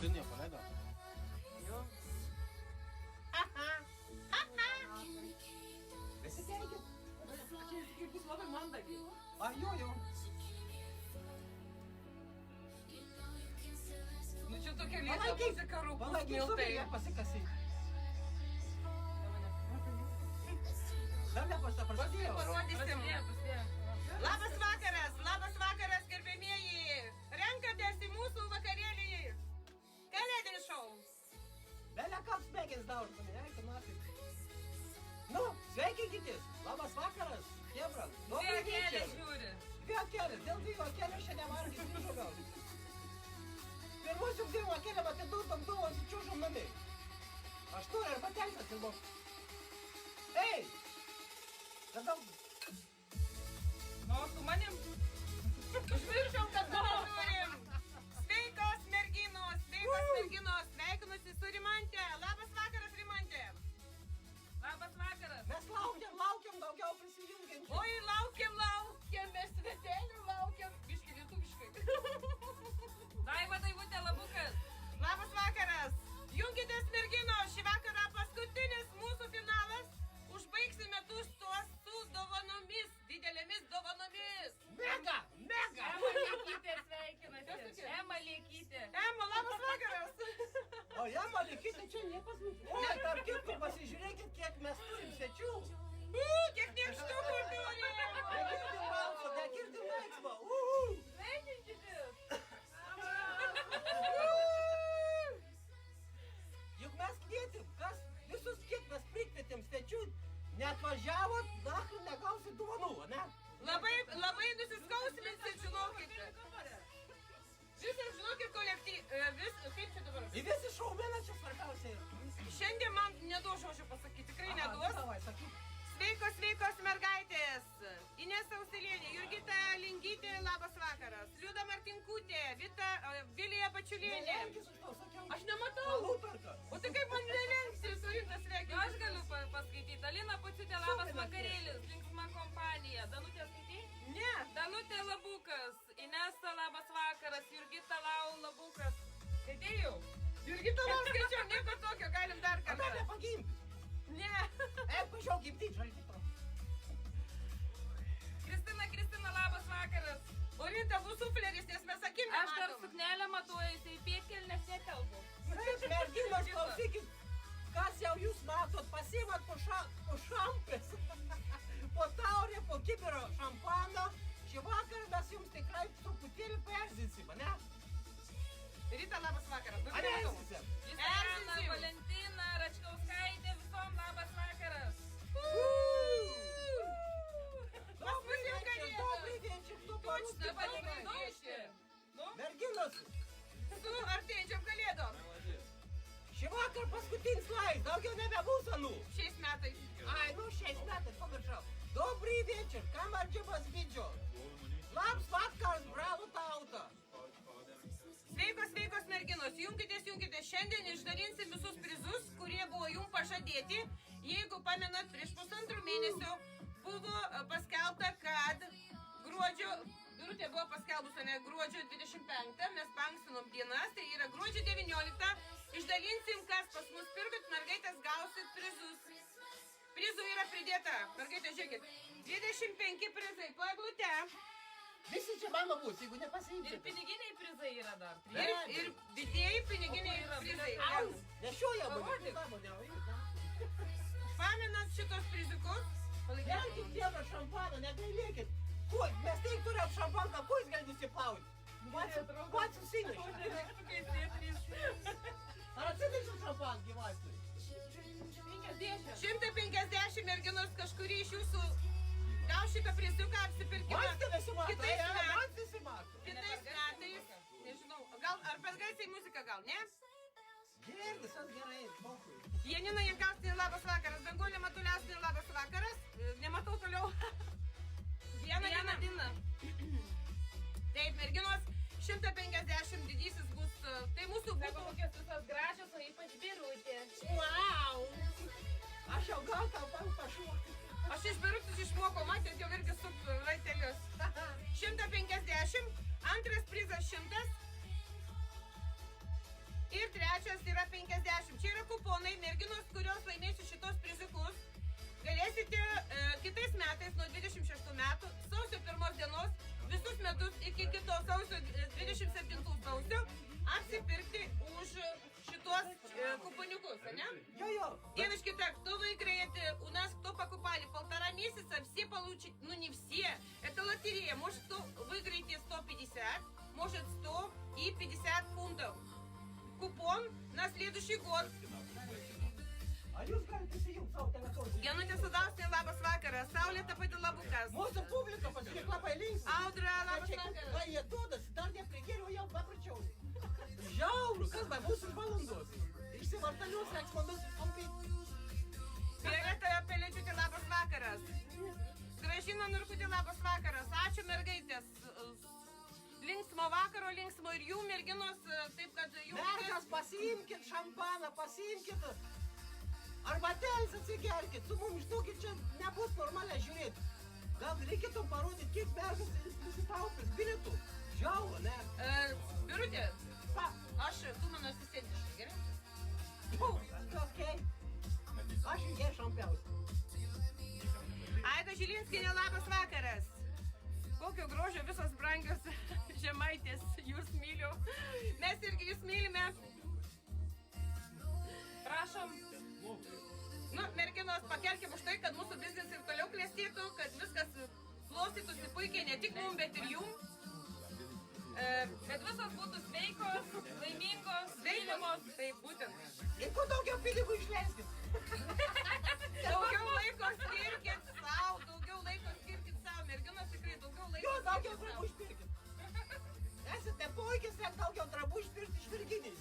Tu nieko nedaug. Jo. Visi teikit. Čia kaip bus labai mandagiai. Jo. Nu čia tokia lėta muzika rūpus miltai. Pasikasi. Dar neprasidėjo. Parodysim. Labas vakaras, gerbėmieji. Renkatės į mūsų vakarėlį. Kalėdinį šou. Belia kam smegenis daužo, eikit nafig. Nu, sveikinkitės. Labas vakaras, chebra. Dvi akelės žiūri. Dvi akelės, dėl dviejų akelių šiandien vargis čiūžau. Pirmuosiu dviejų akeliam atiduotam duvos į čiūžom nami. Aš turiu arba teisės ir bok. Ei! Tada... Nu, su manim. Užmiršau, kad turim. Sveikos merginos. Sveikinusi su Rimante. Labas vakaras, Rimante. Labas vakaras. Mes laukiam daugiau prisijungiančių. Oi, laukiam. Mes svetelių laukiam. Biški lietuviškai. Daivutė Labukas. Labas vakaras. Junkitės merginos. Šį vakarą paskutinis mūsų finalas. Užbaigsime metus tuos su dovanomis. Didelėmis dovanomis. Mega! Ema Liekytė sveikinasi. Ema Liekytė. Ema, labas vakaras. O Ema Liekytė čia niekas mūsų. O, tarp kitko, pasižiūrėkit, kiek mes turim svečių. Kiek nykštukų turim. Negirdim balso, negirdim veiksmo. Sveikinkitės. Juk mes kvietėm, visus kiek mes prikvietėm svečių, neatvažiavot, nachrin negausit dovanų, ne? Labai nusiskausminsit, žinokite. Visi, žinokit, kaip čia dabar? Į visi šaumeną čia svarbiausia yra. Šiandien man neduos žodžių pasakyti, tikrai neduos. Davai, sakyk. Sveikos mergaitės. Inesa Auselienė, Jurgita Lingytė, labas vakaras. Liuda Martinkutė, Vilija Bačiulienė. Nelenkis už to, sakiau. Aš nematau. Palūperka. O tai kaip man nelenksi, surintas sveikinti? Aš galiu paskaityti. Alina Puciutė, labas vakarėlis. Linksma kompanija. Danutė skaitai? Ne. Danutė Labukas. Inesa, labas vakaras. Jurgita Labukas. Skaitėjau? Jurgita Lau skaičiau, nieko tokio, galim dar Ar dar kartą. nepagimti? Ne. Pažiūrėjau, gimdyti, žalgi to. Kristina, labas vakaras. Orinta bus sufleris, nes mes akim Aš dar nematom. suknelę matuoju, tai pėdkelnes nekalbu. Taip, merginos, klausykit, kas jau jūs matot, pasiimat po šampės, po taurę, po kibiro šampano. Šį vakarą mes jums tikrai truputėlį perzinsim, ne? Rita, labas vakaras. Ar erzinsim? Kristina, Valentina, Račkauskaitė, visom labas vakaras. Добрый вечер, кто по-русски Точно, понимает? patikrinauši. Merginos, Su artėjančiom kalėdom. šį vakarą paskutinis laikas, daugiau nebebus anų. Šiais metais. Ai, nu šiais metais pamiršau. Добрый вечер, камарджи вас видео. Labs vakaras, bravo tauta. Sveikos merginos, junkitės. Šiandien išdalinsim visus prizus, kurie buvo jums pažadėti. Jeigu pamenat, prieš pusantrų mėnesių buvo paskelbta, kad Birutė buvo paskelbusi, ne, gruodžio 25, mes pankstinom dienas, tai yra gruodžio 19. Išdalinsim, kas pas mus pirkit, mergaitės gausit prizus. Prizų yra pridėta, mergaitės žiūrėkit, 25 prizai po eglute. Visi čia mano bus, jeigu Ir nepasiimsit. piniginiai prizai yra dar. Ir didieji piniginiai prizai. Au, nešioja Parodyk. Pamenat šitos prizikus? Gerkit dievą šampaną, negailėkit. Kuo, mes tik turėjom šampaną, kuo jis gali nusiplauti? Pats susinešė. Ar atsinešiu šampaną gyvastui? 150 merginos kažkurį iš jūsų gau šitą priziuką apsipirkimą. Man nebesimato, Kitais man metais. nesimato. Kitais metais, nežinau, gal ar pasgaisiai muziką gal, ne? Gerai, visas gerai, pokui. Janina Jankauskinė, labas vakaras. Danguolė Matuliauskienė, labas vakaras. Nematau toliau. Diena. Taip, merginos, 150 didysis bus, tai mūsų Sako, būtų... kokios visos gražios, o ypač Birutė. Wow! Aš jau gal tau pašokti. Aš iš Birutės išmokau, matėt jau irgi su raitelius. 150, antras prizas 100. Trečias yra 50. Čia yra kuponai, merginos, kurios laimėsi šitos priziukus. Galėsite kitais metais, nuo 26 metų, sausio 1 dienos, visus metus iki kito sausio 27 sausio, apsipirkti už šitos купониуков, не? Йо-йо. Девочки, так, кто выиграет, у нас кто покупали 1,5 месяца, все получат, ну не все, это лотерея, может кто выиграете 150, может 100 и 50 фунтов. Купон на следующий год. А jūs galite įsijungti savo telefoną. Genutė Sudausnė, labas vakaras, Saulė ta pati Labukas. Mūsų publika pasižiūrėk labai linksma. Audra, labas vakaras. Va, jie duodasi, dar neprigėriau, jau papračiau. Žiauru, kas va, mūsų valandos. Išsivartalius, reiks manus kompyti. Violeta Pelėčiūtė, labas vakaras. Gražina Nurkutė, labas vakaras. Ačiū mergaitės. Linksmo vakaro, linksmo ir jų merginos, taip kad jų... Mergas, pasiimkit šampaną, pasiimkit. Arbatėlis atsigerkit, su mums žinokit, čia nebus normaliai žiūrėti. Gal reikėtų parodyti, kiek mergas prisitaupęs bilietų. Žiauru, ne? Birutė, Ką? aš, tu mano asistentiškai, gerai? Okei. Aš jie šampiausiu. Aida Žilinskinė, labas vakaras. Kokio grožio visos brangios žemaitės, jūs myliu. Mes irgi jūs mylime. Prašom. Nu, merginos, pakelkim už tai, kad mūsų biznis ir toliau klestėtų, kad viskas klostytųsi puikiai ne tik mums, bet ir jums. Kad visos būtų sveikos, laimingos, mylimos, tai būtent. Ir kuo daugiau pinigų išleiskit. Daugiau laiko skirkit savo, merginos tikrai daugiau laiko Jo, daugiau drabužių pirkit. Esate puikis, kad daugiau drabužių pirkti iš virginės.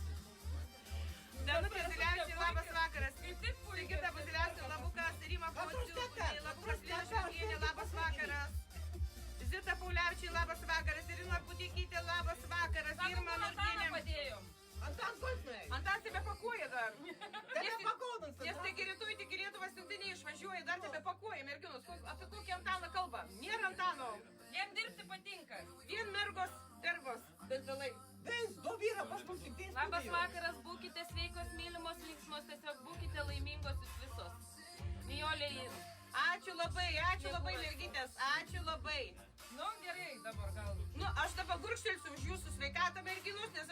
Danutė Ziliaučiai, labas vakaras. Sigita Baziliaučiai, Labukas, Rima Pociūtė, Labukas Liešakienė, labas vakaras. Zita Pauliaučiai, labas vakaras. Irina Putikytė, labas vakaras. Irma Nurkienė. Antan Golfnai. Antan tebe pakuoja dar. Tebe pakodins. Nes taigi rytoj tik į Lietuvą siuntiniai išvažiuoja, dar tebe pakuoja merginos. Apie kokį Antaną kalba? Nėra Antano. Jiem dirbti patinka. Vien mergos, dergos, bezalai. Vins, du vyra pas mus tik dės. Labas vakaras, būkite sveikos, mylimos, linksmos, tiesiog būkite laimingos jūs visos. Nijolė į... Ačiū labai mergytės, ačiū labai. Nu, gerai dabar gal. Nu, aš dabar gurkštelsiu už jūsų sveikatą merginos, nes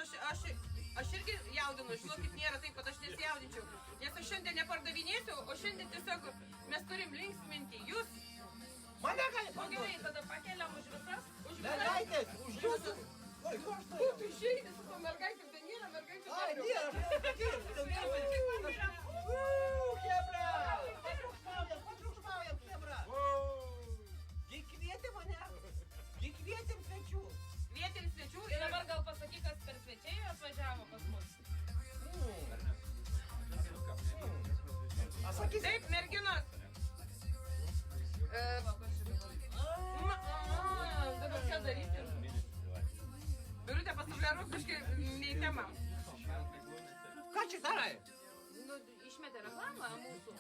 aš irgi jaudinu, žinokit, nėra taip, kad aš nesijaudinčiau. Nes aš šiandien nepardavinėsiu, o šiandien tiesiog mes turim linksminti jūs. Mane gali Nu, parduoti. gerai, tada pakeliam už visas. Už Mergaitės, už jūsų. Oi, ko aš Tu noriu? išeini su to mergaitėm, tai nėra mergaičių. Ai, nėra, Hebra! Patriukšmaujam, Hebra! Gi kvietė mane? Gi kvietėm svečių? Kvietėm svečių Tai dabar gal pasakyk, kas per svečiai atvažiavo pas mus. Sakysi, Taip, merginos. Dabar ką daryti? Birutė pasufleruok kažkaip ne į temą. ką čia darai? Nu, išmetė reklamą mūsų.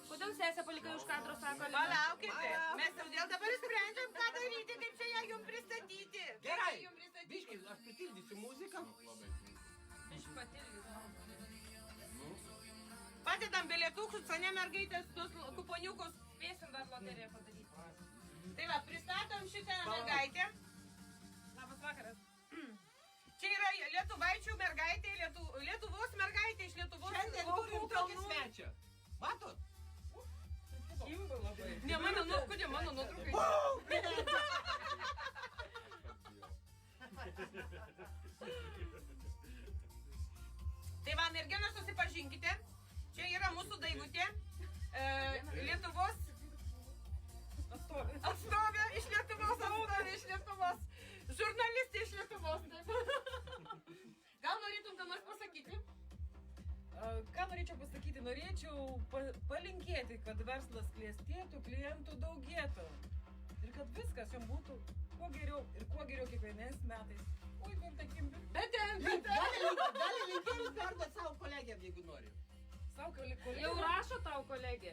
Kodėl sesė palikai už kadro, sako, Palaukite, mes todėl dabar sprendžiam, ką daryti, kaip čia ją jums pristatyti. Gerai, Kaip jums pristatyti? biški, aš pritildysiu muziką. iš patildysiu. Padedam bilietukus, o ne mergaitės, tuos kuponiukus. Spėsim dar loteriją padaryti. Tai va, pristatom šitą mergaitę. Labas vakaras. Čia yra lietuvaičių mergaitė, Lietuvos mergaitė iš Lietuvos. Šiandien turim tokį svečią. Matot? Imba labai. Ne, mano nuotraukai. Tai va, merginos, susipažinkite. Čia yra mūsų Daivutė, Lietuvos atstovė iš Lietuvos, žurnalistė iš Lietuvos. Gal norėtum ką nors pasakyti? Ką norėčiau pasakyti? Norėčiau palinkėti, kad verslas klestėtų, klientų daugėtų. Ir kad viskas jums būtų kuo geriau kiekvienais metais. Oi, kur takim. Bet Gali linkėjimus perduoti savo kolegėm, jeigu nori. Savo kolegė. Jau rašo tau kolegė.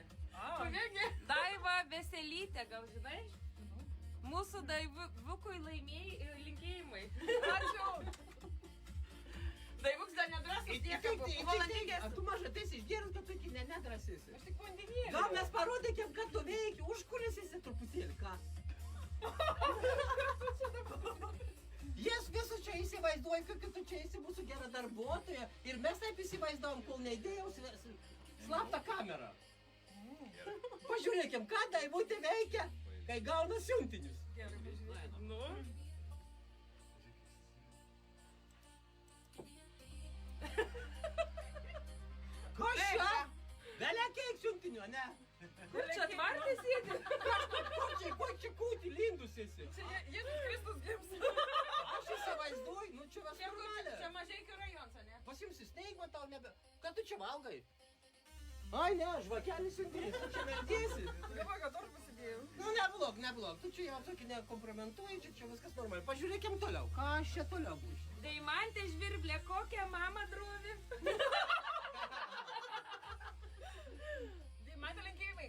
kolegė. Daiva Veselytė, gal žinai? Mūsų Daivukui laimėjai ir linkėjimai. Ačiū. Daivuks dar Dėkui, A valandėlės. tu maža teisi išgėrus, kad tu iki nedrasėsi. Aš tik vandenėlį. Gal mes parodykim, kad tu veiki, užkulisėsi truputėlį, ką? Jis visus čia įsivaizduoja, kokia tu čia esi mūsų gera darbuotoja. Ir mes taip įsivaizduojam, kol neįdėjau slaptą kamerą. Pažiūrėkim, ką Daivutė veikia, kai gauna siuntinius. Gerai, pažiūrėkit. Nu. Kas čia? Belia kiek siuntinių, ne? Kur čia tvartė sėdi? Ko čia kūti lindus esi? Čia Jėzus Kristus gims. Aš įsivaizduoju, nu čia mes Čia normalė. Mažeikių rajonas, ne? Pasiimsi sneigmą tau nebe... Ką tu čia valgai? Ai ne, žvakelis siuntinys, tu čia meldiesi. Galvoju, kad aš pasidėjau. Nu neblog. Tu čia jau tokį nekompromentuoji, čia viskas normaliai. Pažiūrėkim toliau. Ką aš čia toliau bus? Deimantė žvirblė, kokią mamą drovi? Deimantė linkėjimai.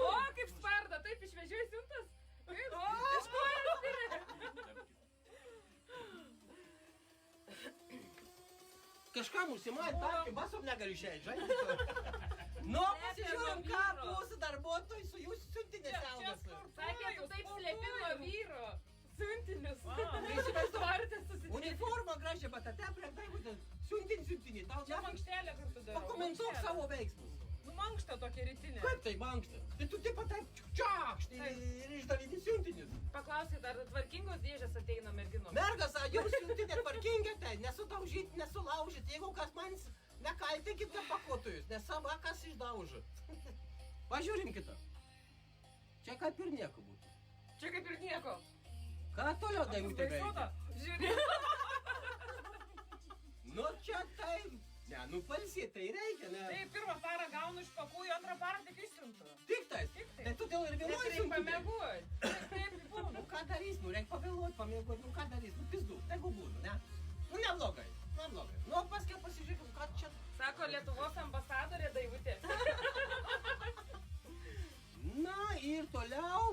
O, kaip sparda, taip išvežioji siuntas? O, iš ko jas turi? Kažkam užsimanė, tarkim, basom negali išeiti, žinai? Nu, pasižiūrim, ką mūsų darbuotojai su jūsų siuntinė selgasi. Sakė, tu taip slėpi nuo vyro. Siuntinius. Įsivaizduoju. Tvartė susitikti. Uniforma gražiai, bet ate prie tai būtent siuntinį. Tau Čia mankštelė kartu darau. pakomentuok savo veiksmus. Nu, mankštą tokia rytinė. Kaip tai mankšta? Tai tu taip pat taip čiakšti ir išdalyti siuntinius. Paklausyk, ar tvarkingos dėžės ateina merginom? Mergas, jūs siuntinė tvarkingi, tai nesudaužyt, nesulaužyt. Jeigu kas man nekaltinkit nepakuotojus, nes sava kas išdaužo. Pažiūrim kitą. Čia kaip ir nieko būtų. Čia kaip ir nieko. Ką toliau Daivutė veikia? Žiūrėk. Nu čia tai... Ne, nu palsėt tai reikia, ne? Tai pirmą parą gaunu išpakuoju, antrą parą tik išsiuntu. Tik tais. Tai tu dėl ir Nes vėluoji reik siuntinė. pamiegot. Taip, būna. Nu ką darys, nu reik pavėluot, pamiegot, nu ką darys, nu pizdu, tegu būtų, ne? Nu neblogai. Nu paskui pasižiūrėkim, ką čia... Sako Lietuvos ambasadorė Daivutė. Na ir toliau.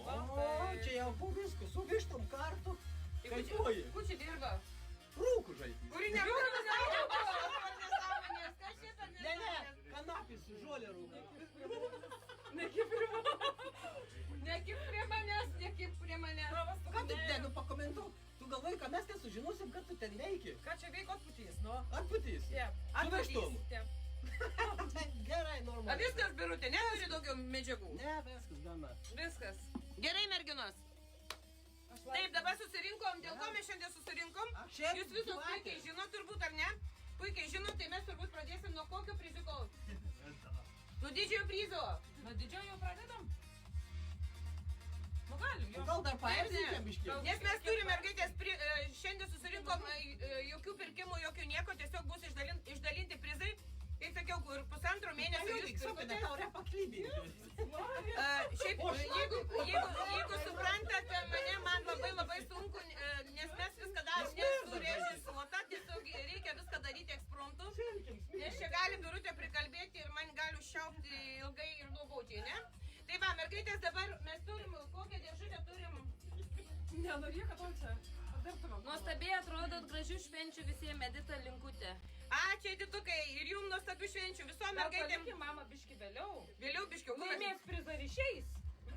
O, čia jau po visko, su vištom kartu. Kaifuoji, Kučiai dirba. rūkų žaidži. Kuri nebuvo nesąmonės. Kas šitą Ne, nesąmonės? kanapis su žolė rūkai. Nekip prie manęs, nekip prie manęs. Ką tu ten, nu pakomentuok. Tu galvoji, kad mes nesužinosim, kad tu ten veiki. Ką čia veiko atputys, nu? Atputys. Taip. Su vištom. Taip. Gerai, A normaliai. viskas, Birutė, neturi daugiau medžiagų. Ne, viskas gana. Viskas. Gerai, merginos. Taip, dabar susirinkom. Dėl ko mes šiandien susirinkom? Šiaip Jūs visos gyvatė. puikiai žinot, turbūt, ar ne? Puikiai žinot, tai mes turbūt pradėsim nuo kokio priziuko? Nuo didžiojo prizo. Nuo didžiojo pradedam? Nu galim, jo. Gal dar paerzinėm biškį? Nes mes turime mergaitės, šiandien susirinkom jokių pirkimų, jokių nieko, tiesiog bus išdalinti prizai. Kaip sakiau, ir pusantro mėnesio jūs Sakau, pirkote. tau repaklybinti. Šiaip, jeigu suprantate mane, man labai sunku, nes mes viską darom nesurežisuota, tiesiog reikia viską daryti ekspromtu. Nes čia gali Birutė prikalbėti ir man gali užšiaupti ilgai ir nuobodžiai, ne? Tai va, mergaitės, dabar mes turim, kokią dėžutę turim? Nenorėjau, kad tau čia padirbtumėm. Nuostabiai atrodot gražių švenčių visiems, Edita Linkutė. Ačiū, Editukai, ir jums nuostabių švenčių, visom Gal mergaitėm. palikim mamą biški vėliau. Vėliau biškiau. Laimės prizą ir išeis.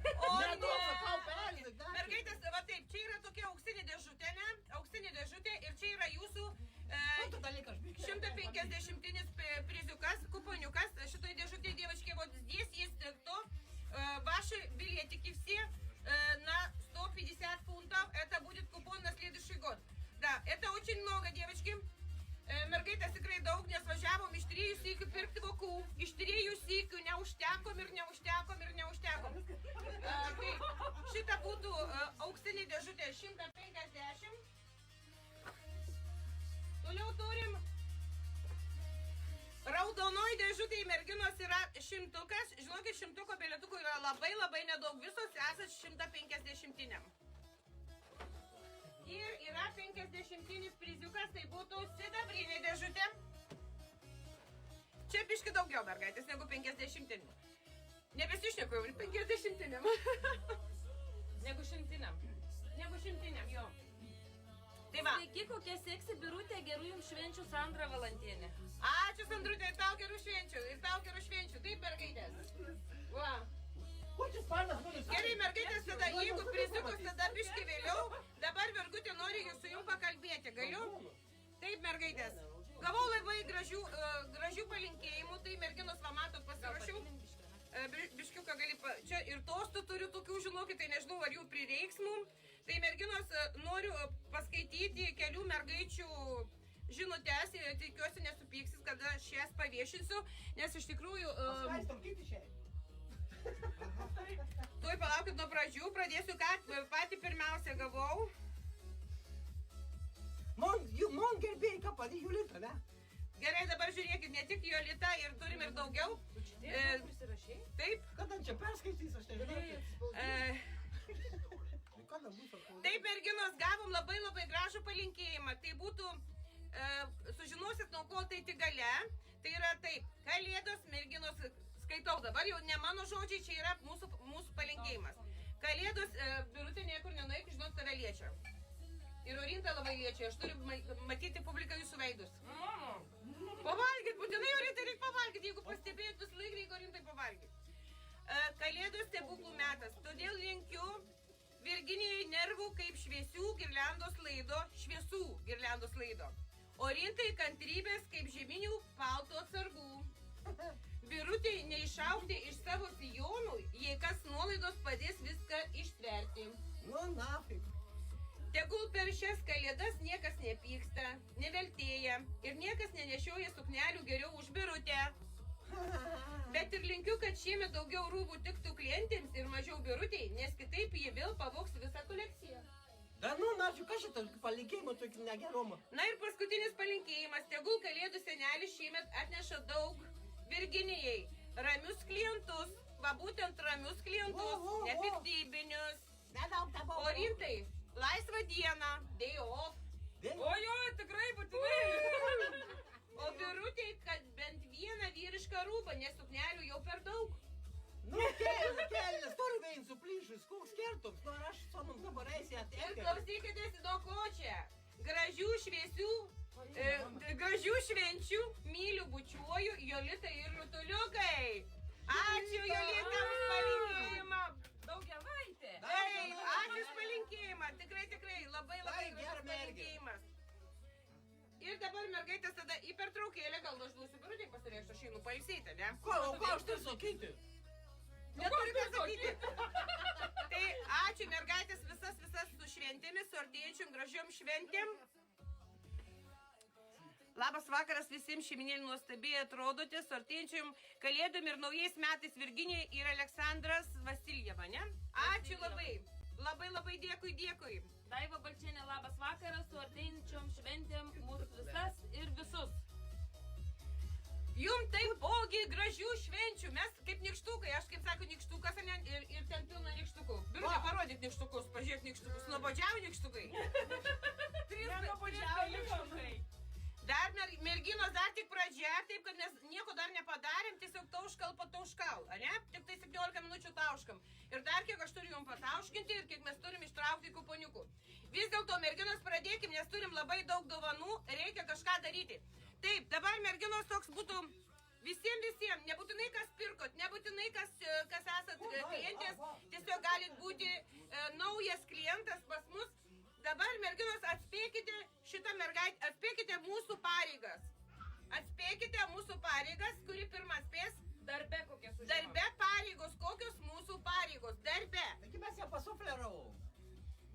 O, Neduok, ne. tau perzik, dar. Mergaitės, va taip, čia yra tokia auksinė dėžutė, ne? Auksinė dėžutė ir čia yra jūsų Tu dalykas biškį. 150 приziukas, купонюkas. Шитой дежуте, девочки, вот здесь есть кто. Ваши билетики все на 150 фунтов. Это будет купон на следующий год. Да, это очень много, девочки. Mergaitės tikrai daug, nes važiavom iš 3 sykių pirkti vokų. Iš 3 sykių neužtekom. Tai šita būtų auksinė dėžutė 150. Toliau turim raudonoji dėžutė į merginos yra 100. Žinokit, 100 bilietukų yra labai nedaug. Visos esat 150. Ir yra 50 priziukas, tai būtų sidabrinė dėžutė. Čia biški daugiau mergaitės negu 50. Nebesišneku jau 50. Negu šimtiniam. Negu 100, jo. Tai va. Sveiki, kokia seksi birutė, gerų jums švenčių Sandra Valantienė. Ačiū, Sandrutė, ir tau gerų švenčių. Taip, mergaitės. Va. Kočius panas, kuris. Gerai, mergaitės, tada jeigu prizikus, tada biški vėliau. Dabar Virgutė nori su jums pakalbėti. Galiu? Taip, mergaitės. Gavau labai gražių palinkėjimų, tai merginos, va matot, pasirašiau. Biškiuką gali, čia ir tostų turiu tokių, žinokit, tai nežinau, ar jų prireiks mums. Tai merginos, noriu paskaityti kelių mergaičių žinutės, tikiuosi nesupyksis, kada aš jas paviešinsiu, nes iš tikrųjų... Skaistom, kaip išėjai? Tuoj palaukit nuo pradžių, pradėsiu, ką patį pirmiausia gavau. Man gerbėjai, ką padė Julita, ne? Gerai, dabar žiūrėkit, ne tik Jolita, ir turim ir daugiau. Prisirašai? Taip. Kada čia perskaitys, aš nežinau. Kada bus ar Taip, merginos, gavom labai gražų palinkėjimą. Tai būtų, sužinosit, nuo ko tai tik gale. Tai yra taip, Kalėdos, merginos, skaitau dabar, jau ne mano žodžiai, čia yra mūsų palinkėjimas. Kalėdos, Birutė niekur nenueik, žinot, tave liečia. Ir Orinta labai liečia, aš turiu matyti publiką jūsų veidus. Pavalgyt, būtinai Orintai reikia pavalgyti, jeigu pastebėjot, vis laik reikia Orintai pavalgyti. Kalėdos stebuklų metas, todėl linkiu Virginijai nervų kaip šviesų girliandos laido. Orintai kantrybės kaip žieminių paltų atsargų. Birutei neišaukti iš savo sijonų, jei kas nuolaidos padės viską ištverti. Nu, nafik. Tegul per šias kalėdas niekas nepyksta, neveltėja ir niekas nenešioja suknelių geriau už Birutę. Bet ir linkiu, kad šiemet daugiau rūbų tiktų klientėms ir mažiau Birutei, nes kitaip jie vėl pavogs visą kolekciją. Da, nu, načiu, ką šitą palinkėjimą tokį negeromą? Na ir paskutinis palinkėjimas, tegul kalėdų senelis šiemet atneša daug Virginijai ramius klientus, va būtent ramius klientus, nepiktybinius. Orintai, laisvą dieną, day off. Ojo, tikrai būtinai. O Birutei, kad bent vieną vyrišką rūbą, nes suknelių jau per daug. Nu, kelnes, turi vein suplyšus, koks skirtums, nu, aš sonom dabar eisi Ir atėti. klausykitės, nuo ko čia? Gražių švenčių, myliu, bučiuoju, Jolita ir Rutuliukai. Ačiū, Jolita, už palinkėjimą. Daugiavaitė. Taip, ačiū už palinkėjimą. Tikrai, labai Ai, gražus gera mergė. palinkėjimas. Ir dabar mergaitės tada į pertraukėlę, gal aš duosiu Birutei pasireikšti, aš einu pailsėti, ne? Ko aš tai sakyti? Neturiu ką sakyti. Tai ačiū mergaitės visas su šventėmis, su artėjančiom gražiom šventėm. Labas vakaras visiems, šeiminėlį nuostabiai atrodote, su artėjančiom kalėdom ir naujais metais Virginija ir Aleksandras Vasiljeva, ne? Ačiū labai. Labai dėkui. Daiva Balčienė, labas vakaras, su artėjančiom šventėm mūsų visas ir visus. Jum taipogi gražių švenčių. Mes kaip nykštukai, aš kaip sako nykštukas, ir ten pilna nykštukų. Birutė, parodyk nykštukus, pažiūrėk nykštukus. Nuobodžiavo nykštukai. Dar merginos, dar tik pradžia, taip kad mes nieko dar nepadarėm, tiesiog tauškal po tauškal, ne? Tik tai 17 minučių tauškam. Ir dar kiek aš turiu jums patauškinti ir kiek mes turim ištraukti kuponiukų. Vis dėlto merginos pradėkim, nes turim labai daug dovanų, reikia kažką daryti. Taip, dabar merginos toks būtų visiems, nebūtinai kas pirkot, nebūtinai kas esat klientės, tiesiog galit būti naujas klientas pas mus. Dabar merginos atspėkite šitą mergaitę, atspėkite mūsų pareigas. Atspėkite mūsų pareigas, kuri pirmas spės. Darbe kokie sužinojimai. Darbe pareigos, kokios mūsų pareigos, darbe. Taigi mes ją pasufleravau.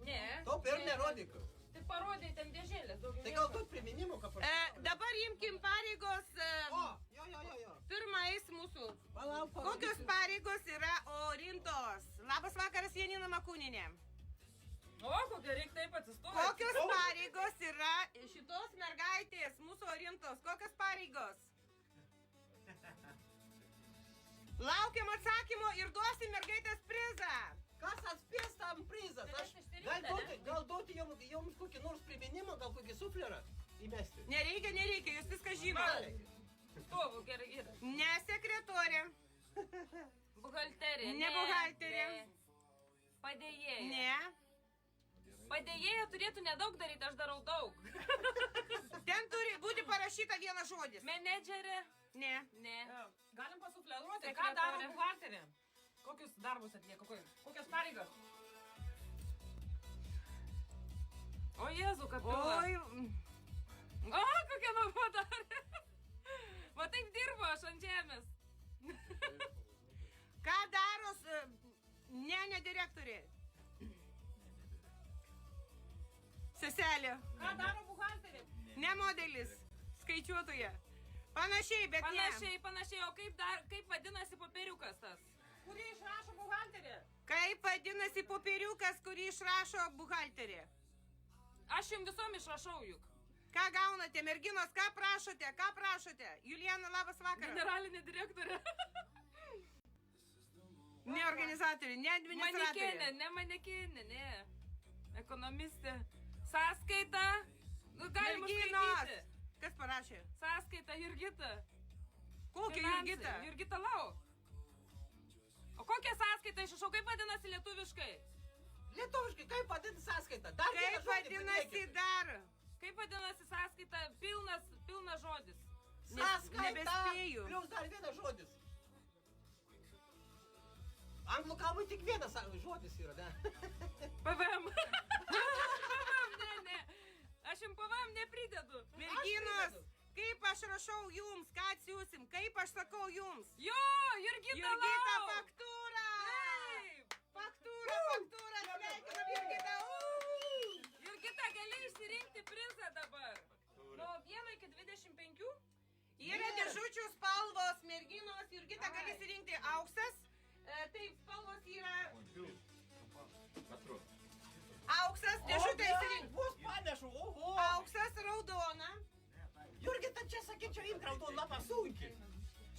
Ne. Top ir nerodyk. Tai parodai ten dėžėlės daugiau. Tai gal tu priminimų, ką prašau. Dabar imkim pareigos. Jo. Pirmais mūsų. Palauk. Kokios pareigos yra Orintos? Labas vakaras, Janina Makūninė. O, kokia reikia taip atsistoti. Kokios pareigos yra šitos mergaitės, mūsų Orintos? Kokios pareigos? Laukiam atsakymo ir duosim mergaitės prizą. Kas atspės tam prizas? Aš gal duoti jums kokį nors priminimą, gal kokį suflerą įmesti. Nereikia, jūs viską žinote. Stovu, gerai. Ne sekretorė. Buhalterė. Ne buhalterė. Padėjėja. Ne. Padėjėja turėtų nedaug daryti, aš darau daug. Ten turi būti parašyta vienas žodis. Menedžerė? Ne. Ne. Galim pasufleruoti, Tai ką daro sekretorė. buhalterė. Kokius darbus atlieka, kokias pareigas. O Jėzu, kad pila. Oi, O, kokia nuobodarė. Va taip dirbo aš ant žemės. ką daro ne direktorė? Seselė. Ką daro buhalterė? Ne modelis. Skaičiuotoja. Panašiai, bet ne. Panašiai, o kaip vadinasi popieriukas tas? Kurį išrašo buhalterė? Kaip vadinasi popieriukas, kurį išrašo buhalterė? Aš jums visom išrašau juk. Ką gaunate, merginos, ką prašote? Juliana, labas vakaras. Generalinė direktorė. Ne organizatorė, ne administratorė. Manekėnė, ne manekėnė, ne. Ekonomistė. Sąskaita. Nu, galim Merginos. užskaityti. Kas parašė? Sąskaita, Jurgita. Kokia Finansai. Jurgita? Jurgita Lau. O kokią sąskaitą išrašau, kaip vadinasi lietuviškai? Lietuviškai, kaip vadinasi sąskaita? Dar vieną Kaip žodį vadinasi pridėkit. dar? Kaip vadinasi sąskaita, pilnas žodis. Sąskaita nebespėju. plus dar vienas žodis. Anglų kalbai tik vienas žodis yra, ne? PVM. PVM, ne. Aš jums PVM nepridedu. Merginos, kaip aš rašau jums, ką atsiūsim, kaip aš sakau jums? Jo, Jurgita Jurgita, Lau. faktūra! Taip. Faktūra, sveikinam Jurgitą! Jurgita, gali išsirinkti prizą dabar. Nuo 1 iki 25? Yra dėžučių spalvos, merginos, Jurgita gali išsirinkti auksas. Taip, spalvos yra auksas, dėžutė išsirinkti. Bus panešu, oho. Auksas, raudona. Jurgita, čia sakyčiau, imk raudoną lapą sunkiai.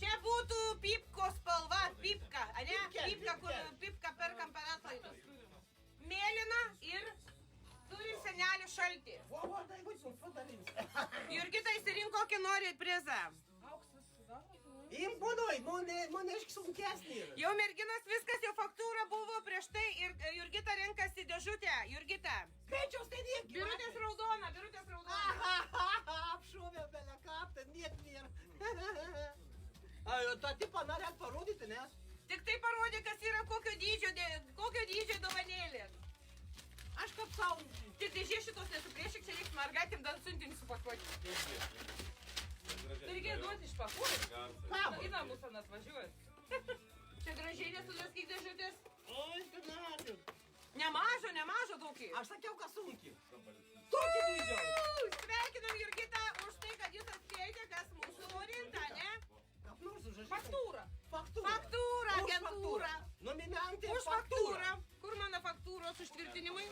Čia būtų pipko spalva, pipka, ane? Pipka, Pipka perkam per atlaidus. Mėlyna ir turi senelį šaltį. O, tai būtų padarins. Jurgita išsirinko kokį nori prizą. Auksas, gal? Imk monoj, monai išk sunkesnį yra. Jau merginos viskas, jau faktūra buvo prieš tai ir Jurgita renkasi dėžutę. Jurgita. Greičiau stedėk. Birutės raudona, birutės raudona. Apšovė belę kaptą, niek nėra. Tą tipą norėt parodyti, ne? Tik tai parodė, kas yra kokio dydžio dovanėlė. Aš kaip savo. Tik dėžė šitos nesupriešik, čia reiks mergaitėm dar siuntinį supakuoti. Tai reikia duoti iš pakuoti. Kam? Į namus anas važiuoja. Čia gražiai nesudaskyti dėžutės. Oi, kanarė. Nemažo daugį. Aš sakiau, kad sunkiai. Tokį dydžio. Sveikinam Jurgitą už tai, kad jūs atspėjote, kas mūsų orinta, ne? Kaip nors užrašyti. Faktūra. Faktūra, Už agentūra. Nominantė Už faktūrą. Kur mano faktūros užtvirtinimai?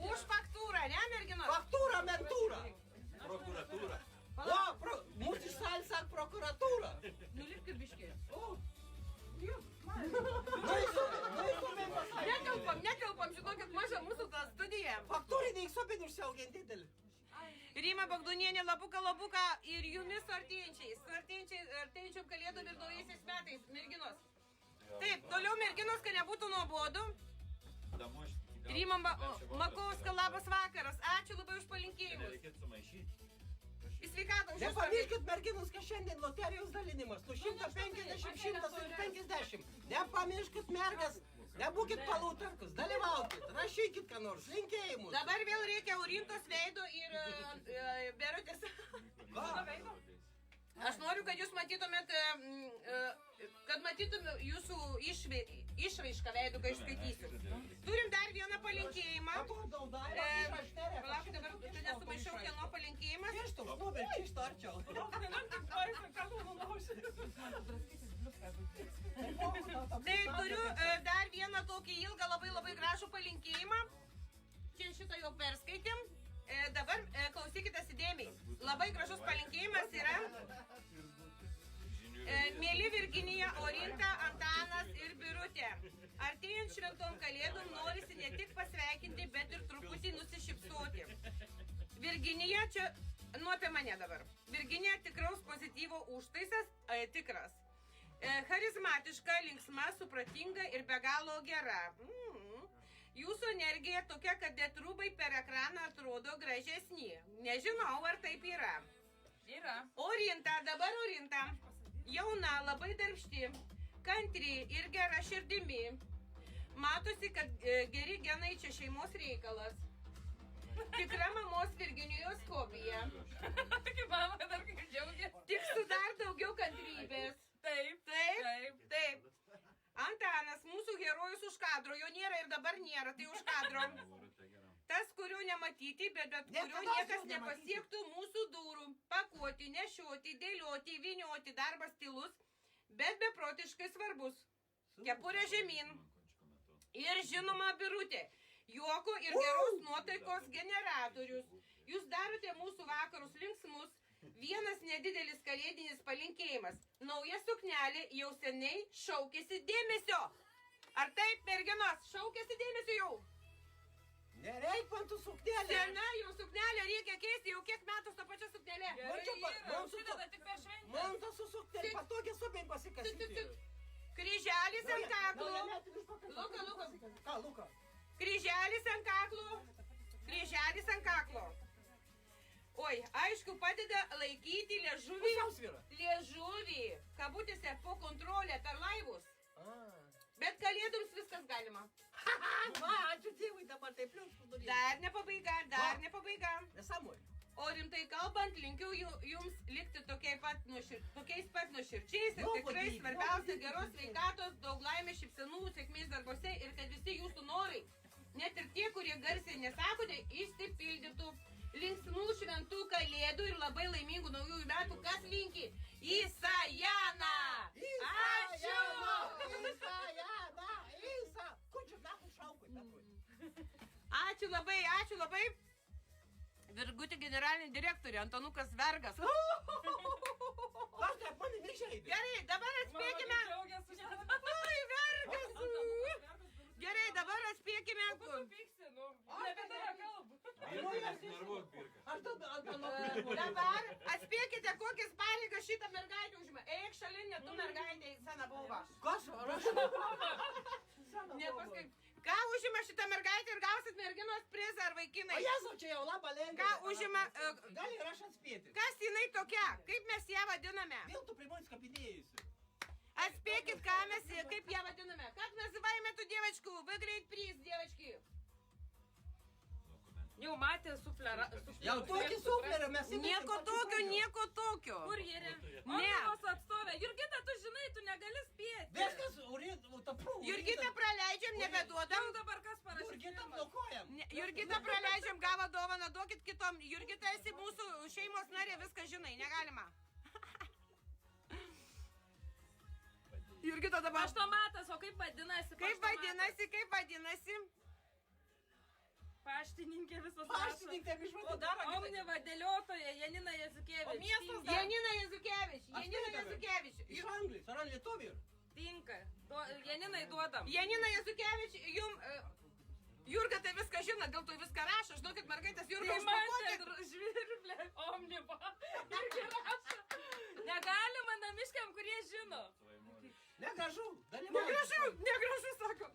Už faktūrą, ne, merginos? Faktūra, mentūra. Prokuratūra. O, mūsų šalis sako prokuratūra. Nulipkit biškį. O. Nuįsumėm pasakyti. Netelpam, žinokit, maža mūsų ta studija. Faktūriniai įsupinį užsiauginti didelį. Rima Bagdonienė, labuka ir jumis su artėjančiom kalėdom ir naujaisiais metais, merginos. Taip, toliau merginos, kad nebūtų nuobodu. Rima Makovska, labas vakaras. Ačiū labai už palinkėjimus. Nereikėtų sumaišyti. Į sveikatą už jūsų. Nepamirškit, merginos, kad šiandien loterijos dalinimas. Nu 150. Nepamirškit, mergas. Nebūkit palūtarkus, dalyvaukit, rašykit ką nors, linkėjimus. Dabar vėl reikia Urintos veido ir Berutės. Aš noriu, kad jūs matytumėt, jūsų išraišką veido, kai aš skaitysiu. Turim dar vieną palinkėjimą. Palauk, dabar tu nesumaišau kieno palinkėjimas. Kirštum, snubel, kirštų arčiau. Tai turiu dar vieną tokį ilgą, labai gražų palinkėjimą. Čia šitą jau perskaitėm. Dabar klausykitės įdėmiai. Labai gražus palinkėjimas yra. Mėly Virginija, Orinta, Antanas ir Birutė. Artėjant šventom kalėdom norisi ne tik pasveikinti, bet ir truputį nusišypsoti. Virginija, čia, apie mane dabar. Virginija tikraus pozityvo užtaisas, tikras. Charizmatiška, linksma, supratinga ir be galo gera. Jūsų energija tokia, kad net rūbai per ekraną atrodo gražesni. Nežinau, ar taip yra. Yra. Orinta, dabar Orinta. Jauna, labai darbšti, kantri ir gera širdimi. Matosi, kad geri genai čia šeimos reikalas. Tikra mamos Virginijos kopija. Kaip mama dar kaip džiaugiasi. Tik su dar daugiau kantrybės. Taip. Taip, Taip. taip. Antanas, mūsų herojus už kadro, jo nėra ir dabar nėra, tai už kadro. Tas, kurio nematyti, bet kurio niekas nepasiektų mūsų durų. Pakuoti, nešioti, dėlioti, vynioti, darbas tylus, bet beprotiškai svarbus. Kepurė žemyn. Ir žinoma birutė. Juoko ir geros nuotaikos generatorius. Jūs darote mūsų vakarus linksmus. Vienas nedidelis kalėdinis palinkėjimas. Nauja suknelė jau seniai šaukėsi dėmesio. Ar taip, merginos, šaukėsi dėmesio jau? Nereik man tų suknelė. Sena jau suknelė reikia keisti, jau kiek metų su pačia suknelė. Gerai yra. man su- Užsideda tik per šventę. Man tas su suknelė patogiai subiai pasikasyti. Kryželis ant kaklo. Luka. Ką, Luka? Kryželis ant kaklo. Kryželis ant kaklo. Oi, aišku, padeda laikyti liežuvį. Pusiausvyrą. Liežuvį. Kabutėse po kontrolę per laivus. Bet kalėdoms viskas galima. Va, ačiū Dievui, dabar taip pliusku daryti. Dar nepabaiga. Nesąmonė. O rimtai kalbant, linkiu jums likti tokiais pat nuoširdžiais ir tikrai svarbiausia geros sveikatos, daug laimės, šypsenų, sėkmės darbose ir kad visi jūsų norai, net ir tie, kurie garsiai nesakote, išsipildytų. Linksmų šventų kalėdų ir labai laimingų naujųjų metų. Kas linki? Isajana! Ačiū! Isajana! Isa! Kučiu, nahų šaukui, takui. Ačiū labai. Virgutė generalinė direktorė Antanukas Vergas. Aš taip mane nežaidė. Gerai, dabar atspėkime. Džiaugiasi. Oi, Vergas! Gerai, dabar atspėkime. Supyksi, nu. Apie tave kalbu. Aš tada Dabar atspėkite, kokias pareigas šitą mergaitę užima. Eik šalin, ne tu mergaitė, sena bauba. Kas? Nepaskui. Ką užima šitą mergaitę ir gausit merginos prizą ar O vaikinai? Jėzau, čia jau labai lengva. Ką užima... Gali ir aš atspėti. Kas jinai tokia? Kaip mes ją vadiname? Vėl tu primoji skapinėjusi. Atspėkit, kaip ją vadiname. Как называем эту девочку? Выиграет приз, девочки. Jau matė suflerą. Jau tokį suflerą mes Nieko tokio. Kurjerė. Ne. Omnibus atstovė. Jurgita, tu žinai, tu negali spėti. Viskas, taprų. Jurgitą praleidžiam, nebeduodam. Jau dabar kas parašys? Jurgita blokuojam. Jurgitą praleidžiam, gavo dovaną, duokit kitom. Jurgita, esi mūsų šeimos narė, viską žinai, negalima. Jurgita dabar... Paštomatas, o kaip vadinasi? Kaip vadinasi? Paštininkė visas Paštininkė išvadė. Omniva dėliotoja Janina Jazukėvič. O miestas Tinka. Janina Jazukėvič. Iš Anglijos, ar Lietuvė? Tinka. Janinai duodam. Janina Jazukėvič, jum... Jurga tai viską žino, dėl to viską rašo. Žinokit, mergaitės, Jurga užpakuokit. Žvirblė, Omniva. Irgi rašo. Negalima namiškiam, kurie žino. Negražu. Negražu, sako.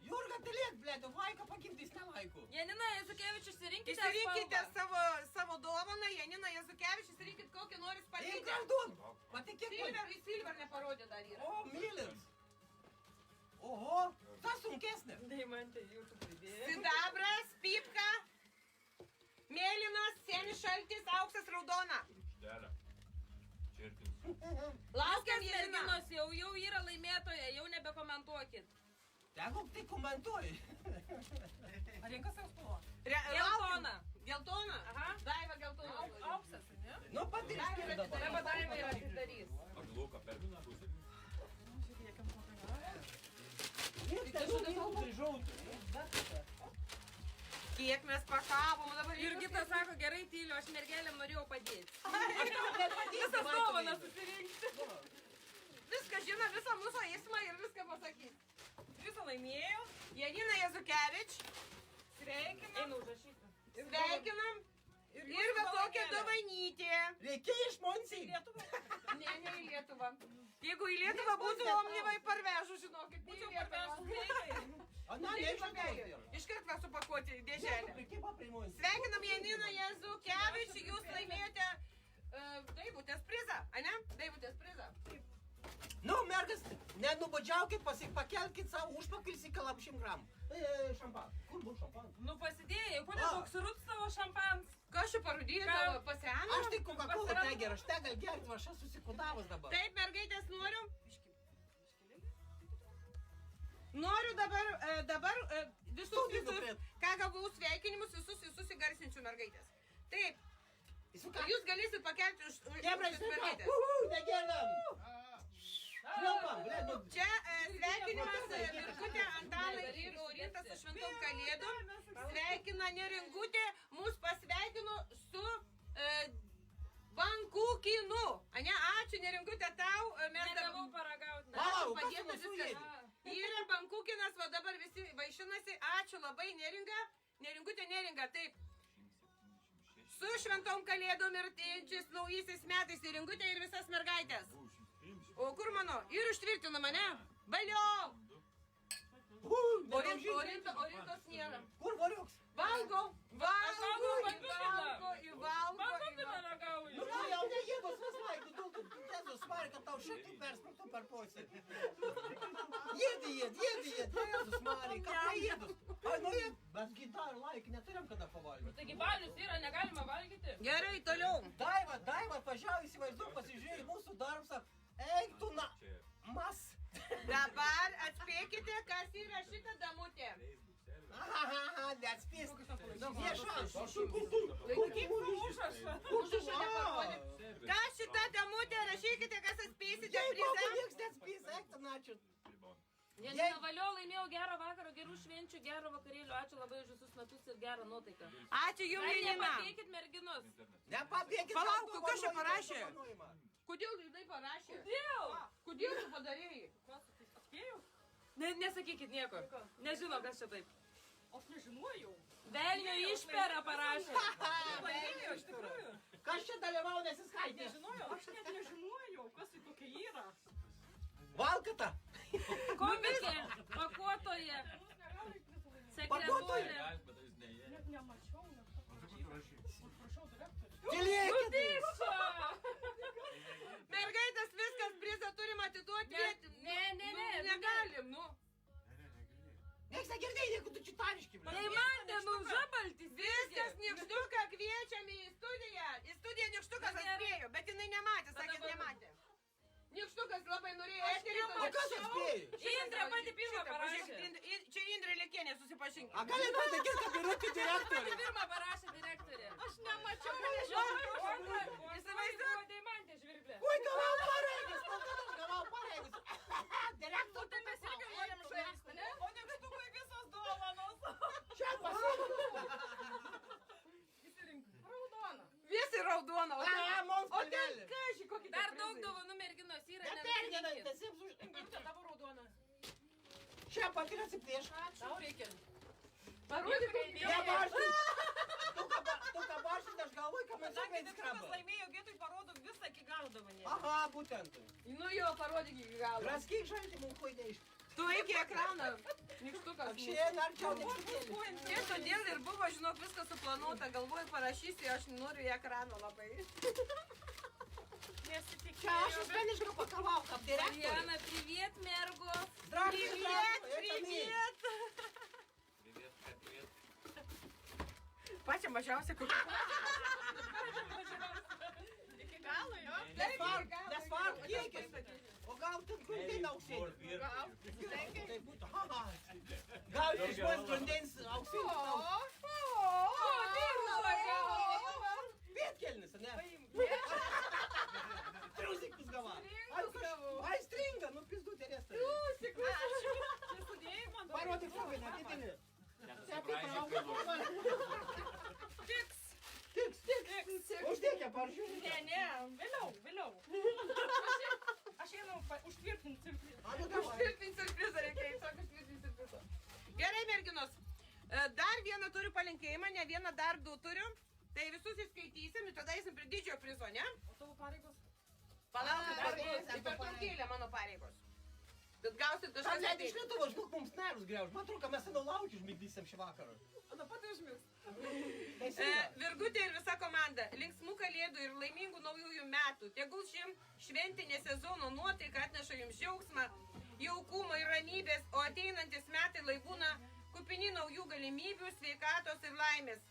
Jurga, tylėk, blėt, vaiką pagimdys nelaiku. Janina Jazukėvič, išsirinkite Išsirinkite spalvą. savo dovaną, Janina Jazukėvič, išsirinkit kokią nori Eik, spalvytę. aš duodu. Patikėk man. Silver neparodė dar yra. O, mylis. Oho, tas sunkesnė. Deimantė, jau tu pridėjai. Sidabras, pipka, mėlynas, senis šaltis, auksas, raudona. Laukiam Janina. Merginos jau yra laimėtoja, jau nebekomentuokit. Tegu tai komentuoji. Ar renkas jau spalva? Geltona. Geltona? Aha. Daiva geltona. Auksas, ne? Nu, pati išskiri dabar. Dabar Daiva ir atidarys. Žiūrėkim, kokią gavę. Kiek mes pakavom dabar. Jurgita sako, gerai tyliu, aš mergelėm norėjau padėti. Visas Dovanas susirinkti. Viską žino, visą mūsų eismą ir viską pasakys. Visą laimėjo. Janina Jazukėvič. Sveikinam. Einu užrašyti. Sveikinam. Ir va tokia dovainytė. Reikia išmonsiai. Ne į Lietuvą. Jeigu į Lietuvą būtų Omnivai parvežu, žinokit. Būčiau parvežus greitai. A, ne, ne, iš Iškart va supakuoti į dėželę. Prikipa prie mūsų. Sveikinam Janiną Jazukevičių, jūs laimėjote Daivutės prizą, ane? Daivutės prizą. Nu, mergas, nenubodžiaukit, pakelkit savo užpakalį į 100 gramų. Šampan. Kur bus šampan? Nu pasidėjai, kodėl toks rūp savo šampans? Kas čia parūdėjo Ką? tavo paseno? Aš tai Coca-Cola teger, aš tegal gerti, aš esu susikudavus dabar. Taip, mergaitės, noriu dabar visus, ką gavau sveikinimus, visus įgarsinsiu mergaitės. Taip, jūs galėsit pakelti už mergaitės. Negerdam. Švilpam, blėd, Čia sveikinimas Virkutė, Antanai ir Orinta su šventom kalėdom. Sveikina Neringutė, mus pasveikino su bankukinu. Ane, ačiū Neringutė tau. Mes Negavau paragauti. Palauk, kas padėta mūsų viskas. jėdė? Yra bankukinas, va dabar visi vaišinasi. Ačiū labai Neringa. Neringutė Neringa, taip. Su šventom kalėdom ir artėjančiais naujaisiais metais Neringutė ir visas mergaitės. O kur mano? Ir užtvirtino mane. Valio! Orintos nėra. Kur voriuks? Valgo! Bankukiną ragauju. Nu, tai jau nejėdos vis laikų, tu tezus smarį, kad tau šitai persprūktų per posėdį. Jėdi, tezus smarį, kad nejėdos. Ai, nu jėd, bet gitarą laikį neturim kada pavalgyti. Taigi balius yra, negalima valgyti. Gerai, toliau. Daiva, pažiūrėjau, įsivaizduok, pasižiūrėjai mūsų darbsą. Eik tu na... Mas. Dabar atspėkite, kas yra šita damutė. Aha, neatspės. Viešas. Užrašą neparodė. Kas šita damutė, rašykite, kas atspėsite Jei prizą. moka nieks neatspės, eik tu načiu. Janina Valio, laimėjau gerą vakarą, gerų švenčių, gerų vakarėlių. Ačiū labai už visus metus ir gerą nuotaiką. Ačiū jums, Dar Janina. nepabėkit merginos. Nepabėkit. Palauk, kas čia parašė? Kodėl jinai parašė? Kodėl tu padarėjai? Nesakykit nieko. Nežino, kas čia taip. Aš nežinojau. Velnio išpera parašė. Padėjo, iš tikrųjų. Kas čia dalyvau nesiskaitė? Nežinojau, aš net nežinojau, kas tai tokia yra. Valkata. Komikė, pakuotoje, sekretorė. Net nemačiau, net prašau direktorių. Tylėkit. Tyčia! Mergaitės, viskas, prizą turim atiduoti. Ne. Negalim, nu. Nieks negirdėjai, jeigu tu čitariški. Tai man nenaužabaltis. Viskas, Nykštuką kviečiame į studiją. Į studiją Nykštukas atspėjo, bet jinai nematė, sakė, nematė. Nykštukas labai norėjo eterį. O kas atspėjo? Indrė pati pirmą parašė. Čia Indrė Likienė, susipažinkime. A galit pasakyti, kad birutė direktorė? Pati pirmą parašė direktorė. Aš nemačiau. Įsivaizduoju, Deimantė žvirblė. Oi, gavau pareigus. Direktor, Tai mes irgi norim žaisti, ne? O Nykštukui visos dovanos. čia pasiūlė. Raudona. Visi raudona. Mums O ten, kalnelį. kaži, kokį Dar daug dovanų merginos yra. Nepergėdai, nenusipirkit. tasiems už... Birutė, tavo raudona. Čia patir atsiplėš. Tau reikia. Parodyk, Tu ką baršit, aš galvoju, kad man Sakė, sakė Nykštukas skraba. laimėjo, vietoj parodo visą iki galo dovanėlį. Aha, būtent. Nu jo, parodyk iki galo. Raskyk žaltį, mums kuo neišk. Tu iki ekraną. Nykštukas. Šiandien arčiau neiškėlė. Ir todėl ir buvo, žinok, viskas suplanuota. Galvoju, parašysiu, aš noriu į ekraną labai. Čia aš asmeniškai pakavau, kaip direktorė. Diana, привет, mergo. Привет. Pačia mažiausia, kur. Iki galo, jo? Nesvarbu, kiekis. O gal ten krūtinė auksinė? Tai būtų, haha. Gal iš man krūtinės auksinė? Pietkelnis, ne? Triusikus gava. Ai, stringa, nu pizdu terestą. Parodyk šovinę, didelį. Tiks. Uždėkė, paržiūrė. Ne, vėliau. Aš einu užtvirtinti. Užtvirtinti siurprizą reikia, sako, užtvirtinti siurprizą. Gerai, merginos. Dar vieną turiu palinkėjimą, ne vieną, dar du turiu. Tai visus įskaitysim ir tada eisim prie didžiojo prizo, ne? O tavo pareigos? Palaukit, per pertraukėlę mano pareigos. Bet gausit Tam kažkas net iš Lietuvos, žinok, mums nervus greuž. Man atrodo, kad mes seniau laukiu užmigdysim šį vakarą. Ana pati užmigs. Virgutė ir visa komanda. Linksmų kalėdų ir laimingų naujųjų metų. Tegul šiem šventinė sezono nuotaika atneša jums džiaugsmą, jaukumą ir ramybės, o ateinantis metai lai būna kupini naujų galimybių, sveikatos ir laimės.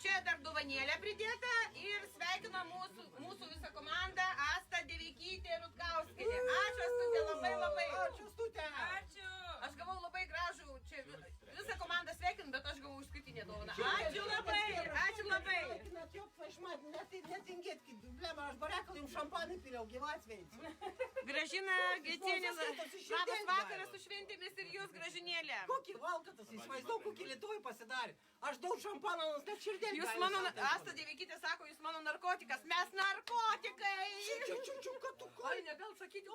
Čia dar dovanėlė pridėta ir sveikina mūsų visą komandą Asta Deveikytė Rutkauskienė. Ačiū, Astutė, labai labai. Ačiū, Astutė. Ačiū. Aš gavau labai gražų, čia visą komandą sveikinu, bet aš gavau išskirtinę dovaną. Ačiū labai, ačiū labai. Netingėt, blema, aš barekal jums šampanį piliau, gyvatsveic. Gražina Getienė, labas vakaras su šventėmis ir jūs, Gražinėlė. Kokį valkatas, įsivaizduoju, kokį Lietuvai pasidarė. Aš daug šampano, net širdėlį. Jūs mano, Asta Deveikytė sako, jūs mano narkotikas, mes narkotikai. Čiu, kad tu ko? Oi, negal sakyti.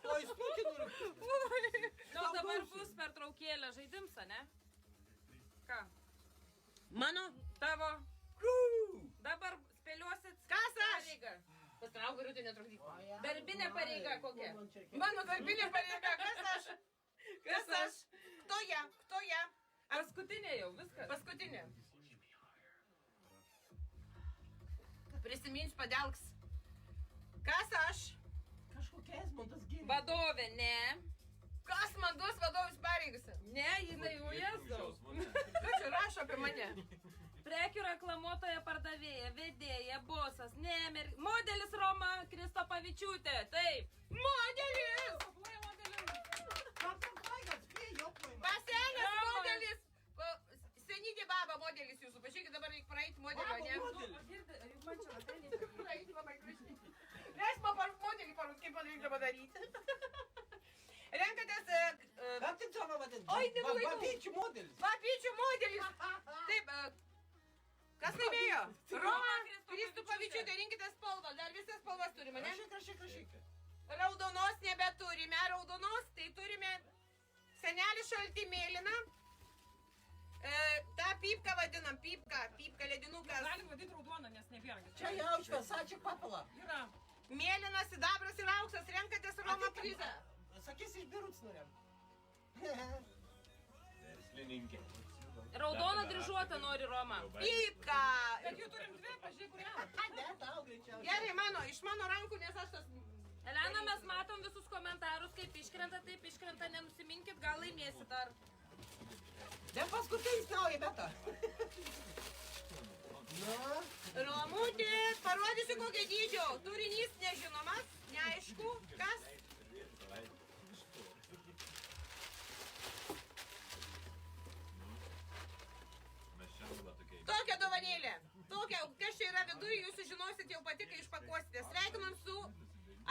O, jis nutinu. Nu, dabar bus pertraukėlė žaidimsa, ne? Ką? Mano, Tavo. Dabar spėliosit. kas aš? Pareiga. Pastrauk, galiu tai netrukdyti. Darbinė pareiga kokia? Mano darbinė pareiga, kas aš? Kas aš? Kto ja? Paskutinė jau, viskas. Paskutinė. Prisimins padelks. Kas aš? Kažkokia Esmontas gimė. Vadovė, ne. Kas man duos vadovus pareigas? Ne, jinai jau Jėzau. Ką čia rašo apie mane? Prekių reklamuotoja pardavėja, vedėja, bosas, ne, modelis Roma Kristopavičiūtė, taip. Modelis! Pasenęs modelis! Senydė baba modelis jūsų. Pažiūrėkit, dabar reikia praeiti modelio, ne? Praeiti labai gražiai. Leis man modelį parūs, kaip man reikia padaryti. Renkatės... Ką tai savo vadinti? Oi, neblaivau. Papyčių modelis. Papyčių modelis. Taip, kas laimėjo? Roma Kristopavičiūtė, rinkite spalvą. Dar visas spalvas turime, ne? Rašyk. Raudonos nebeturime. Raudonos, tai turime senelį šaltį mėlyną. Ta pipka vadinam, pipka ledinukas. Galim vadinti raudoną, nes nebėra. Čia jau šviesačių papila. Yra. Mėlynas, sidabras ir auksas, renkatės Roma prizą. Sakys iš Biruts norėm. Verslininkė. Raudona dryžuota nori Roma. Pipka. Bet jų turim dvi, pažiūrėk, kurią. Ne, tau greičiausiai. Gerai, iš mano rankų, nes aš tas... Elena, mes matom visus komentarus, kaip iškrenta, taip iškrenta, nenusiminkit, gal laimėsit ar... Ne paskutinis nauja beta. Na. Romutė, parodysiu kokio dydžio. Turinys nežinomas, neaišku, kas. Tokia dovanėlė. Tokia, kas čia yra viduje, jūs sužinosit jau pati, kai išpakuosite. Sveikinam su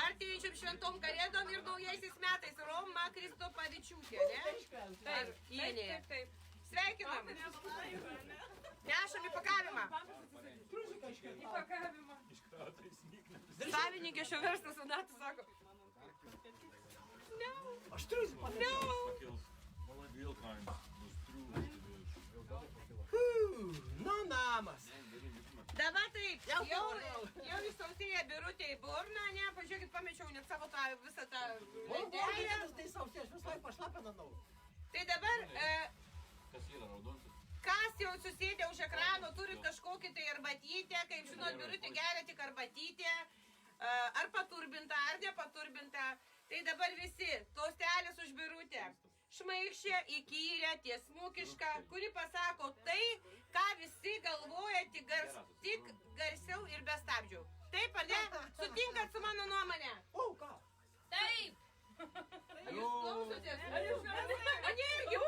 artėjančiam šventom kalėdom ir naujaisiais metais. Roma Kristopavičiūtė, ne? Taip, taip. Sveikinam. Nešam į pakavimą. Įpakavimą. Savininkė šio verslo Sonatas sako. Aš turiu panašiai. Nu, namas. Dabar taip, Jau jau įsausėję Birutė į burną, ne, pažiūrėkit, pamečiau net savo tą visą tą O, lentelę. tai sausė, aš vis laik pašlapinau. Tai dabar, Kas yra raudonas? kas jau susėdė už ekrano, turit kažkokį tai arbatytę, kaip žinot, Birutė geria tik arbatytę, ar paturbinta, ar nepaturbinta. Tai dabar visi, tostelis už Birutę. Šmaikščia, įkyrė, tiesmukiška, kuri pasako tai, ką visi galvoja, tik garsiau ir be stabdžių. Taip, ar ne? Sutinkat su mano nuomonė? O, ką? Taip. Jūs klausotės? Ne, jau.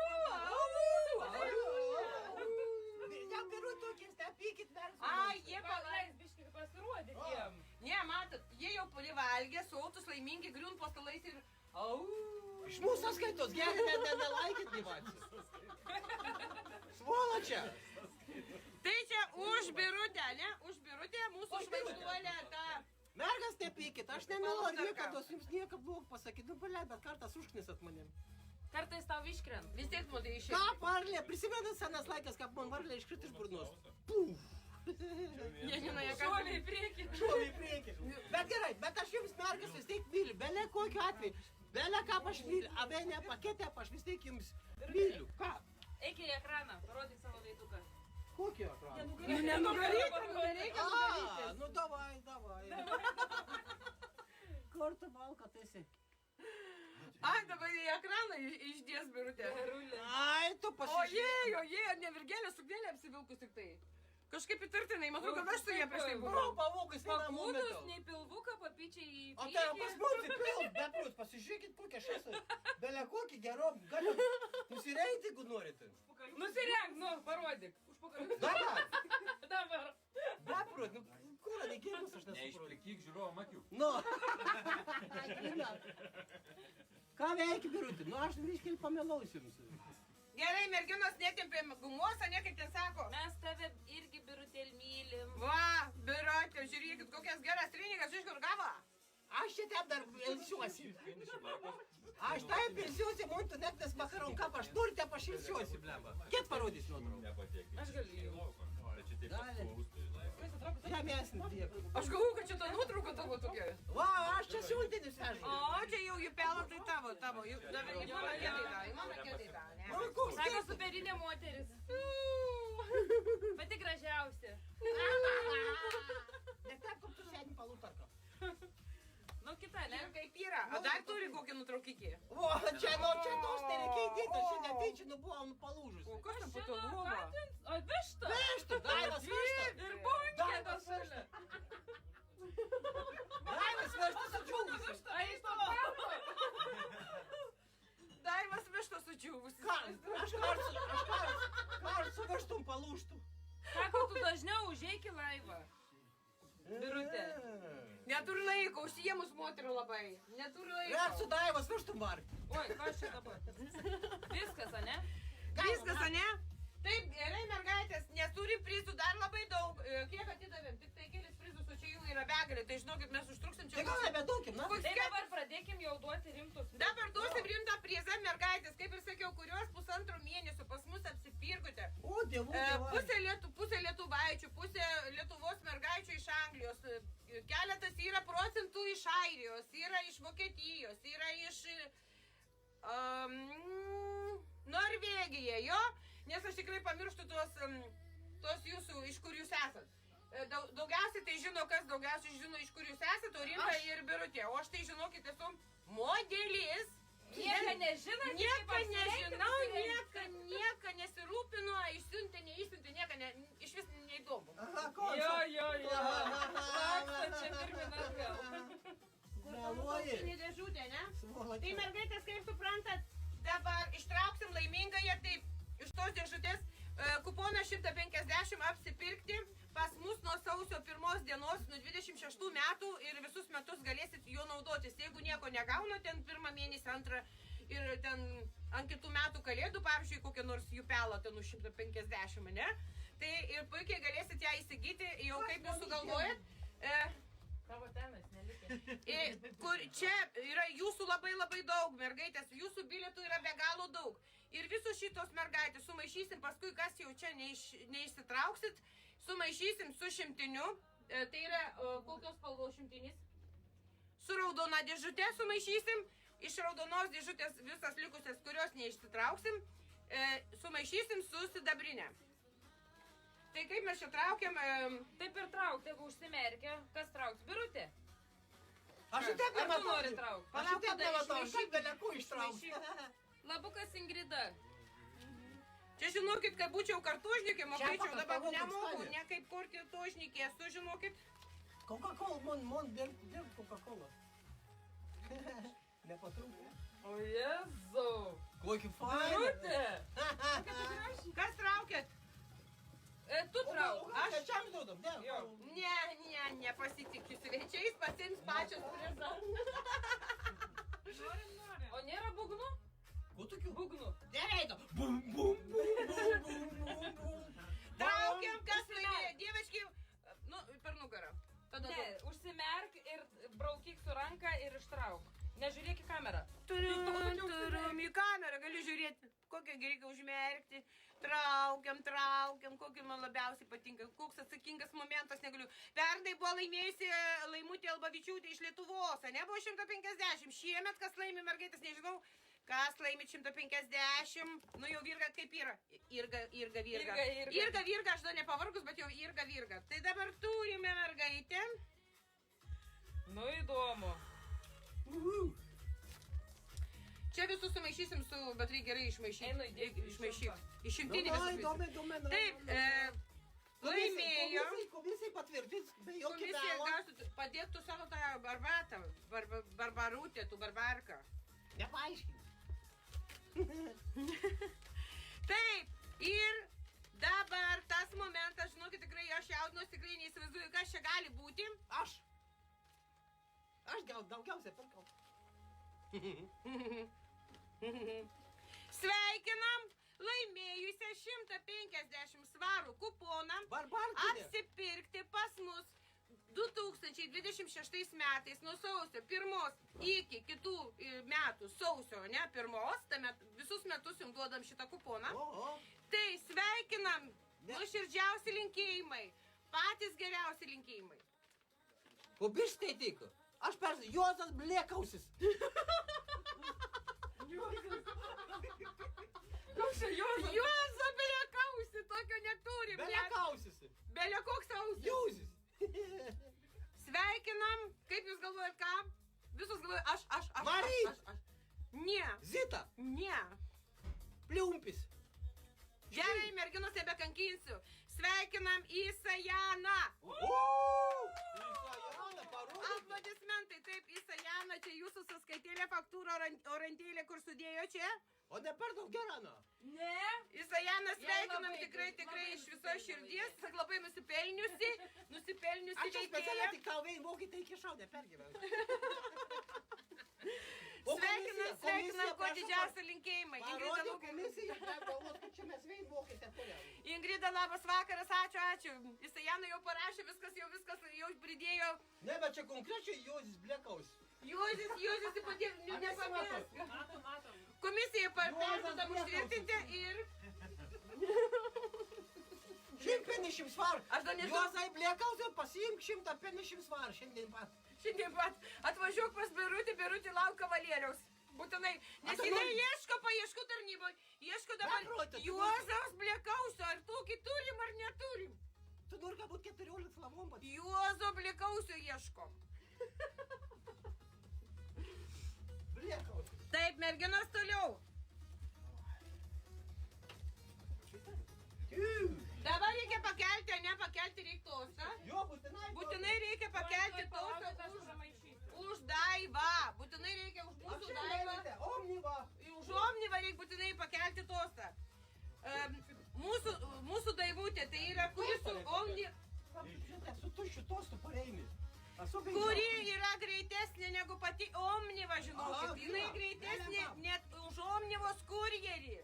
Ja, Birutė, stepykit verslo. Ai, jie Palaik, biškai pasirodyti jiem. Ne, matot, jie jau palivalgė, sotus, laimingi, griūn po stalais ir... Au. Iš mūsų sąskaitos geri, nelaikit gyvačius. Svoločia. Tai čia už Birutę, ne? Už Birutę mūsų švaituolę tą... Mergas nepykit, aš nenoriu niekados jums nieko blogo pasakyti. Nu, balia, bet kartas užknisat manim. Kartais tau iškrent. Vis tiek, matai, Ką, varlė, prisimenat senas laikas, kaip man varlė iškrito iš burnos? Puf. Nežinau, jie Šuoliai į priekį. Šuoliai į priekį. Bet gerai, bet aš jums mergas vis tiek myliu. Bele kokiu atveju. Bele ką aš myliu. Abe nepaketę, aš vis tiek jums myliu. Ką? Eik į ekraną, parodyk savo veiduką. Kokį ekraną? Nu, nereikia. Nu, davai. Kur tu malka tu esi? Ai, dabar į ekraną išdės birutė. Ai, tu pasižiūrėk. Oje, ne virgelė suknelė apsivilkus tik tai. Kažkaip įtartinai, man atrodo, kad aš su jie prieš tai buvau. Bro, pavokus vieną Pakūdus, momentą. nei pilvuką, papyčiai į O tai pas priekį. mus į pilv, beprus, pasižiūrėkit kokią aš esu. Bele kokį gerom, galim nusirengti, jeigu norite. Nusirenk, nu, parodyk. Dabar, Dabar. beprus, nu, kur negimus aš nesuprantu. Neišplikyk žiūrovom akių. Nu. Ką veikia, Birutė? Nu, aš visiškai pamelausiu jums. Gerai, merginos netempė gumos, ane, kaip ten sako. Mes tave irgi birutėl mylim. Va, birutė, žiūrėkit, kokias geras treningas iš kur gavo. Aš čia ten dar ilsiuosi. Finišį laikos. Aš taip ilsiuosi, man tu net nesmakarom, ką aš noriu, taip aš ilsiuosi, bleba. Kiek parodys nuotrauką? Nepatiek. Aš galiu. Bet čia taip Gali. paklaustai. Žemesnį tiek. Aš galvoju, kad čia ta nuotrauka tavo tokia. Va, aš čia siuntinius vežu. O, čia jau jų pelo, tai tavo. Dabar į mano kėdai tą, ne? Nu, koks Sako skirtumas? superinė moteris. Pati gražiausia. Ne taip, kaip tu sėdi palūtarką. Nu, kita, ne? Ir kaip yra. O dar turi kokį nutraukikį? O, čia tos nereikia įdėti, aš čia netyčia, nu buvau palūžus. O kas ten po Aš to žinau, lova? ką ten? O, višta. Vežtų, Daivas vežtų. Ir bonkė Daivas tas vežtų. šalia. Daivas vežtų sudžiūvusi. Ai, iš to kapo. Daivas višta sudžiūvusi. Ką? Aš su vežtum palūžtų. Sako, tu dažniau užeik į laivą. Birutė. Neturi laiko, užsiemus moterų labai. Neturi Ir laiko. su Daivas vežtum vargti. Oi, kas čia dabar? Viskas, ane? Viskas, ane? Taip, gerai, mergaitės, neturim prizų dar labai daug. Kiek atidavėm? Tik tai kelis prizus, o čia jų yra begalė. Tai žinokit, mes užtruksim čia. Tai gal nebeduokim, na? Tai dabar pradėkim jau duoti rimtus. Dabar duosim rimtą prizą, mergaitės, kaip ir sakiau, kurios pusantro mėnesio pas mus apsipirkote. O, dievų, Pusė lietuvaičių, pusė Lietuvos mergaičių iš Anglijos, keletas yra procentų iš Airijos, yra iš Vokietijos, yra iš Norvegija, jo? Nes aš tikrai pamirštu tuos jūsų, iš kur jūs esat. Daugiausiai tai žino, kas daugiausiai žino, iš kur jūs esat, Orinta ir Birutė. O aš tai žinokit, esu modelis. Nieko nežinai, Nieko nežinau, nieko nesirūpinu, išsiuntė, neišsiuntė, iš vis neįdomu. Aha, ko? Jo. Laksta čia pirmin atgal. Meluoji. Paskutinė dėžutė, ne? Tai Svoločia. mergaitės, kaip suprantat, dabar ištrauksim laimingąją, taip, iš tos dėžutės kuponą 150 apsipirkti pas mus nuo sausio 1 dienos, nuo 26 metų ir visus metus galėsit juo naudotis. Jeigu nieko negauna, ten pirmą mėnesį, antrą ir ten ant kitų metų kalėdų, pavyzdžiui, kokią nors jų pelą ten už 150, ne? Tai ir puikiai galėsit ją įsigyti, jau kaip jūs sugalvojat. Tavo tenas nelikė. Kur čia yra jūsų labai daug, mergaitės, jūsų bilietų yra be galo daug. Ir visos šitos mergaitės sumaišysim, paskui kas jau čia neišsitrauksit, sumaišysim su šimtiniu, tai yra kokios spalvos šimtinis. Su raudona dėžutė sumaišysim, iš raudonos dėžutės visas likusias, kurios neišsitrauksim, sumaišysim su sidabrinė. Tai kaip mes čia traukiam? Taip ir trauk, jeigu užsimerkia. Kas trauks? Birutė? Aš į taip Ar tu nematau. nori traukt? Aš į taip nematau, aš kaip beleko ištrauksiu. Labukas Ingrida. Čia žinokit, kad būčiau kartužnikė, mokėčiau, Čia dabar pakalbam, nemoku, Stadija. ne kaip kartužnikė, sužinokit. Coca-Cola, man dirb Coca-Cola. Nepatrūkė. O Jėzau. Kokį fainą. Birutė. Kas traukėt? Tu trauk. Aš čia duodam, ne. Nepasitikiu svečiais, pasiims pačios prizą. O nėra būgnų? Ko tokių? Būgnų. Nereido. Bum, bum, bum, bum, bum, bum. Traukiam, kas laimėjo, dievački, nu, per nugarą. Tada Ne, užsimerk ir braukyk su ranka ir ištrauk. Nežiūrėk į kamerą. Turim į kamerą, galiu žiūrėti, kokią reikia užmerkti. Traukiam, kokį man labiausiai patinka, koks atsakingas momentas, negaliu. Pernai buvo laimėjusi Laimutė Albavičiūtė iš Lietuvos, ne, buvo 150, šiemet kas laimi mergaitės, nežinau, kas laimi 150, nu jau Virga kaip yra, Virga, aš dar nepavargus, bet jau Virga. Tai dabar turime mergaitę. Nu įdomu. Čia visus sumaišysim su, bet reikia gerai išmaišyti. Einu įdėti Išmaišyk. Išimtinį visus. Įdomi. Taip, laimėjo. Komisijai patvirtins, be jokio Komisija melo. padėtų savo tą barbatą, barbarutę, tu barbarką. Nepaaiškink. Taip, ir dabar tas momentas, žinokit, tikrai aš jaudinuosi, tikrai neįsivaizduoju, kas čia gali būti. Aš gal daugiausiai pirkau. Sveikinam laimėjusią 150 svarų kuponą Barbarkinė. apsipirkti pas mus 2026 metais nuo sausio 1 iki kitų metų sausio, ne, 1, tai visus metus jums duodam šitą kuponą. Tai sveikinam, nuoširdžiausi linkėjimai, patys geriausi linkėjimai. O biškai tiko. Aš Juozas Blėkausis. Koks čia Juozas? Juozo Blėkausi, tokio neturim. Blėkausis. Belė koks ausis. Jūzis. Sveikinam, kaip jūs galvojat, ką? Visus galvojat, aš. Maryt. Ne. Zita. Ne. Pliumpis. Gerai, merginos, nebekankinsiu. Sveikinam Isajaną. Isajaną, parodykit. Aplodismentai, taip, Isajana, čia jūsų sąskaitėlė, faktūra, orantėlė, kur sudėjo čia. O ne per daug gerana. Ne. Isajana, sveikinam labai, tikrai labai iš visos širdies, labai nusipelniusi Aš čia veikėja. specialiai tik tau vėjai mokytai iki šau nepergyvenau. Sveikinam, kuo didžiausia linkėjimai. Parodė komisija, galvos, kad čia mes vėjai mokytė toliau. Ingrida, labas vakaras, ačiū. Isajana jau parašė, viskas jau pridėjo. Ne, bet čia konkrečiai Juozis Blėkausis. Juozis ypatingai nepamės. Matom. Komisija perduodam užtvirtinti ir... 150 svarų. Aš dar nežinau. Juozai Blėkausiai pasiimk 150 svarų šiandien pat. Šiandien pat atvažiuok pas Birutį lauk kavalieriaus. Būtinai, nes tai jinai ieško paieškų tarnyboje. Ieško dabar Beprotė, tu Juozas Blėkausio. Ar tokį turim ar neturim? Tu nori, kad būt 14 slavom pat. Juozo Blėkausio ieškom. Blėkausis. Taip, merginos toliau. Dabar reikia pakelti, o ne pakelti reikia tostą. Jo, būtinai. Būtinai reikia pakelti tostą už Daivą. Būtinai reikia už mūsų Daivą. Omniva. Už Omnivą reikia būtinai pakelti tostą. Mūsų Daivutė, tai yra kuri su Omni... Žiūrėk, su tuščiu tostu pareimi. Kuri yra greitesnė negu pati Omniva, žinokit. Jinai greitesnė net už Omnivos kurjerį.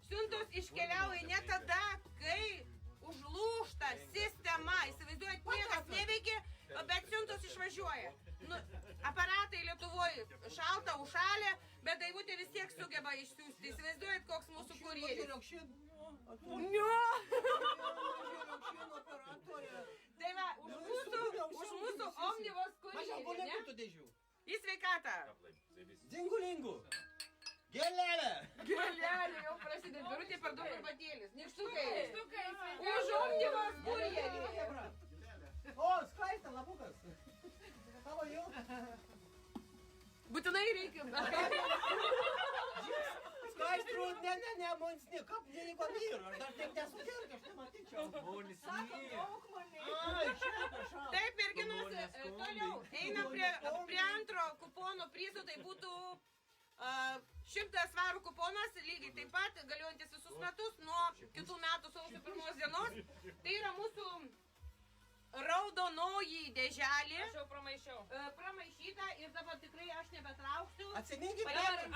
Siuntos iškeliauja ne tada, kai užlūžta sistema. Įsivaizduojat, niekas neveikia, bet siuntos išvažiuoja. Nu, aparatai Lietuvoje šalta, užšalė, bet Daivutė vis tiek sugeba išsiųsti. Įsivaizduojat, koks mūsų kurjeris. Tai va, už mūsų Omnivos kurjerį, ne? Į sveikatą. Dzingulingu. Gėlelė. Gėlelė jau prasideda. Birutė per daug arbatėlis. Nykštukai. Už Omnivos kurjerį. O, skaista labukas. Tavo jau. Būtinai reikia. Skaistru, ne, monsni, kaip neliko vyru. Aš dar taip nesukirk, aš nematyčiau. Ai, čia prašau. Taip, merginos, toliau. Einam prie antro kupono prizo, tai būtų 100 svarų kuponas, lygiai taip pat, galiojantis visus metus, nuo kitų metų sausio 1 dienos. Tai yra mūsų raudonoji dėželė. Aš jau pramaišiau. Pramaišyta ir dabar tikrai aš nebetrauksiu. Atsiminkit,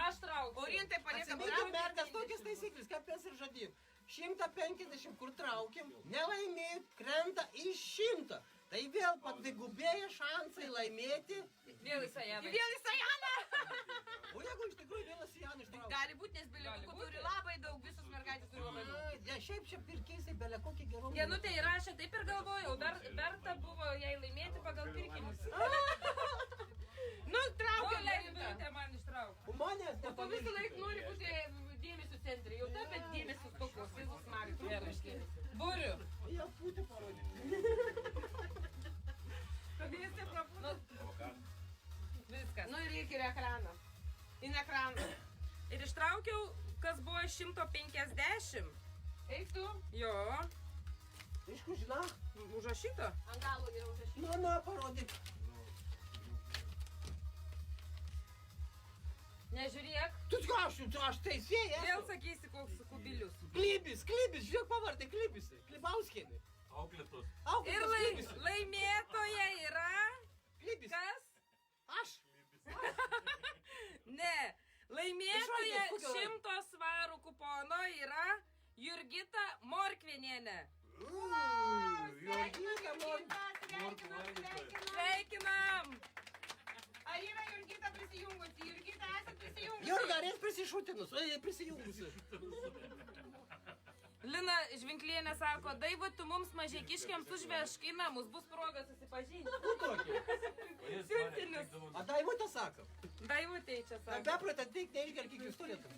Aš trauksiu. Orintai paliekam atsiminkit, mergas, tokias taisyklės, kaip mes ir žadėjom. 150, kur traukiam, nelaimėjot, krenta iš 100. Tai vėl padvigubėja šansai laimėti. Vėl į Sajaną. Vėl į Sajaną. O jeigu iš tikrųjų vėl Sijaną ištraukti? Gali būti, nes bilietukų turi labai daug, visos mergaitės turi labai daug. Ne, šiaip čia pirkėsiai belia kokį gerų. Genutė įrašė, taip ir galvojau, dar verta buvo jai laimėti pagal pirkimus. Nu, traukia O, leidžiu Birutė man ištraukti. O manęs O tu visą laiką nori būti dėmesio centre, jau tapęs dėmesio stokos, visus smagiai turėraškai. Būriu. Jie pūtį parodyti. Pavėsė prapūtė. Viskas. Nu ir reikia ir ekraną. Į ekraną. Ir ištraukiau, kas buvo 150. Eik tu. Jo. Aišku, žinau. Užrašyta. Ant galo geriau užrašyti. Nu, parodyk. Nežiūrėk. Tu ką, aš teisėjas. Vėl sakysi, koks kubilius. Klibis, žiūrėk pavardė, Klibis. Klibauskienė. Auklėtos. Ir laimėtoja yra... Klibis. Kas? Aš. Ne. Laimėtoja Išraidės, kokio? 100 svarų kupono yra Jurgita Morkvienienė. Jurgita Morkvienienė. Sveikinam. Ar yra Jurgita prisijungusi? Jurgita, esat prisijungusi? Jurga, ar esi prisijungusi? Lina Žvinklienė sako, Daiva, tu mums mažiekiškiams užvešk į namus, bus proga susipažinti. Nu tokį. Siuntinius. A Daivutė sako. Daivutė čia sako. Beprotą teik neišger, kiek jūs turėtum.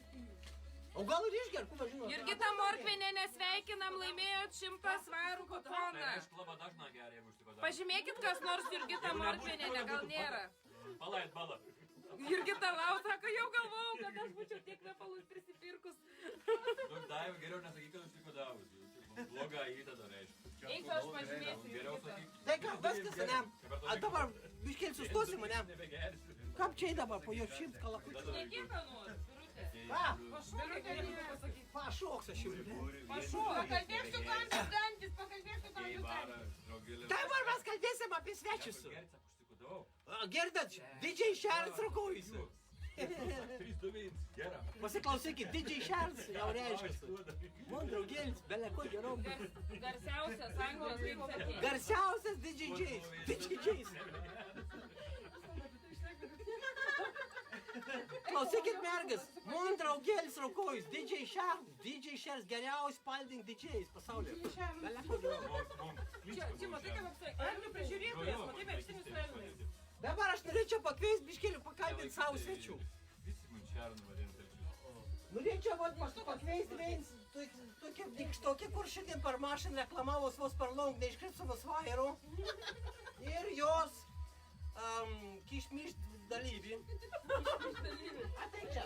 O gal ir išger, kuo žinot? Jurgita Morkvienienė, sveikinam, laimėjot 100 svarų kuponą. Aišku, labai dažna geria, jeigu iš tikrųjų. Pažymėkit, kas nors Jurgita Morkvienienė, gal nėra. Palait balą. Jurgita Lau sako, jau galvojau, kad aš būčiau tiek kvepalus prisipirkus. Nu, Daiva, geriau nesakyk, kad iš tikrųjų davusi. Blogą įtadą reiškia. Eik, aš pažymėsiu Geriau Jurgitą. sakyk. Tai ką, viskas, ne? A dabar biškėl sustosim, ne? Nebegersi. Kam čia dabar po jo 100 kalakučių? Šnekėk, ką nori, Birutė. Ką? Birutė reikia pasakyti. Pašoks aš jau. Pakalbėk su kampius dantis, pakalbėk su kampius dantis. Dabar mes kalbėsim apie svečius. Gercą užsikudavau. Girdat, didžiai šerts rukojasi. 3-2-1, gera. Pasiklausykit, didžiai šerts jau reiškia. Man draugėlis, beleko gerom. Garsiausias Anglijos kaip sakė. Garsiausias didžiai. Klausykit, mergas, man draugėlis rukojus, didžiai šerts geriausiai spaldink didžiais pasaulyje. Beleko gerom. Čia matai, kaip apsakė. Elnių prižiūrėtojas, matai, mėgstinius elnius. Dabar aš norėčiau pakviesti biškėlį pakalbinti savo svečių. Visi munčiarų vadinti. Norėčiau pakviesti viens tokie dikštokie, kur šiandien per mašiną reklamavos vos per long neiškritsuvos vairo. Ir jos kišmišt dalyvį. Ateik čia.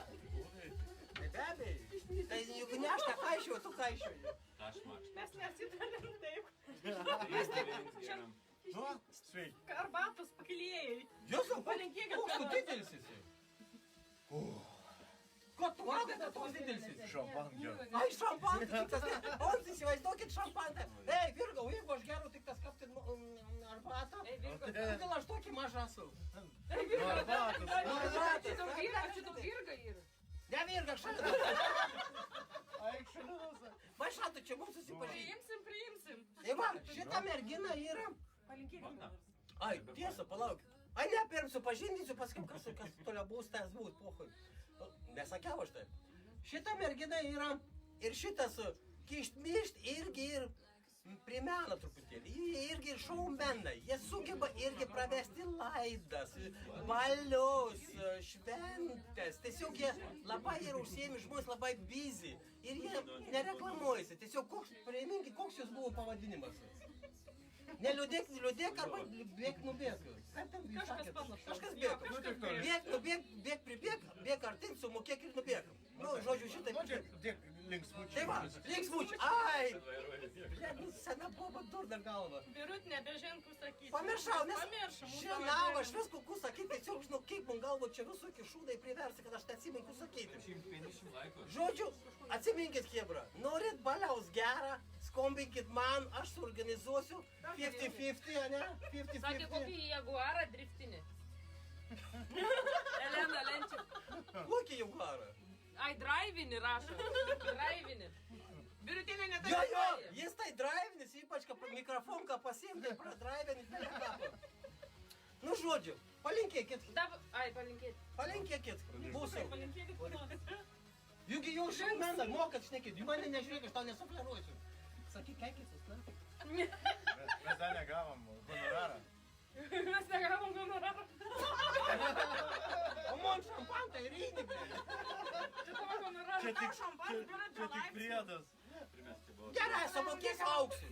Tai be abejo. Tai juk ne aš nekaišiu, tu kaišiuoji. Tašmaš. Mes nesitarėm taip. 3-2-1, geram. Arbatos pakilėjai. Jos jau Palinkėkit, koks tu kad- didelis esi? Ko tu valgai, kad toks didelis esi? Ai, šampantas, tik tas ne. O, įsivaizduokit šampantą. Ei, Virga, o jeigu aš geriu tik tas kapti arbatą, kodėl aš tokį mažą esu? Arbatas. Šitą virgą yra. Ne Virga, šatą. Va šatą, čia mums susipažinti. Priimsim. Tai va, šita mergina yra... Ai, tiesa, palauk. Ai, ne, pirm supažindinsiu, paskui kas toliau bus, tas būt, pohui. Nesakiau aš taip. Šita mergina yra ir šitas kištmišt irgi ir primena truputėlį. Jie irgi ir šaumena. Jie sugeba irgi pravesti laidas, balius, šventės. Tiesiog jie labai yra užsiėmi žmonės, labai busy. Ir jie nereklamuojasi. Tiesiog priminkit, koks jūs buvo pavadinimas. Neliūdėk arba bėk nubėk. Kažkas bėk. Bėk pribėk, bėk artin, sumokėk ir nubėk. Nu, žodžiu, šitai. Tai va, linksmučiai. Ai! Sena boba durna galva. Birut nebežin, kur sakyti. Pamiršau, nes žinau, aš viską kur sakyti, tiesiog žinau, kaip man galvo čia visokie šūdai priversi, kad aš neatsimenu, kur sakyti. 150 laikų. Žodžiu, atsiminkit, Hebra, norit baliaus gerą, skambinkit man, aš suorganizuosiu 50-50, ne? Sakė, kokį jaguarą driftinį. Elena Lenčik. Kokį jaguarą? Ai, drivinį rašo. Drivinį. Birutėlė Jo, netai. jis tai drivinis, ypač, kad mikrofonką pasiimti, pradraivinį. žodžiu, palinkėkit, Ai, palinkėti. palinkėkit mūsų. Palinkėkit ko nors. Jūgi jau šaumeną mokat šnekėt, jūs mane nežiūrėk, aš tau nesufleruosiu. Sakyk, keikisis, na? Mes dar negavom honorarą. Mes negavom honorarą. O man šampantai rydį, Čia tavo honoraras. Čia tik priedas. Primest čia buvo. gerai, sumokės auksų.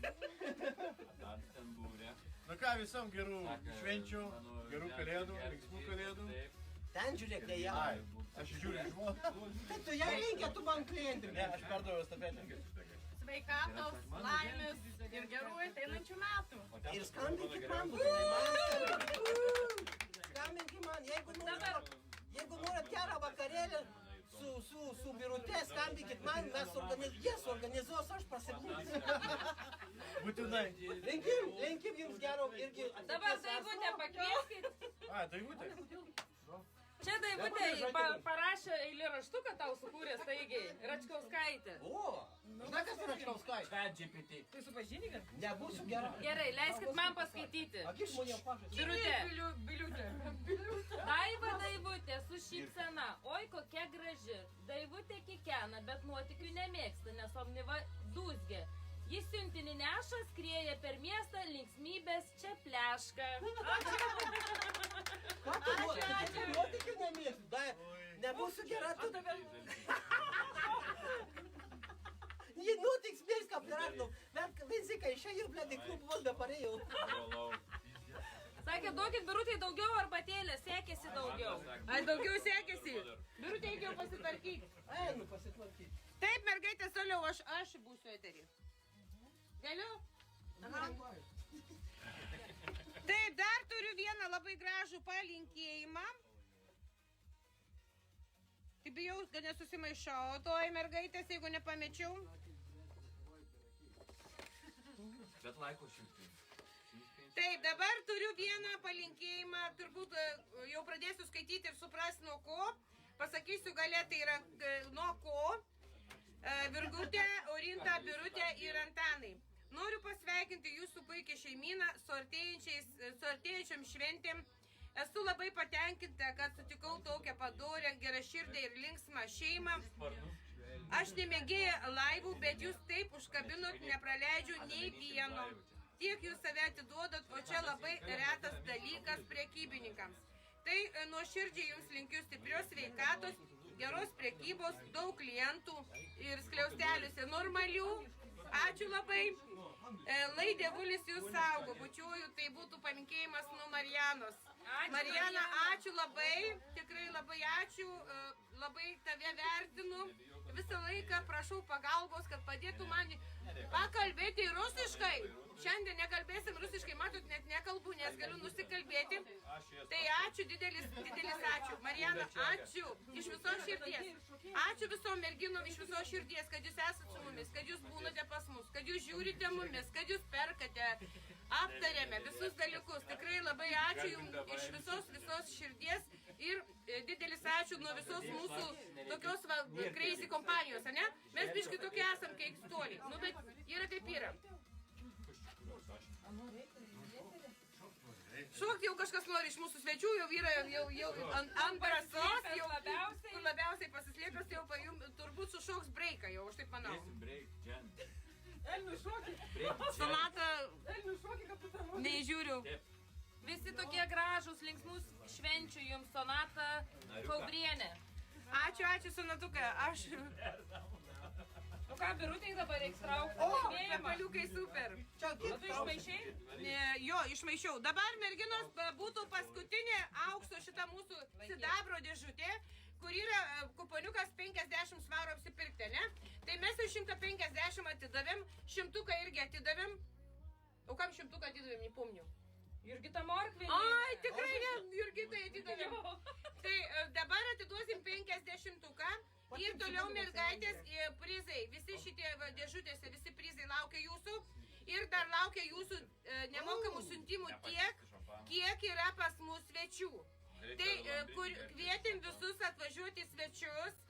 Dar ten būrė. Nu ką, visom gerų švenčių, gerų kalėdų, linksmų kalėdų. Taip. Ten žiūrėk, ne ją. Ai, aš žiūriu žmoną. Tai tu ją reikia, tu man klientį. Ne, aš perdaviau estafetę. Sveikatos, laimės ir gerų ateinančių metų. Ir skambinkit man, skambinkit man, jeigu norit gerą vakarėlį su birute, skambinkit man, mes suorganizuos, aš pasibūsiu. Būtinai. Linkim jums gero irgi. Dabar Daivutė pakvieskit. Ai, Daivutė. Čia Daivutė parašė eilėraštuką tau sukūrė staigiai. Račkauskaitė. O, žinai, kas yra Čkauskaitė? ChatGPT. Tai supažininkit? Nebūsiu gera. Gerai, leiskit man paskaityti. Akis žmonėm pažas. Birutė. Biliutė. Daiva Daivutė su šypsena. Oi, kokia graži. Daivutė kikena, bet nuotikių nemėgsta, nes omniva dūzgė. Jis siuntinį neša, skrieja per miestą, linksmybės čia pleška. Ką tu nuotikių nemėgsti? Nebūsiu gera, tu dabar. Jį nutiks mėgsta aptararnu. Bet Vinzikai išėjau, blėdai, klubų vos beparėjau. Sakė, duokit Birutei daugiau arbatėlės, sekėsi daugiau. Ai, daugiau sekėsi. Birutė, reikia pasitvarkyti. Einu pasitvarkyti. Taip, mergaitės, toliau aš būsiu eterį. Galiu? Taip, dar turiu vieną labai gražų palinkėjimą. Tai bijau, kad nesusimaišau. Toj mergaitės, jeigu nepamečiau. Bet laiko šimtai. Taip, dabar turiu vieną palinkėjimą. Turbūt jau pradėsiu skaityti ir supras nuo ko. Pasakysiu galė, tai yra nuo ko. Virgutė, Orinta, Birutė ir Antanai. Noriu pasveikinti jūsų puikią šeimyną su artėjančiom šventėm. Esu labai patenkinta, kad sutikau tokią padorę, geraširdę ir linksmą šeimą. Aš nemėgėju laivų, bet jūs taip užkabinot, nepraleidžiu nei vieno. Tiek jūs save atiduodat, o čia labai retas dalykas prekybininkams. Tai nuoširdžiai jums linkiu stiprios sveikatos, geros prekybos, daug klientų ir skliausteliuose normalių. Ačiū labai. Lai dievulis jūs saugo, bučiuoju, tai būtų palinkėjimas nuo Marijanos. Marijana, ačiū labai, tikrai labai ačiū, labai tave vertinu. Visą laiką prašau pagalbos, kad padėtų man pakalbėti rusiškai. Šiandien nekalbėsim rusiškai, matot, net nekalbu, nes galiu nusikalbėti. Tai ačiū, didelis ačiū. Marijana, ačiū iš visos širdies. Ačiū visom merginom iš visos širdies, kad jūs esate su mumis, kad jūs būnate pas mus, kad jūs žiūrite mumis, kad jūs perkate, aptarėme visus dalykus. Tikrai labai ačiū jums iš visos širdies ir didelis ačiū nuo visos mūsų tokios crazy kompanijos, ne? Mes biškai tokie esam keikstuoliai, nu bet yra kaip yra. Šokti jau kažkas nori iš mūsų svečių, jau yra jau ant barasos, jau kur labiausiai pasislėpęs, jau turbūt sušoks breiką jau, aš taip manau. Elnių šokį. Sonata, Elnių šokį, kapitanu. neįžiūriu. Visi tokie gražūs, linksmus švenčių jums, Sonata Kaubrienė. Ačiū, Sonatuka, aš... Nu ką, Birutei dabar reiks traukti? O, pepaliukai super. O tu išmaišiai? Jo, išmaišiau. Dabar merginos būtų paskutinė aukso šita mūsų sidabro dėžutė, kur yra kuponiukas 50 svarų apsipirkti, ne? Tai mes jau 150 atidavėm, 100 irgi atidavėm. O kam 100 atidavėm, nepomniu. Jurgita Morkvienė. Ai, tikrai ne, Jurgitai atidavėm. Tai dabar atiduosim 50-uką. Ir toliau mergaitės prizai, visi šitie dėžutėse, visi prizai laukia jūsų ir dar laukia jūsų nemokamų siuntimų tiek, kiek yra pas mus svečių. Tai kvietėm visus atvažiuoti svečius,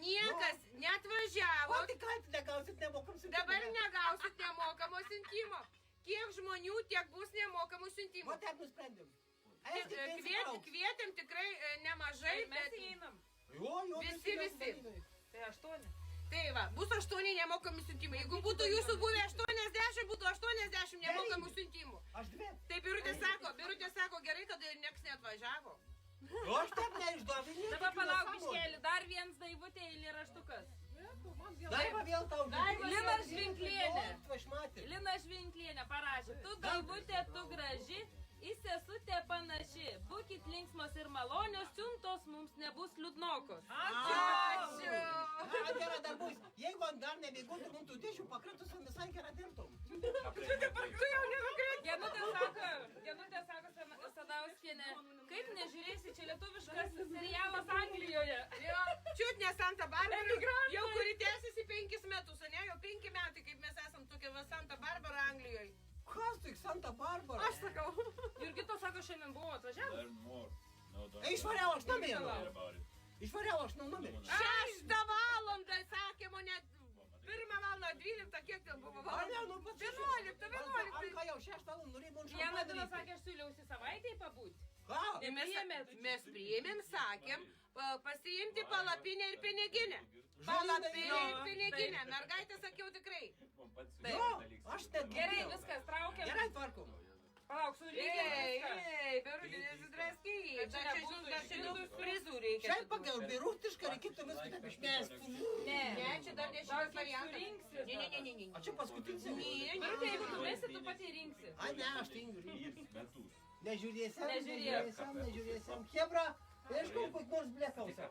niekas neatvažiavo, O tik ką, negausit nemokamų siuntimų. dabar negausit nemokamo siuntimo. Kiek žmonių, tiek bus nemokamų siuntimų. O taip nusprendėm. Kvietėm tikrai nemažai, Mes bet įeinam. Jo, Visi. Tai 8. tai va, bus 8 nemokami siuntimai. Jeigu būtų jūsų buvę 80, būtų 80 nemokamų siuntimų. Aš 2. Tai Birutė sako, gerai, kad nieks neatvažiavo. O aš taip neišdavinėjau. Dabar palauk biškėlį, dar vienas Daivutė eilėraštukas. Daiva vėl tau. Lina Žvinklienė. Aš matė. Lina Žvinklienė parašė, tu Daivutė, tu graži, į sesutę panaši. Būkit linksmos ir malonios, siuntos mums nebus liūdnokos. Ačiū. Gera dar bus. Jeigu ant dar nebėgotų, mums tų dėšių pakritusiam visai gerą dirbtum. Genutė sako Sadauskienė, kaip nežiūrėsi, čia lietuviškas serialas Anglijoje. Čiut ne Santa Barbara, jau kuri tęsiasi 5 metus, ne? Jau 5 metai, kaip mes esam tokia va Santa Barbara Anglijoje. Kas tik Santa Barbara? Aš sakau. Jurgita sako, šiandien buvo atvažiavęs. Išvariau aš numerį. Išvariau aš numerį. 6 valandą sakė mane. 1 valandą 12, kiek ten buvo valandą? 11. Ką jau 6 valandų norėjom šampaną Janadina sakė, aš siūliausi savaitėj pabūti. Ką? Mes priėmėm, sakėm, pasiimti palapinę ir piniginę. Palapinę ir piniginę. Mergaitė sakiau tikrai. Jo, aš net Gerai, viskas, traukiam. Gerai tvarkom. Palauk, sulygiai viską. Birutė, nesidraskyk. Dar čia daug prizų reikia. Šiaip pagal birutišką reikėtų viską taip išmesti. Ne, čia dar ne šitas variantas. Surinksit. Ne. O čia paskutinis. Birutė, jeigu tu mesi, tu pati rinksi. Ai, ne, aš tingiu. Nežiūrėsim. Hebra, ieškau kaip nors blėkausiam.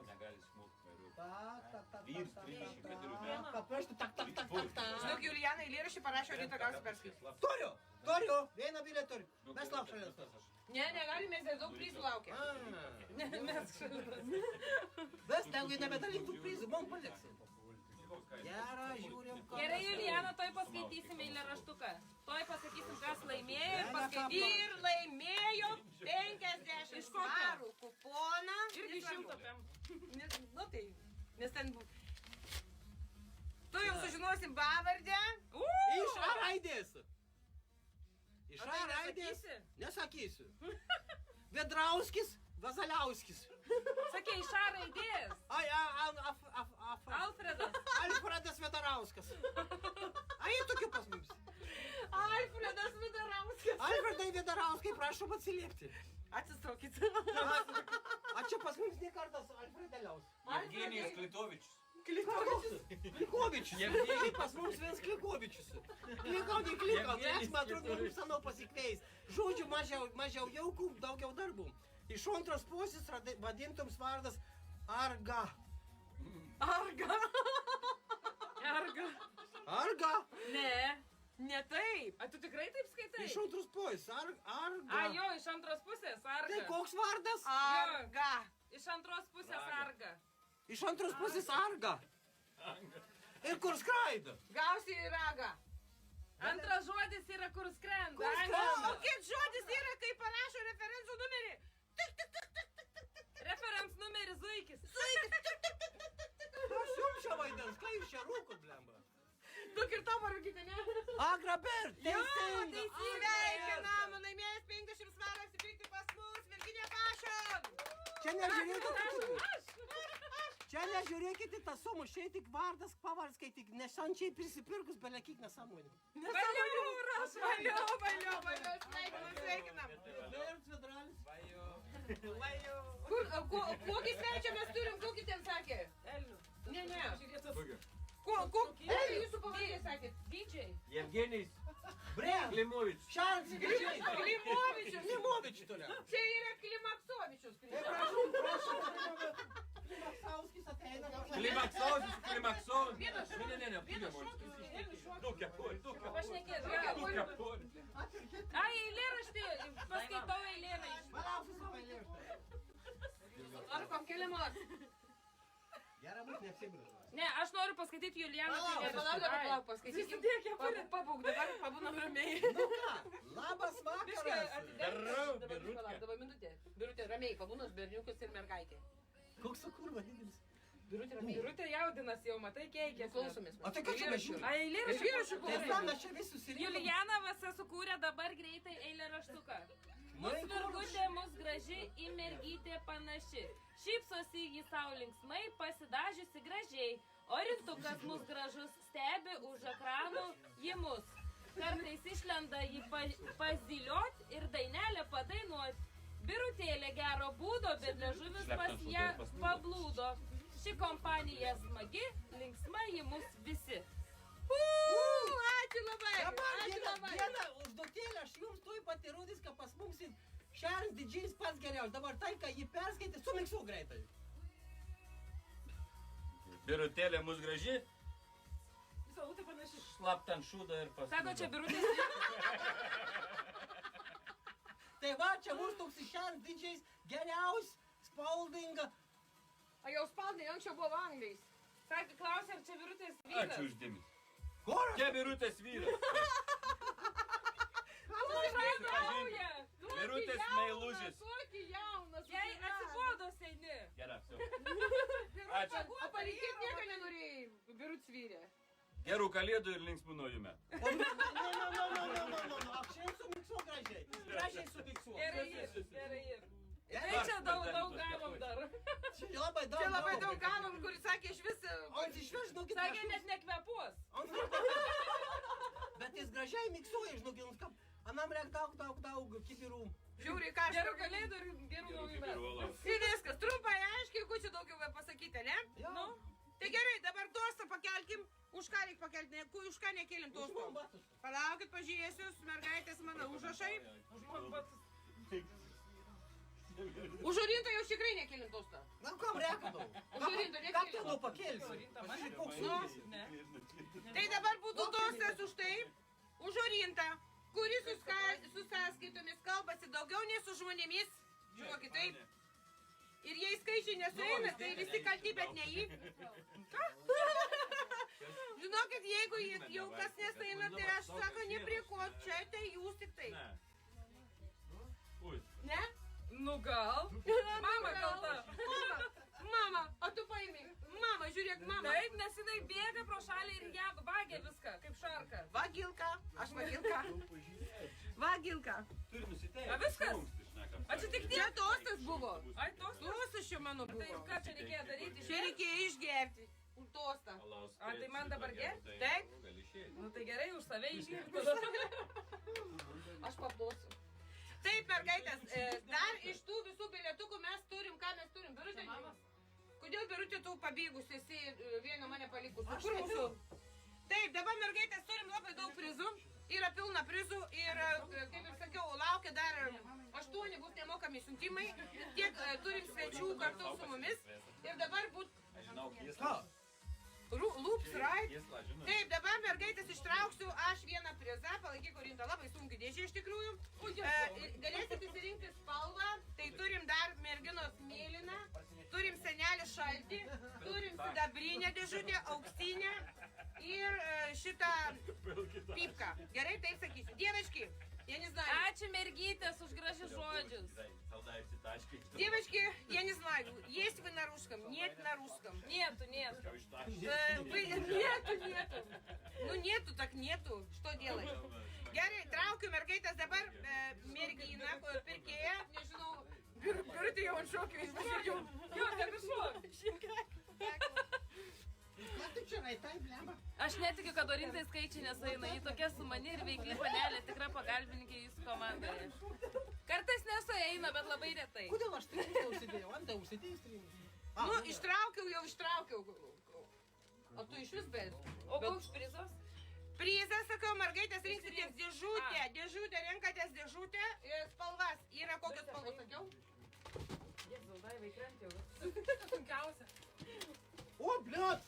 Žinok, Julijana eilėraštį parašė, o rytą gausi perskaityti. Turiu, vieną bilę turiu. Mes lauk šalia tas. Ne, negalim, mes dar daug prizų laukia. Ves, tegu nebedalink tų prizų, man paliksim. Gerą, žiūrim, ką. Gerai, Julijana, toj paskaitysim eilėraštuką. Toj pasakysim, kas laimėjo ir paskaitysim. Ir laimėjo 50 svarų kuponą. Irgi 100. Nu tai, nes ten buvo. Tu jau sužinosim pavardę. Iš A raidės. Iš A raidės. nesakysi? Nesakysiu. Vedrauskis, Vazaliauskis. Sakė, iš A raidės. Ai, Alfredas. Alfredas Vedarauskas. Ai, tokiu pas mums. Alfredas Vidarauskas. Alfredai Vedarauskai, prašom atsiliepti. Atsistokit. A čia pas mums ne kartas Alfredeliaus. Евгений Склитович. Klikovičius. Jevgenijus. Pas mums vienas Klikovičius. Klikau, mes, man atrodo, mums senau pasikveis. Žodžiu, mažiau jaukų, daugiau darbų. Iš antros pusės vadintoms vardas Arga. Arga. Arga? Ne. Ne taip. A, tu tikrai taip skaitai? Iš antros pusės, Arga. A, jo, iš antros pusės, Tai Arga. koks vardas? Arga. Iš antros pusės Arga. Iš antros pusės Arga. Ir kur skraido? Gausi į ragą. Antras žodis yra kur skrenda. Kur skrenda? O kiek žodis yra, kai parašo referencijų numerį? Referens numeris Zuikis. Aš jums čia vaidins, ką jūs čia rūkot, blemba? Daug ir tavo rūkite, ne? Agrabert, teisinga. Sveikinam, laimėjęs 50 svarų apsipirkti pas mus, Virginija Pašon. Čia nežiūrėkite tą sumą, šiai tik vardas pavards, kai tik nešančiai prisipirkus belekyk nesąmonį. Valio, sveikinam. Kokį svečią mes turim, kokį ten sakė? Ne. Kokį jūsų pavardė sakė? DJ. Евгений Brem, Климович. Šarks, Klimovičius. Klimovičius toliau. Čia yra Klimaksovičius. Klimaksauskis ateina. Климаксович, Климаксон. Не, пудем. Дука, Pašnekėt. Ai, eilėraštį. Paskaitau eilėraštį. Palauksiu savo eilėraštį. Arkom keliamos. Gerai, būt neapsibrėžu. Ne, aš noriu paskaityti Julijaną. Palauk, paskaitykim. Pabūk, dabar pabūnam ramiai. Nu ką, labas vakaras. Dabar minutė. Birutė, ramiai, pabūnas berniukas ir mergaitė. Koks su kurva didelis. Birutė, ramiai. Birutė jaudinas jau, matai, keikės. Klausomės. O tai ką čia mes žiūrim? A, eilėraštį. Tai mes čia visi susirinkom. Julijana vasa sukūrė dabar greitai eilėraštuką. Mūsų virgutė, mūsų graži į mergytę panaši. Šypsosi jį sau linksmai, pasidažiusi gražiai. Orintukas mūsų gražus stebi už ekranų jį mus. Kartais išlenda jį pazyliot ir dainelę padainuot. Birutėlė gero būdo, bet liežuvis pas ją pablūdo. Ši kompanija smagi, linksma jį mus visi. Ačiū labai. Dabar Ačiū labai. vieną užduotėlę aš jums tuoj pat įrodys, kad pas mums Šerns didžiais pats geriausias. Dabar tai, ką jį perskaitė, sumiksuok greitai. Birutėlė mus graži, Saulutė panaši. šlaptant šūdą ir paskui. Sako, čia birutės. Tai va, čia mūsų toks Šerns didžiais geriausias, spaldinga. O jau spaldai anksčiau buvo angliais. Sakė, klausė, ar čia birutės Ačiū vyras. uždėmės. Kur? Čia Birutės vyras. Susipažinti. Birutės meilužis. Tokį jaunas. Jai atsibodo seni. Gerai, все. Ačiū. O palikėt nieko nenorėjai, Birut svyrė. Gerų kalėdų ir linksmų naujų metų. Ne, aš šiandien sumiksuok gražiai. Gražiai sumiksuok. Gerai ir. Tai čia daug gavom dar. Čia labai daug. Čia labai daug gavom, kuris sakė iš vis. O jis išvis, žinokit, Sakė, net nekvepuos. Bet jis gražiai miksuoja, žinokit, kaip anam reik daug kibirų. Žiūri, ką aš. Gerų kalėdų ir gerų naujų metų. Ir viskas, trumpai, aiškiai, kuo čia daugiau pasakyti, ne? Jo. Nu, tai gerai, dabar tostą pakelkim. Už ką reikia pakelti, už ką nekėlim tostą? Palaukit, pažiūrėsiu, mergaitės mano užrašai. Už Orintą jau tikrai nekėlim tostą. Na, kam reikia daug? Už Orintą Ką tu nekėlim. nu pakelsi? Pasižiūrėk, koks Nu. Tai dabar būtų tostas už tai, už Orintą, kuris su sąskaitomis kalbasi daugiau nei su žmonėmis. Žiūrėkit, taip. Ir jei skaičiai nesueina, tai visi kalti, bet ne jį. Žinokit, jeigu jau kas nesueina, tai aš sako, ne prie ko, čia tai jūs tik tai. Ne? Nu gal. Mama kalta. Mama, o tu paimi. Mama, žiūrėk, mama. Taip, nes jinai bėga pro šalį ir ją vagia viską, kaip šarka. Vagilka, aš vagilka. Vagilka. Turi nusiteikti. A, viskas? A čia tik Čia tiek. tostas buvo. Ai, tos. Tostas čia mano Tai buvo. ką čia reikėjo daryti? Čia reikėjo išgerti. Už tostą. A, tai man dabar gerti? Taip. Nu tai gerai, už save išgirti. Aš paplosiu. Taip, mergaitės, dar iš tų visų bilietukų mes turim, ką mes turim? Birutė, kodėl Birutė tu pabėgus esi vieną mane palikus? Kur mūsų? Taip, dabar mergaitės turim labai daug prizų. Yra pilna prizų ir, kaip ir sakiau, laukia dar 8 bus nemokami siuntimai. Tiek turim svečių kartu su mumis. Ir dabar būt Loops, right? Taip, dabar mergaitės ištrauksiu aš vieną prizą, palaikyk Orintą, labai sunki dėžė iš tikrųjų. Galėsit įsirinkti spalvą, tai turim dar merginos mėlyną, turim senelį šaltį, turim sidabrinę dėžutę, auksinę ir šitą pipką. Gerai, taip sakysiu. Dievački, я не знаю. Ačiū mergytės už gražius žodžius. Девочки, я не знаю, есть вы на русском? Нет на русском. Нету. Нету. Ну нету, так нету. Что делать? Gerai, traukiu mergaitės dabar merginą, pirkėją, nežinau, Birutė jau ant šokio, jis pasižiūrėjau. Jo, nevišuo. Ką tu čia raitai, blema? Aš netikiu, kad Orintai skaičiai nesueina. Ji tokia sumani ir veikli panelė, tikra pagalbininkė jūsų komandoje. Kartais nesueina, bet labai retai. Kodėl aš trinus neužsidėjau? Anta užsidėjus trinus. Nu, ištraukiau. O tu iš vis bet. O koks prizas? Prizas, sakau, mergaitės rinksitės dėžutę, renkatės dėžutę, spalvas. Yra kokios spalvos, sakiau? Jėzau, daivai krent jau. Sunkiausia. O, bliot!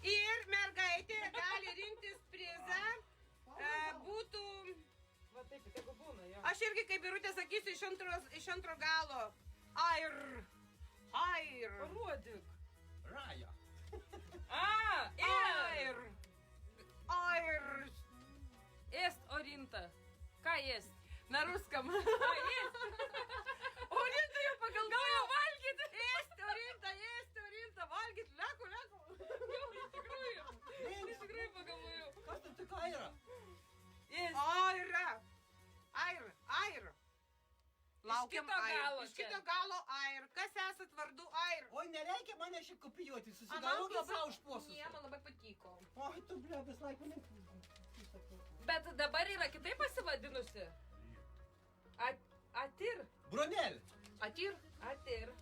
Ir mergaitė gali rinktis prizą, būtų... Va taip, tegu būna, jo. Aš irgi, kaip Birutė sakysiu, iš antro galo. Air. Parodyk. Raja. Air. Est Orinta. Ką est? На русском. Orinta jau pagalvojo valgyti. Есть, Оринта, valgyt, leku. Iš tikrųjų pagalvojau. Kas tu tik yra? Est. Aira. Laukiam kito Air. galo Iš čia. kito galo Air. Kas esat vardu Air? Oi, nereikia mane šiaip kopijuoti, A, man susigalvokit labai- savo užposus. Ne, man labai patiko. Oi, tu, ble, vis laik mane. Bet dabar yra kitaip pasivadinusi. Atir. Bronel. Atir. Atir.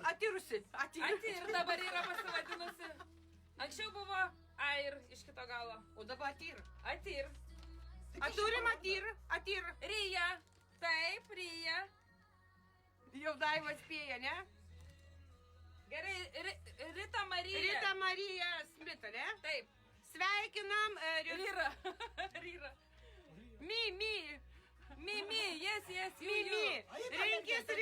Atirusi. Atir dabar yra pasivadinusi. Anksčiau buvo Air iš kito galo. O dabar Atir. Atir. Turim Atir. Atir. Rija. Taip, Rija. Jau Daiva spėja, ne? Gerai, Rita Marija. Rita Marija Smita, ne? Taip. Sveikinam. Ryra. Ryra. Mimi. Yes, Mimi. Ai, Rinkis tai-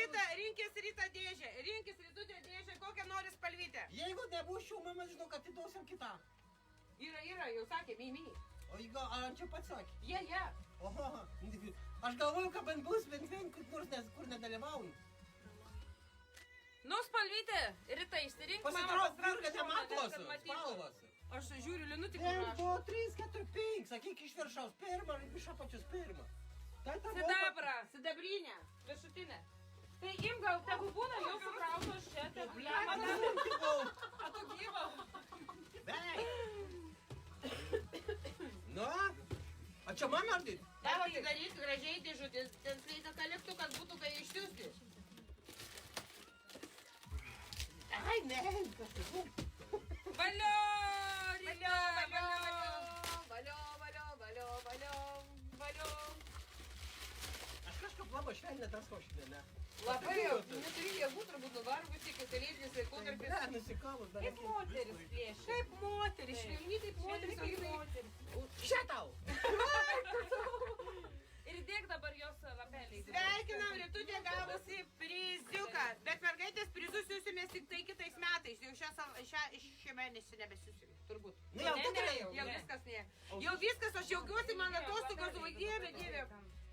Rita dėžę. Rinkis Ritutė dėžę. Kokią nori spalvytę? Jeigu nebus šių, mes žinau, kad atiduosim kitą. Yra, jau sakė Mimi. O jeigu, ar čia pats sakė? Jie. Oho, aš galvoju, kad bent bus bent vien kur nedalyvauju. Nu, spalvytė. Rita išsirink. Pasitrauk, Jurga, nematosi, spalvos. Aš žiūriu Linutį, 1, 2, 3, 4, 5, sakyk iš viršaus pirmą ir iš apačios pirmą. Tai tavo. Sidabra. Sidabrinė. Viršutinė. Tai im gal tegu būna jau sukrautos čia, tegu Ble, lemą. A tu gyva? Nu, a čia man ar tai? Tavo atidaryk gražiai dėžutės. Ten skleita kaliktų, kad būtų kai išsiųsti. Ai, ne, kas tai buvo? Valio, Rita, valio. Aš kažkaip labai švelniai draskau šiandien, ne? Labai jau, neturi jėgų turbūt nuvargusi, kai kalėdinis laikotarpis. Ble, nusikavus, dar Kaip moteris plėšia. Kaip moteris, švelni kaip moteris, o jinai... Čia tau! Ir dėk dabar jos lapelį. Sveikinam, Ritutė gavusi priziuką, bet mergaitės prizus siūsimės tik tai kitais metais, jau šią mėnesį nebesiūsime, turbūt. Nu jau tikrai jau. Jau viskas ne. Jau viskas, aš jaugiuosi, man atostogas, o dieve.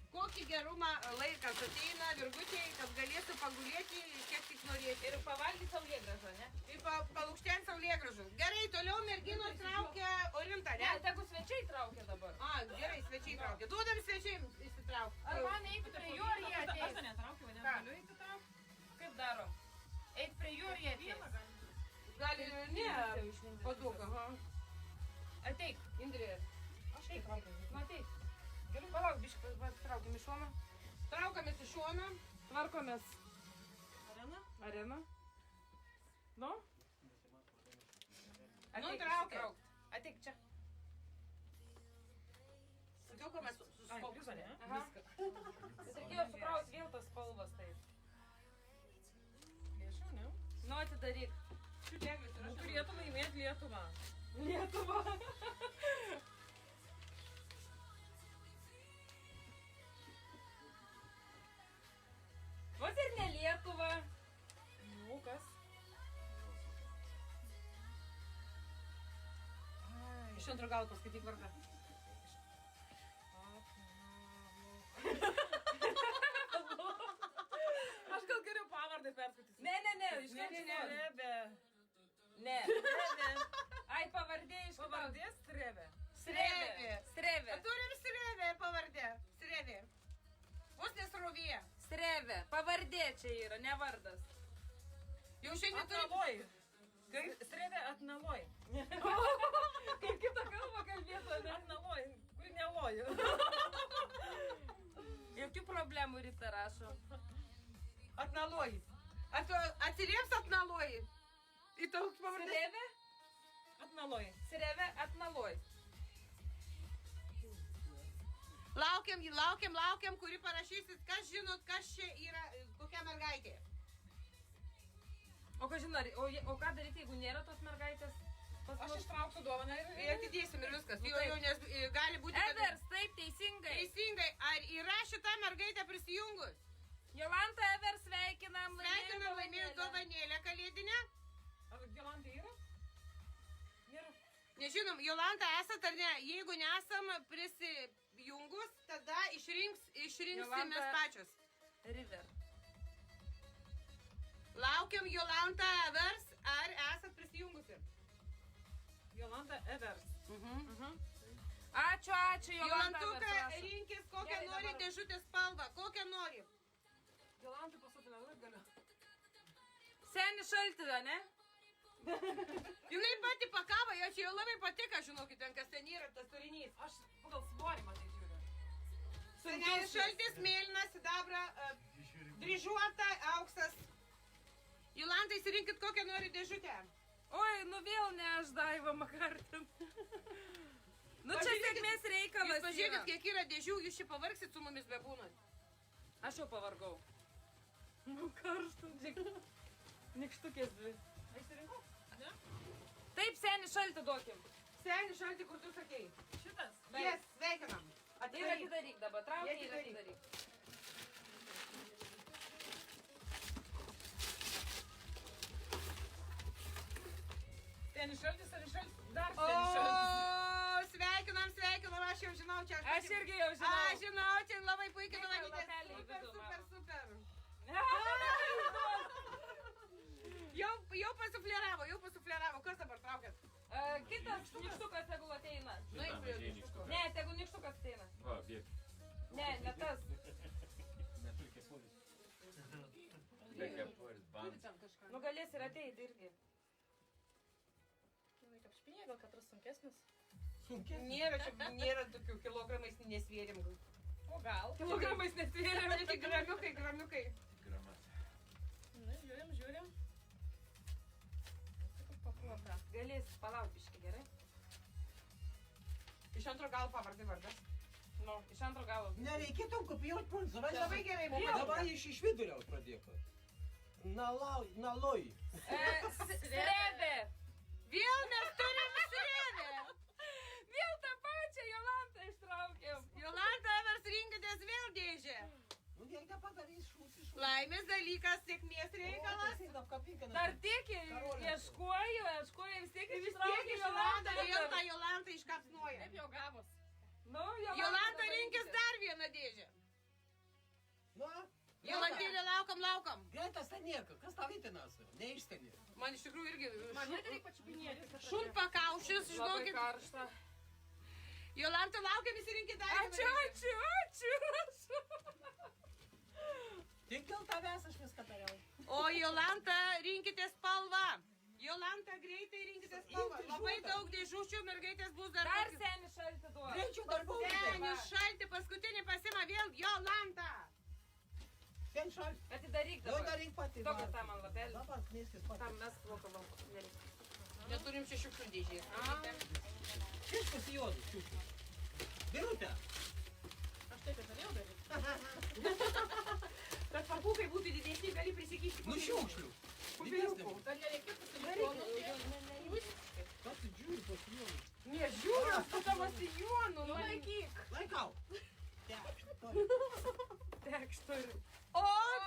Kokį gerumą laikas ateina virgutiai, kad galėtų pagulėti kiek tik norėti. Ir pavalgyti saulėgrąžą, ne? Ir palukštenti saulėgrąžų. Gerai, toliau merginos traukia Orintą, ne? Ne, tegu svečiai traukia dabar. A, gerai, svečiai traukia. Duodam svečiai įsitraukti. Ar man eiti prie jų, ar jie Aš ateis? to netraukiu, ne? Ką? Galiu eiti traukti? Kaip darom? Eit prie jų, ar jie ateis? Gali, ne, paduok, aha. Ateik. Indrė. Aš tai traukiu. Nu, ateik. Galiu palauk, biškai, traukiam iš šoną. Traukamės į šoną. Tvarkomės. Arena? Arena. Nu? Nu, traukia. Ateik čia. Sudėkomės su Ai, skopu. pliuso, ne? Aha. Bet reikėjo sukrauti vėl tas spalvas, taip. Lėšų, ne? Nu, atidaryk. Šiudėglis ir Nu, aš. turėtum laimėti Lietuvą. Lietuva. Vos ir ne Lietuva. Nu, kas? Ai, Iš antro galo paskaityk vardą. aš gal geriau pavardę perskaitysiu. Ne, iš Ne, ne, ne. Strebė. Ne. Strebė. Ai, pavardė iš Pavardė Strebė. Strevė. Strevė. Turim Strevė pavardę. Strevė. Vos nesrovė. Strevė. Pavardė čia yra, ne vardas. Jau šiandien turim. Atnaloj. Strebė atnaloj. Kaip kitą kalbą kalbėtų, ne? Atnaloj. Kuri neloju. Jokių problemų Rita rašo. Atnaloji. Atsilieps atnaloji. Į tau pavardė. Strevė. Atnaloj. Strevė atnaloj. Laukiam, kuri parašysit, kas žinot, kas čia yra, kokia mergaitė. O ką žinai, o ką daryti, jeigu nėra tos mergaitės? Pas Aš mus? ištrauksiu dovaną Ir ir... atidėsim ir viskas. Nu, Jo, taip. nes gali būti, kad... Evers, taip, teisingai. Teisingai, ar yra šita mergaitė prisijungus? Jolanta Evers, sveikinam. Sveikinam laimėjus dovanėlę kalėdinę. Ar Jolanta yra? Nėra. Nežinom, Jolanta esat ar ne? Jeigu nesam prisijungus, tada išrinksim Jolanta- mes pačios. River. Laukiam Jolanta Evers, ar esat prisijungusi? Jolanta Evers. Ačiū, Jolanta Jolantuka, Evers. rinkis kokią Gerai, nori dabar. dėžutės spalvą, kokią nori. Jolantui pasakė, galiu. Senis šaltis, ne? Jinai pati pakavo, jo čia jau labai patiko, žinokit, ten kas ten yra tas turinys. Aš pagal svorį man tai žiūriu. Senelis šaltis, mėlynas, sidabra, dryžuota, auksas. Jolanta, įsirinkit kokią nori dėžutę. Oi, nu vėl ne aš Daiva Makartin. Nu čia sėkmės reikalas. Jūs pažiūrėkit, kiek yra dėžių, jūs čia pavargsit su mumis bebūnat. Aš jau pavargau. Nu karšta. Nikštukės dvi. Išsirinkau? Ne? Taip, senį šaltį duokim. Senį šaltį, kur tu sakei. Šitas? Jes, sveikinam. Ir Atidaryk. atidaryk dabar, trauk ir Atidaryk. atidaryk. Senis šaltis, dar O, senis šaltis. sveikinam, aš jau žinau čia. Aš irgi jau žinau. Aš žinau, čia labai puikiai Dėkui, nuvalytės. lapelį į Super, vidų, super, mama. super. Jau pasufleravo. Kas dabar traukėt? Kitas nikštukas tegul ateina. Nu, eik prie dėžuko. Ne, tegul nikštukas ateina. Va, bėk. Ne tas. Neturi kepurės. Be kepurės, band. Nu galės ir ateiti irgi. Kapšpinė, gal katras sunkesnis. Nėra tokių kilogramais nesvėrim. O gal? Kilogramais nesvėrėm. Čia tik gramiukai. Gramas. Na, žiūrim. Pakuota. Galės palauk biškį, gerai? Iš antro galo pavardė vardas. Nu, iš antro galo. Nereikėtų kopijuoti pulsą. Labai gerai buvo. Dabar iš vidurio pradėk. Naloj. Srebė. Vėl mes turim srėvę. Vėl tą pačią Jolantą ištraukėm. Jolanta, mes rinkitės vėl dėžę. Nu, kiek nepadarys šūsį. Laimės dalykas, sėkmės reikalas. Dar tiek ieškoju, vis tiek Vis tiek ištraukė Jolanta vėl tą Jolantą iškapsnuoja. Taip jau gavos. Nu, Jolanta rinkis dar vieną dėžę. Na, Jolantėlė laukam. greitas ten nieko. Kas tau įtinas? Neišskani. Man iš tikrųjų irgi Man net reikia pačiupinėti. šun pakaušis, Labai žinokit. karšta. Jolanta laukia, visi rinkit dar vieną dėžę. Ačiū. Tik dėl tavęs aš viską dariau. O Jolanta, rinkite spalvą. Jolanta, greitai rinkite spalvą. Labai daug dėžučių, mergaitės bus dar. Dar senį šaltį duoda. Greičiau darbu. Senis šaltį, paskutinį pasima vėl Jolanta. Sen šal. Atidaryk Nu, dabar. daryk pati. Tokią tą man lapelį. Dabar knėskis pati. Tam mes laukavom. Neturim čia šiukšlių dėžės. Šiukšlius į juodus, šiukšlius. Birutė. Aš taip ir norėjau daryti. Kad papūkai būtų didesni, gali prisikišti. Nu šiukšlių. Pupiriukų. Dar nereikėtų susidaryti. Pasidžiūri pas juodus. Nežiūriu, su tavo sijonu. Laikyk. Laikau. Tekšturi. O,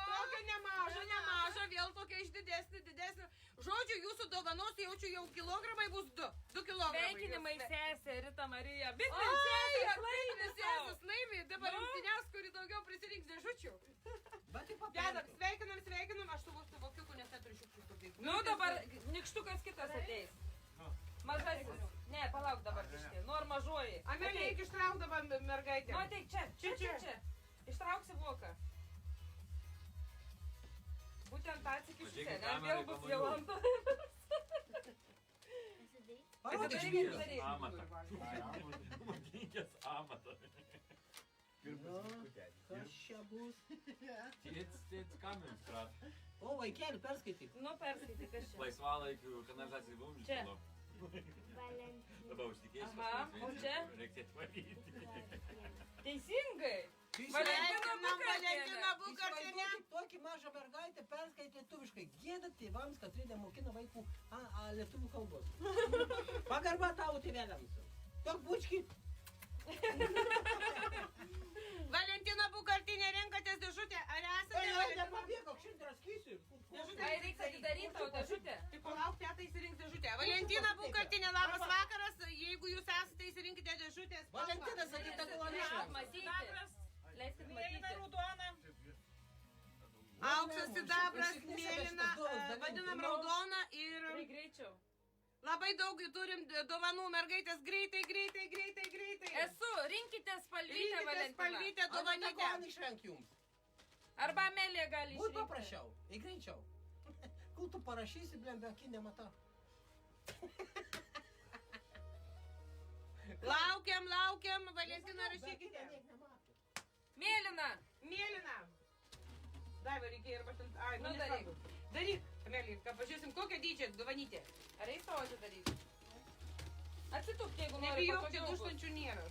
tokia nemaža, vėl tokia iš didesnė. Žodžiu, jūsų dovanos jaučiu jau kilogramai bus 2 kilogramai. Sveikinimai sesė Rita Marija. Bitmė Ai, sesė, laimės, sesės, laimė. Dabar rungtynės, kuri daugiau prisirinks dėžučių. Bet taip Dedam, sveikinam, aš su vokiuku, nes neturiu šiukšlių turbūt. Nu dabar nikštukas kitas ateis. Mažasis. Ne, palauk dabar biškį. Nu ar mažoji. Amelė, eik ištrauk dabar mergaitę. Nu ateik čia. Ištrauksi voką. Būtent tą atsikišusi, Pažiūrėkit, nes vėl bus kamerai Jolanta. Parodyk Atidaryk, šviežą. atidaryk. Amatą. Mokinkės amatą. Nu, kas čia bus? Tėts kameris strat. O, vaikeli, perskaityk. Nu perskaityk, kas čia. Laisvalaikiu kanalizacijai buvom Čia. žinau. Dabar užtikėsiu. Aha, o čia? Reikia atvalyti. Teisingai. Sveikinam Valentiną Bukartienę. Įsivaizduokit, tokį mažą mergaitę perskaitė lietuviškai. Gėda tėvams, kad reikia mokina vaikų lietuvių kalbos. Pagarba tavo tėveliams. Tok bučki. Valentina Bukartienė, renkatės dėžutę. Ar esate Ei, Valentina? nepabėgok, šiandien draskysiu. Tai reikia atidaryti tau dėžutę. Tai palauk, tėtai įsirinks dėžutę. Valentina Bukartienė, labas vakaras. Jeigu jūs esate, įsirinkite dėžutę. Valentinas atita kolonėlė. Matyti. Leiskit Mėlyna, matyti. raudona. Auksas, sidabras, mėlyna, vadinam raudona ir Greičiau. labai daug turim dovanų mergaitės. Greitai. Esu, rinkite spalvytę Rinkite Valentiną. spalvytę, dovanytę. Išrenk jums. Arba Amelija gali Būt išrinkti. paprasčiau, į greičiau. Kol tu parašysi, blem, be akį nematau. Laukiam, Valentina, rašykite. Mėlyna. Mėlyna. Daiva reikėjo ir paštant. Ai, Nu, nesvarbu. Daryk, Amelija, pažiūrėsim, kokią dydžią dovanytė. Ar eis tavo atidaryti? Atsituk, jeigu nori Nebijok, čia patogiau bus. duštančių nėra.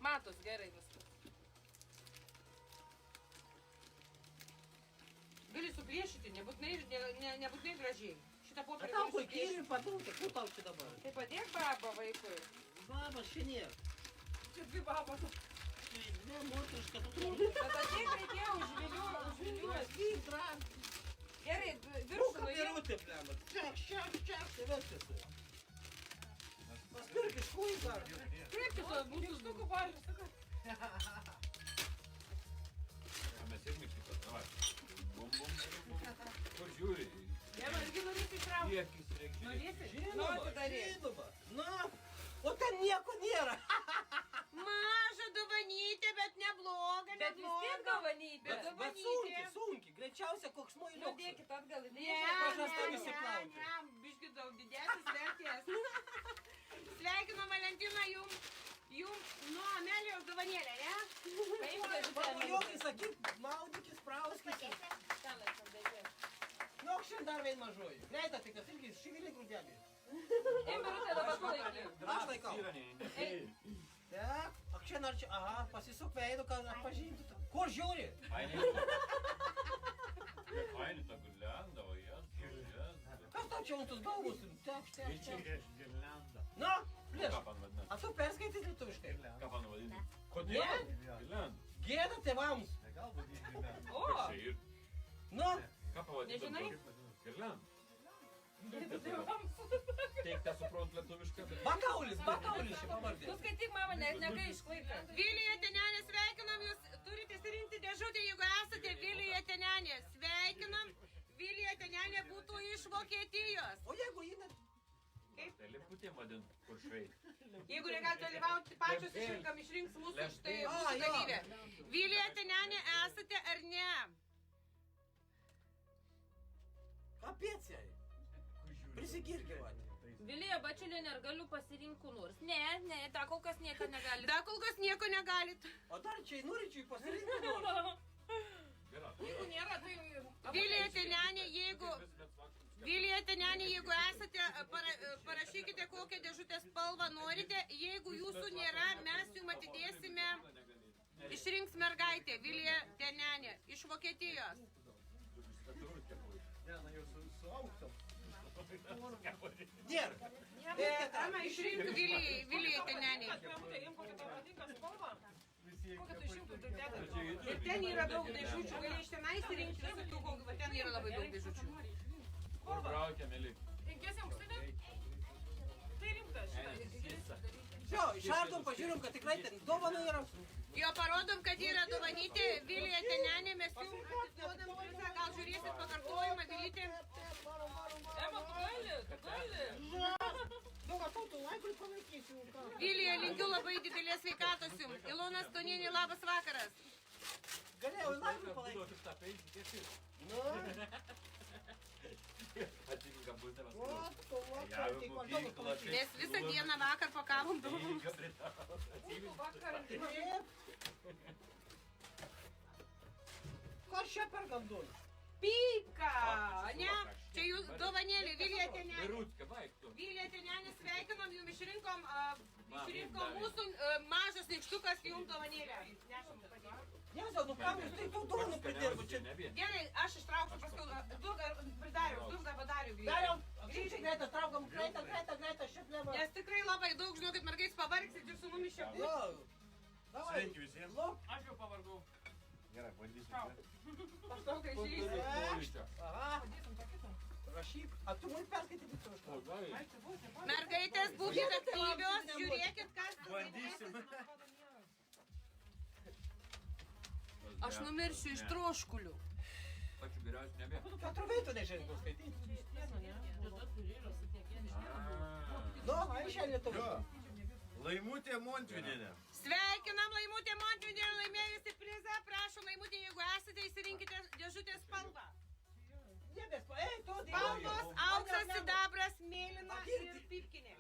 Matos, gerai viskas. Gali suplėšyti, nebūtinai gražiai. Šitą A popierių tau gali puikiai suplėšyti. ir padūkė, kur tau čia dabar? Tai padėk babą vaikui. Babas šiandien. Čia dvi babos. Ne, moteriška, tu turi. Bet padėk reikėjo užviliuoti. Vyk, drag. Gerai, Rūka viršų nuėjau. birutė, blem. Čiak, tai viskas. Paspirk iš kūjų dar. Kaip tu būtų Štukų pavyzdžiui, sakau. Mes irgi šitą, davai. Bum, bum, bum. Kur žiūri? Jeva, irgi norėsi įtraukti. Kiekis reikia žiūrėti. Norėsi? Žinoma. Na, o ten nieko nėra. Maža dovanytė, bet nebloga, Bet vis tiek dovanyti. Bet Bet sunkiai. Greičiausia koks muiliukas. Judėkit atgal į Ne, dėžę. pažastai nusiplauti. biški daug didesnis vertės. Sveikinu Valentiną jums, nuo Amelijos dovanėlę, ne? Paimk dėžutę. Pamojuokai sakyk, maudykis, prauskis. Ten laikom dėžę. Nu, šiandien dar vien mažoji. Greita, tai kas irgi šiviliai grūdelį. Imberutė dabar tu laikai. Aš laikau. Ei, Tek, ak šiandien ar čia, aha, pasisuk veidu, kad atpažintų. Kur žiūri? Fainai ta gulenda, o jas. Kas tau čia ant tos galvos? Tek. Girlianda. Na, plėš. Ką pan vadina? A tu perskaityt lietuviškai? Ką pan vadina? Kodėl? Gulenda. Gėda tėvams. Gal vadinti girlianda. o, Čia ir. Nu, Ką pavadinti? Nežinai? Girlenda. Teik tą suprant lietuvišką. bakaulis šį pavardė. tu skaityk mama, negai išklaika. Vilija Tenenė, sveikinam jūs, turite surinkti dėžutę, jeigu esate Vilija Tenenė. Sveikinam, Vilija Tenenė būtų iš Vokietijos. O jeigu ji net... Tai liputėm vadint, kur švei. Jeigu negali dalyvauti pačios išrinkam, išrinks mūsų štai A, mūsų jo. dalyvė. Vilija Tenenė esate ar ne? Kapėc jai. Prisigirgi, va. Vilija Bačiulienė, ar galiu pasirinkti kur nors? Ne, ta kol kas nieko negali. Da kol kas nieko negalit. O dar čia norinčiai pasirinkti. Gerai. Jeigu nėra, tai... Vilija Tenenė, jeigu esate, parašykite kokią dėžutės spalvą norite. Jeigu jūsų nėra, mes jums atidėsime. Išrinks mergaitė, Vilija Tenenė, iš Vokietijos. Ne, na jau su aukštom. Nėra. Ama išrink Vilijai Tenenė. Mamutė, jums kokia tau patinka spalva? Visi Kokią tu išrinktum tu dedam? Ir ten yra daug dėžučių, gali iš tenai įsirinkti visokių, va ten yra labai daug dėžučių. Kur braukia, mėlyk? Reikės jums auksinę? Tai rimtas šitą. Jo, išardom, pažiūrim, kad tikrai ten dovanų yra. Jo parodom, kad yra dovanyti Vilija Tenenė, mes jums atiduodam prizą, gal žiūrėsit pakartojimą, Vilytė. Ema, tu gali. Daug atau tu laikui palaikysiu. Vilija, linkiu labai didelės sveikatos jums. Ilona Stonienė, labas vakaras. Galėjau į laikui palaikyti. Duokit tą penkį, kiek ir. Nu, Atsitinka bus tavęs. o, tu vakar, kiek maždaug palaikyti. Mes visą dieną vakar pakavom daug. Taip. Kas čia per gandus? Pypka, ne? Čia jūs dovanėlė, Vilija Tenenė. Birutska, baik tu. Vilija Tenenė, sveikinam, jums išrinkom mūsų mažas nykštukas jums dovanėlę. Nešam padėti. Jėzau, nu kam jūs tai tų duonų pridirbu čia? Gerai, aš ištrauksiu paskui, duok Dariu. Dariau, apšinčiai greitą, traukam greitą, šiaip leva. Nes tikrai labai daug, žinokit, mergais pavargsit ir su mumis čia. Jo. Davai. Sveiki visiems. Lop. Aš jau pavargau. Gerai, bandysiu. Paskau, kai išeisi. Aha. Rašyk. A tu mums perskaityti tu kažką? Mergaitės, būkite aktyvios, žiūrėkit, kas Bandysim. Aš numirsiu iš troškulių. Pačiu geriausiu nebė. Keturveitų nežinai skaityti. Nu, aiškiai lietuvių. Jo. Laimutė Montvinienė. Sveikinam Laimutė Montvydienė laimėjusi prizą. Prašom, Laimutė, jeigu esate, išsirinkite dėžutės spalvą. Spalvos, auksas, sidabras, mėlyna ir pipkinė.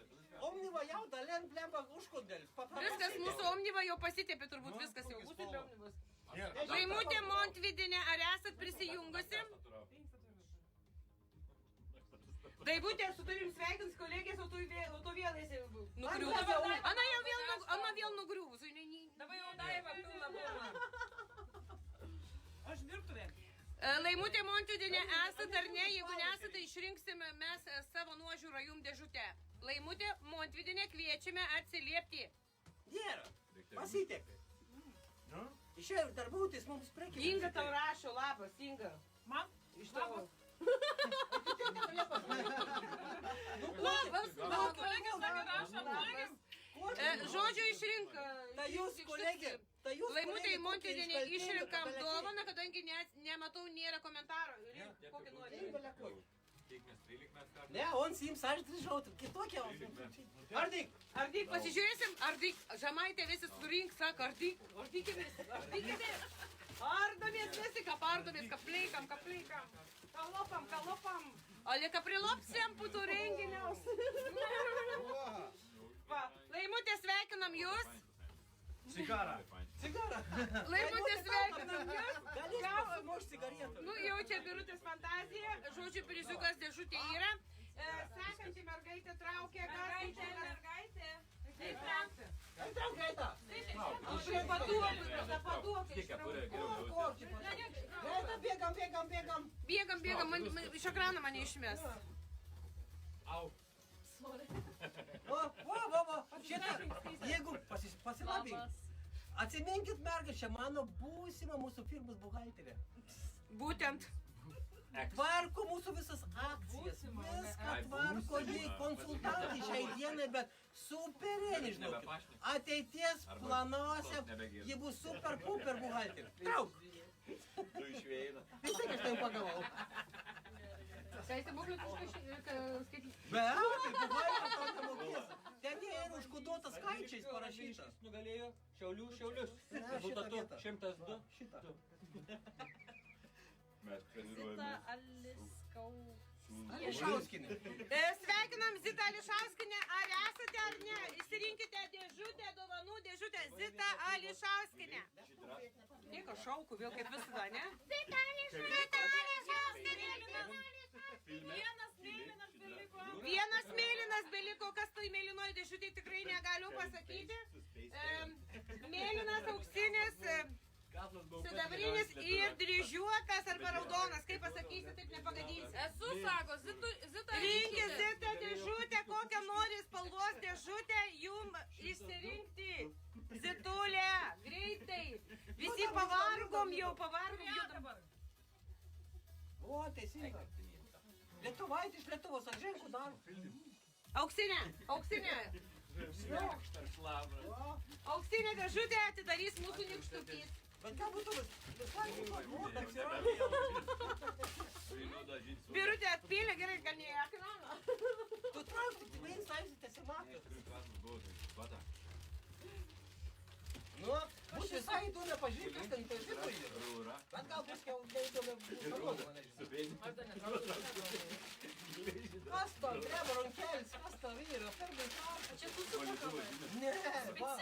Omniva jau dalen blemba užkodėlis. Viskas mūsų Omniva jau pasitėpė, turbūt viskas jau bus ir Omnivas. Laimutė Montvydienė, ar esat prisijungusi? Daivutė, su tavim sveikins kolegės, o tu vėl esi nugriuvus. Ana vėl nugriuvus. Dabar jau Daiva pilna burna. Aš virtuvė. Laimutė Montvydienė, esat ar ne? Jeigu nesate, išrinksime mes savo nuožiūrą jum dėžutę. Laimutė Montvydienė, kviečiame atsiliepti. Nėra. Pasitėpė. Išėjo darbuotis mums prekė. Inga tau rašo, labas, Inga. Man? Iš tavo. Labas, kolegės sakė, rašom, kolegės. Žodžiu, išrink. Tai jūs, kolegė. Laimutė Montvydienė, išrinkam dovaną, kadangi nematau, nėra komentaro. Kokį nori. Ne, on sims, aš grįžau, kitokia. Ardik. Ardik, pasižiūrėsim, Ardik, Žemaitė visi surink, sako, Ardikėmis. Ardomės visi, kapardomės, kapleikam. Kalopam. Ale kaprilopsėm putų renginiaus. Laimutė, sveikinam jūs. Sigara. Laimutė, sveikinam jūs. Galės pasimušti cigaretą. Nu, jau čia Birutės fantazija. Žodžiu, priziukas dėžutė yra. Sekanti mergaitė traukia. Mergaitė. Greita. Bėgam, iš ekrano mane išmes. Šitą, jeigu pasilabink. Atsiminkit, mergas, čia mano būsima mūsų firmos buhalterė. Būtent. Tvarko mūsų visas akcijas, viską tvarko, ji konsultantai šiai dienai, bet superienį, žinokit. Ateities planuose ji bus super puper buhalterė. Trauk! Tu išvėjai. Vis tiek aš tai pagalvau. Ką įsibuklį kažką skaityti? Be, tai buhalterė to nemokės. Ten jie yra užkoduotas skaičiais parašyta. Nugalėjo Šiaulius. Rezultatu 102. Šitą. Mes treniruojame. Ališauskinė. Sveikinam Zitą Ališauskinę. Ar esate ar ne? Įsirinkite dėžutę, dovanų dėžutę. Zita Ališauskinė. Nieko šauku, vėl kaip visada, ne? Zita Ališauskinė. Vienas mėlynas beliko, kas tai mėlynoji dėžutė, tikrai negaliu pasakyti. Mėlynas, auksinis, sidabrinis ir dryžiuotas arba raudonas. Kaip pasakysi, taip nepagadinsi. Esu, sako, Zita. Rinkis Zita dėžutę, kokią nori spalvos dėžutę jum išsirinkti. Zitulė, greitai. Visi pavargom dabar. O, teisinga. Lietuvaitė iš Lietuvos, ar ženkų daro? Auksinė. Auksinė dėžutė atidarys mūsų nykštukys. Bet ką būtų visai nuodas yra? Birutė atpylė, gerai, gal ne ekraną. Tu trauk, tik vains taisitės ir matės. Nu, bus visai įdomu pažiūrėti, kas ten toj vietoj yra. Bet gal bus jau neįdomu parodų, mane Kas to treba ronkelis, kas to vyra, per vaiką. Čia tu supakavai. Ne, va.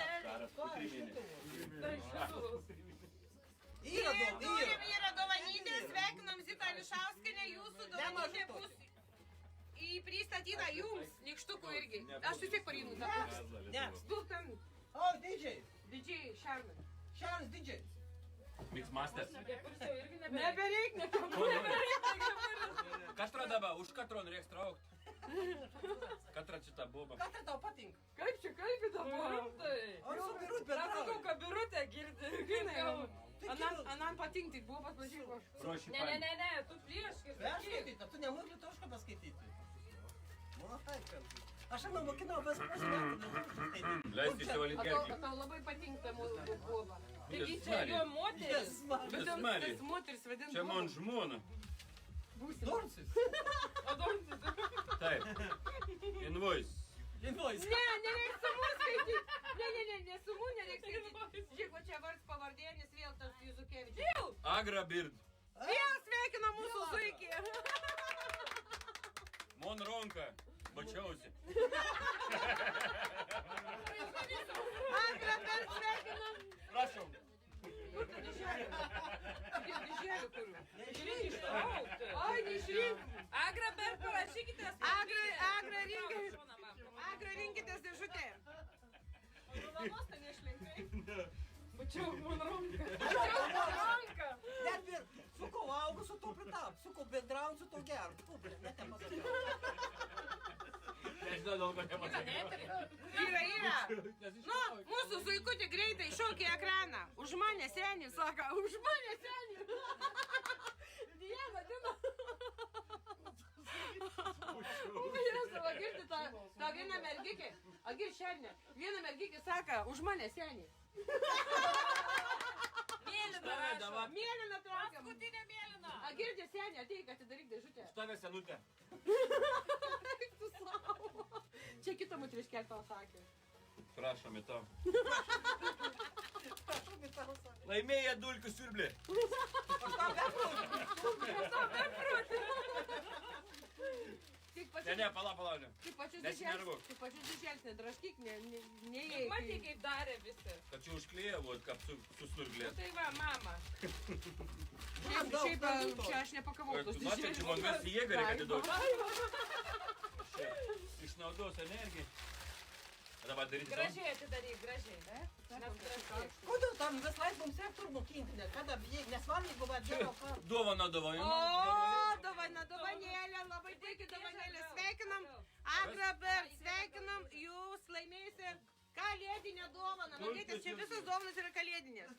Yra dovanytė, sveikinam Zitą Ališauskinę, jūsų dovanytė bus pristatyta jums, nykštukų irgi. Aš vis tiek pareinu tą. Ne. Tu ten, O, DJ. Šarman. Šarmas DJ. Mixmaster. Nebereik. Katrą dabar, už katrą norėks traukti. Katrą šitą bobą. Kas tau patinka? Kaip čia kalbi dabar? Ar su Birut bendrauji? Sakau, kad Birutė girdi. Anan patinka, tik buvo paslažyko. Ne, tu prieškai. Perskaityta, tu nemok lietuvišką paskaityti. Aš jau mokinau vis pusmetį. Leiskis jau alinkerkį. Tau labai patinka mūsų boba. Taigi čia jo moteris. Bet Smarį. tas moteris vadinasi. Čia man žmona. Dorsis. Taip. Invoice. Invoice. Ne, nereiks sumų skaityti. Ne, sumų nereiks. Ir Agra Bird. Vėl sveikina mūsų zuikį. Mon Ronka. Mačiausi. Agra Bird sveikinam. Prašom. Kur tu dėželį? Dėželį kuriu. Ištraukti. Oi, neišrink. Agra Bird, parašykite. Agra rinkitės dėžutę. Namuos ten nešlinkai. Mačiau, man ranka. Net ir su ko augu, su to pritap, su ko bendrauju, su to geru. Net nepasakiau. Nežinau, dėl ko nepasakiau. Yra. Nu, mūsų zuikutė greitai šokė į ekraną. Už mane senį, sako, už mane senį. Diena. Jėzau, girdi tą vieną mergikį. Agir šernė. Vieną mergikį sako, už mane senį. Mėlyna rašo. Mėlyna traukiam. Paskutinė mėlyna. Agirdi senį, ateik, atidaryk dėžutę. Štovė senutė. Tu savo. Čia kitą moteriškelį tau sakė. Prašom į tau. Laimėję dulkių siurblį. Ne, pala. Tik pačius Nesinervuok. dėželės nedraškyk, neįeik. Matė, kaip darė visi. Kad čia užklėja, kaip su surglė. Tai va, mama. Šiaip, čia aš nepakavau tos Na, čia man mes į jėgą reikia atiduoti. Išnaudos energiją. Dabar daryti to. Gražiai atidaryk, gražiai. Kodėl tam vis laik mums sektor mokinti, kada nesvarbu, jeigu vadėjo ką. Dovana. O, dovanėlė, labai puikiai dovanėlė. Sveikinam, Agra Bird, sveikinam, jūs laimėsite kalėdinę dovaną. Matėte, čia visas dovanas yra kalėdinės.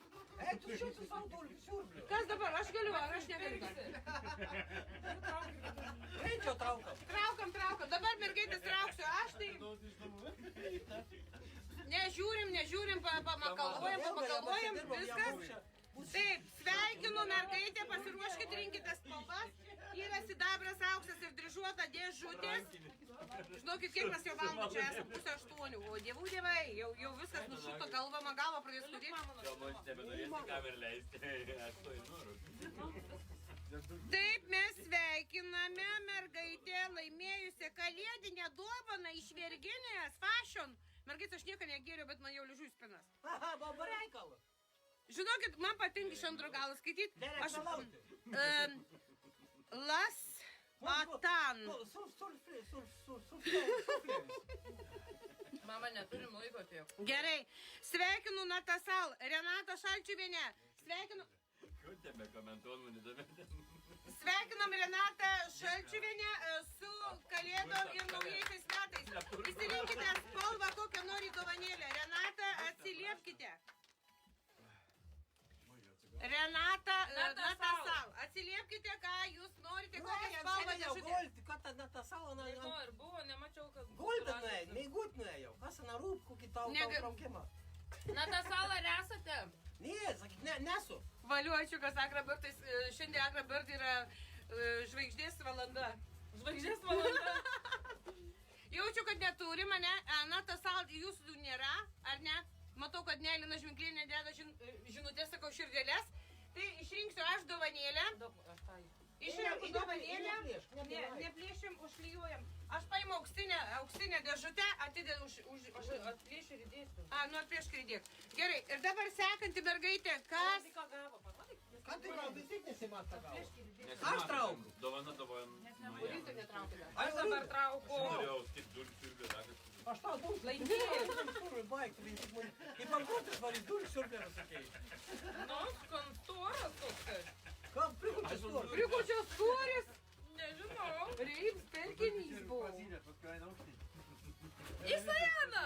Ei, tu čia su savo dulkių siurbliu. Kas dabar, aš galiu, ar aš negaliu? Greičiau traukam. Traukiam, dabar mergaitės trauksiu, aš tai... Nežiūrim, pamakaluojam, viskas. Taip, sveikinu mergaitę, pasiruoškit, rinkite spalvas. Yra sidabras, auksas ir dryžuota dėžutės. Žinokit, kiek mes jau valandų čia esam, 7:30. O dievų dievai, jau viskas nušuto, galva pradės skudėti. Gal man nebenorėsi kamerą leisti. Aš to įnoriu. Taip, mes sveikiname mergaitę laimėjusią kalėdinę dovaną iš Virginijos Fashion. Mergaitė, aš nieko negėriau, bet man jau ližu į spinas. Aha, buvo reikalas. Žinokit, man patinka iš antro galo skaityti. Nereikalauti. Las Atan. Mama, neturim laiko tiek. Gerai. Sveikinu Natasal, Renata Šalčiuvienė. Sveikinam Renatą Šalčiuvienę su kalėdom ir naujaisiais metais. Įsirinkite spalvą, kokią nori dovanėlę. Renata, atsiliepkite. Renata, Natasal, atsiliepkite, ką jūs norite, kokią spalvą dėžutę. Ką ta Natasal, Ir buvo, nemačiau, kas buvo. Goldinai, neįgut nuėjau. Kas na rūpkų kitau traukimą? Natasal, ar esate? Ne, sakyk, nesu. Valiuočiukas Agra Bird, šiandien Agra Bird yra žvaigždės valanda. Žvaigždės valanda. Jaučiu, kad neturi mane, Natasal, jūsų nėra, ar ne? Matau, kad ne, Lina Žvinklienė deda žinutės, sakau, širdėlės. Tai išrinksiu aš dovanėlę. Išrinksiu dovanėlę. Neplėšim, užklijuojam. Aš paimu auksinę dėžutę, atidedu Atplėšiu ir įdėsiu. nu atplėšk ir įdėk. Gerai, ir dabar sekanti mergaitė, kas? Ką tai gal visi nesimata gavo? Aš traukiu. Dovana. Kurį tu netrauki dar? Aš dabar trauku. Norėjau tik dulkių siurblį. Aš tau daug laimėjau. Baigtų, į bankruotis varys dulkių siurblį sakėjai. Nu, kontoras toksai. Kam prikučias tuos? Prikučios turis, Nežinau. reips perkinys buvo. Isajana!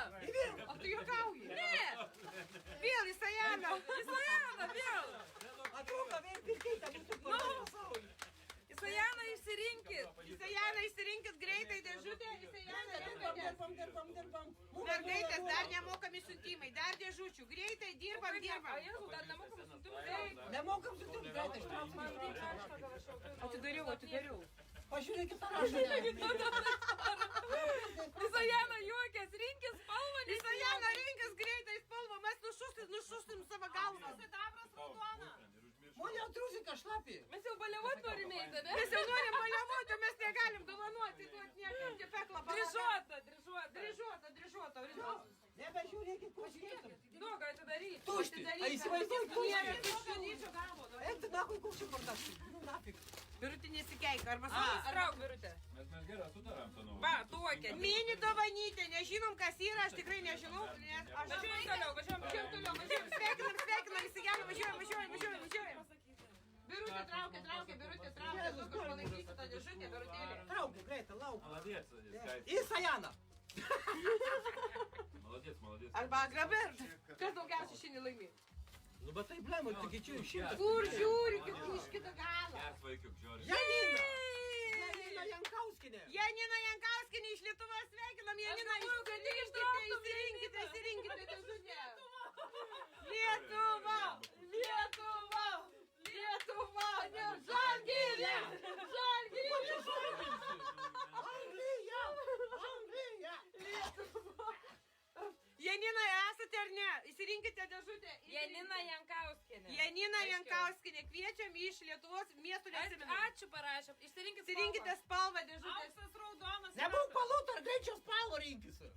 O tu juokauji? Ne! Vėl Isajana. Isajana, vėl! Atrodo, vėl pirkite mūsų pasaulį. Isajana, išsirinkit. Isajana, išsirinkit greitai dėžutę. Isajana, Dirbam. mergaitės, dar nemokami siuntimai, dar dėžučių. Greitai dirbam. A, Jėzau, dar nemokam siuntimų. Nemokam sutikti, greitai ištraukti. Atidariau. Pažiūrėkit, ar aš Isajana juokės, rinkis spalvą. Isajana, rinkis greitai spalvą, mes nušusim savo galvą. Sidabras raudona. Mane trūzika šlapi. Mes jau baliavot norim eiti, ne? Mes jau norim baliavoti, mes negalim dovanoti, duot niekam, tie pekla Dryžuota. Dryžuota. Nebežiūrėkit, pažiūrėkit. Nu, ką atidaryt? Tušti. A įsivaizduoju, Nėra tušti. tuščionyčio gavo. Eiti nakui koks čia pardašai. Nu, nafik. Birutė nesikeik, arba Strauk, Birutė. Mes gerai sutarėm tą nuomonę. Va, tuokė. Mini dovanytė, nežinom, kas yra, aš tikrai nežinau, nes aš... Važiuojam toliau, važiuojam toliau. Sveikinam, visi gerai, važiuojam. Birutė traukia, Birutė traukia, tu kažką laikysi tą dėžutę, Birutėlė. Traukė, greitai, lauk. Молодец, Скайп. Į Sajaną. Молодец. Arba Agrabert. Kas daugiausiai šiandien laimė? Nu, bet tai blemai, taigi čia jau šimtas. Kur žiūri, iš kito galo? Geras vaikiuk, žiūri. Janina Jankauskinė. Janina Jankauskinė iš Lietuvos sveikinam, Janina, įsirinkite dėžutę. Lietuva, ne Žalgiris. Anglija. Janina, esate ar ne? Įsirinkite dėžutę. Janina Jankauskinė. Janina Jankauskinė, kviečiam iš Lietuvos miestų neatsimenu. Ačiū parašėm. Įsirinkite spalvą dėžutės. Auksas raudonas. Nebūk palūtų, ar greičiau spalvo rinkisi.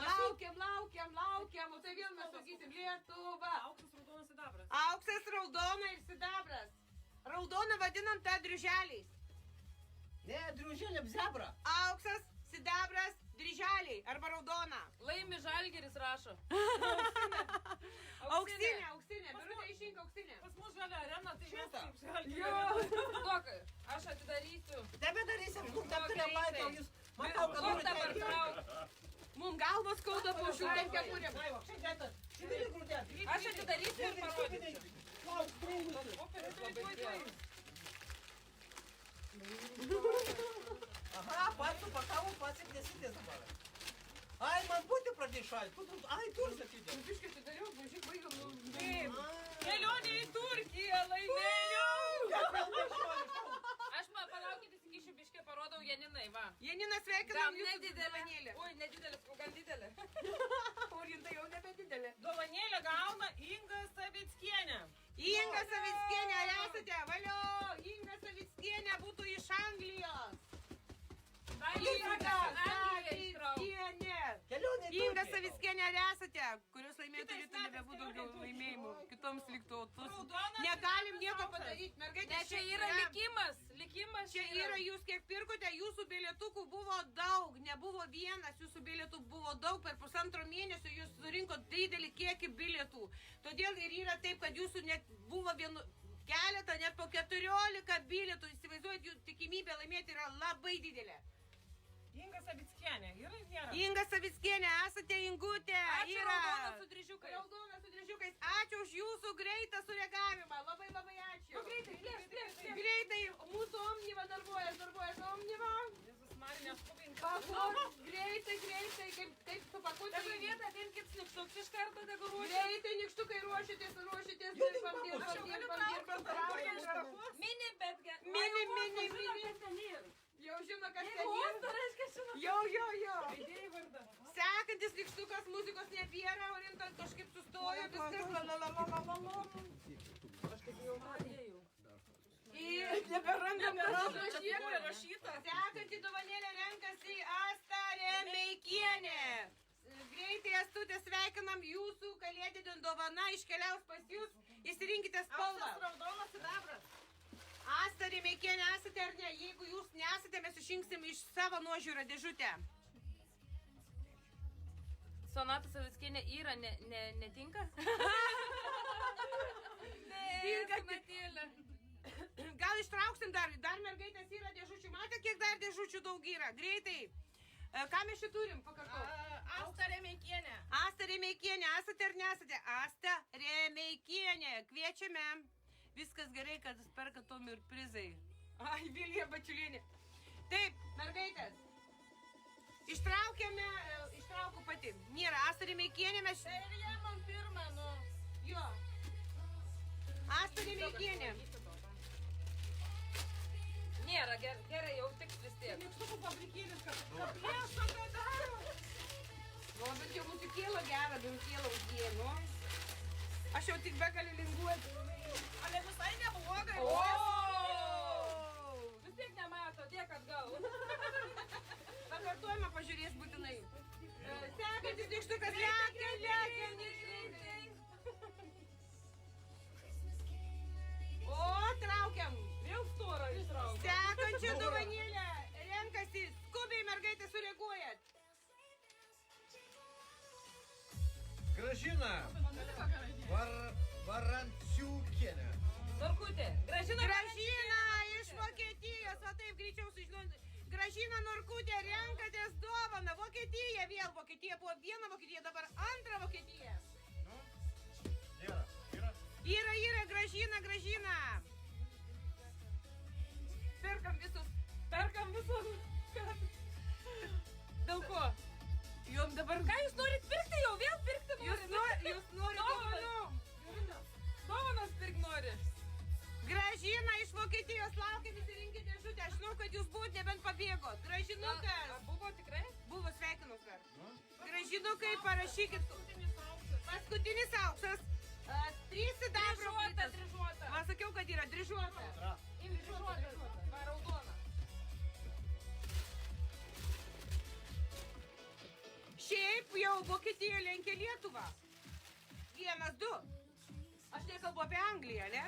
Laukiam, o tai vėl mes sakysim Lietuva. Auksas, raudona ir sidabras. Raudona vadinam tą dryželiais. Ne, driužėlėm zebra. Auksas, sidabras, dryželiai arba raudona. Laimi Žalgiris rašo. Auksinė. Birutė išrink auksinė. Pas mus žalia arena, tai mes Šitą. kaip žalia. Duokai, aš atidarysiu. Nebedarysim, nu, daktarė Maitė, jūs matau, kad Kur dabar norite. trauk? Mum galvos skauda po šių kepurėm. Šivili grūdė. Aš atidarysiu ir parodysiu. Lauk, greitai. Aha, pats supakavo, pats ir nesitės dabar. Ai, man būti pradėjo šalti. Ai, tur sakyti. Biškai atidariau, važiuok, baigam. Kelionė į Turkiją laimėjau. Aš palaukit, įsikišiu biškį, parodau Janinai, va. Janina, sveikinam jūsų dovanėlę. Oi, nedidelis, gan didelė. Orinta jau nebe didelė. Dovanėlę gauna Inga Savickienė. Inga Savickienė, ar esate? Valio, Inga Savickienė būtų iš Anglijos. Inga Savickienė. Kelionė į Inga Turkiją. Savickienė, ar esate? Kurios laimėtų rytų nebebūtų daugiau laimėjimų. Kitoms liktų. Negalim nieko padaryti. Mergaitė, Ne, čia yra likimas. Likimas Čia yra jūs kiek pirkote, jūsų bilietukų buvo daug, nebuvo vienas, jūsų bilietų buvo daug, per pusantro mėnesio jūs surinkot didelį kiekį bilietų. Todėl ir yra taip, kad jūsų net buvo keletą, net po 14 bilietų, įsivaizduojat, jų tikimybė laimėti yra labai didelė. Inga Savickienė. Yra ir nėra. Inga Savickienė, esate Ingutė. Ačiū, yra. raudona su dryžiukais. Raudona su dryžiukais. Ačiū už jūsų greitą sureagavimą. Labai ačiū. Greitai, mūsų Omniva darbuojas Omniva. Visus Marija neskubink. Greitai, kaip supakuoti. Tegu vietą, atenkit snipštuks iš karto, tegu ruošia. Greitai, nykštukai ruošitės. Dirbam. Mini, bet... Mini. Jau žino, kas ten yra. Jau. Sekantis nykštukas, muzikos nebėra, Orinta kažkaip sustojo, viskas neberandam rašyta. Sekantį dovanėlę renkasi Asta Remeikienė. Greitai, Astutė, sveikinam jūsų kalėdinė dovana iškeliaus pas jūs. Įsirinkite spalvą. Raudonas sidabras. Asta Remeikienė, esate ar ne? Jeigu jūs nesate, mes išrinksim iš savo nuožiūrą dėžutę. Sonata Savickienė yra, netinka? Sonatėlė. Gal ištrauksim dar mergaitės yra dėžučių. Matė, kiek dar dėžučių daug yra. Greitai. Ką mes čia turim? Pakartok. Asta Remeikienė. Asta Remeikienė, esate ar nesate? Asta Remeikienė, kviečiame. Viskas gerai, kad perka tom ir prizai. Ai, Vilija Bačiulienė. Taip, mergaitės. Ištraukiu pati. Nėra, Asta Remeikienė mes... Tai ir jie man pirmą, nu. Jo. Asta Remeikienė. Nėra, gerai, jau tiks vis tiek. Nykštukų fabrikėlis, kad... Plėšo, ką daro? Nu, bet jau mūsų kėla gera, bet kėla uždėjo, nu. Aš jau tik begaliu linguoti. Ale visai neblogai. Vis tiek nemato, dėk atgal. Pakartojimą pažiūrės būtinai. Sekantis nykštukas lekia. O, traukiam. Vėl storą ištrauk. Sekančią dovanėlę renkasi. Skubiai mergaitė sureaguojat. Gražina Varanciukienė. Norkutė, Gražina. Gražina iš Vokietijos. Va taip greičiau sužinoti. Gražina Norkutė, renkatės dovaną. Vokietija vėl. Vokietija buvo viena Vokietija, dabar antra Vokietija. Yra, Gražina. Perkam visus. Dėl ko? Jum dabar... Ką jūs norit pirkti jau? Vėl pirkti nori? Jūs nori dovanų. Dovanas pirk nori. Gražina iš Vokietijos laukia, visi rinkite dėžutę. Aš žinau, kad jūs buvot, nebent pabėgot. Gražinukas. Ar buvo tikrai? Buvo, sveikinus dar. Gražinukai, parašykit. Paskutinis auksas. 3 sidabro. Dryžuota. Man sakiau, kad yra dryžuota. Dryžuota. Va, raudona. Šiaip jau Vokietija lenkia Lietuvą. 1-2. Aš nekalbu apie Angliją, ne?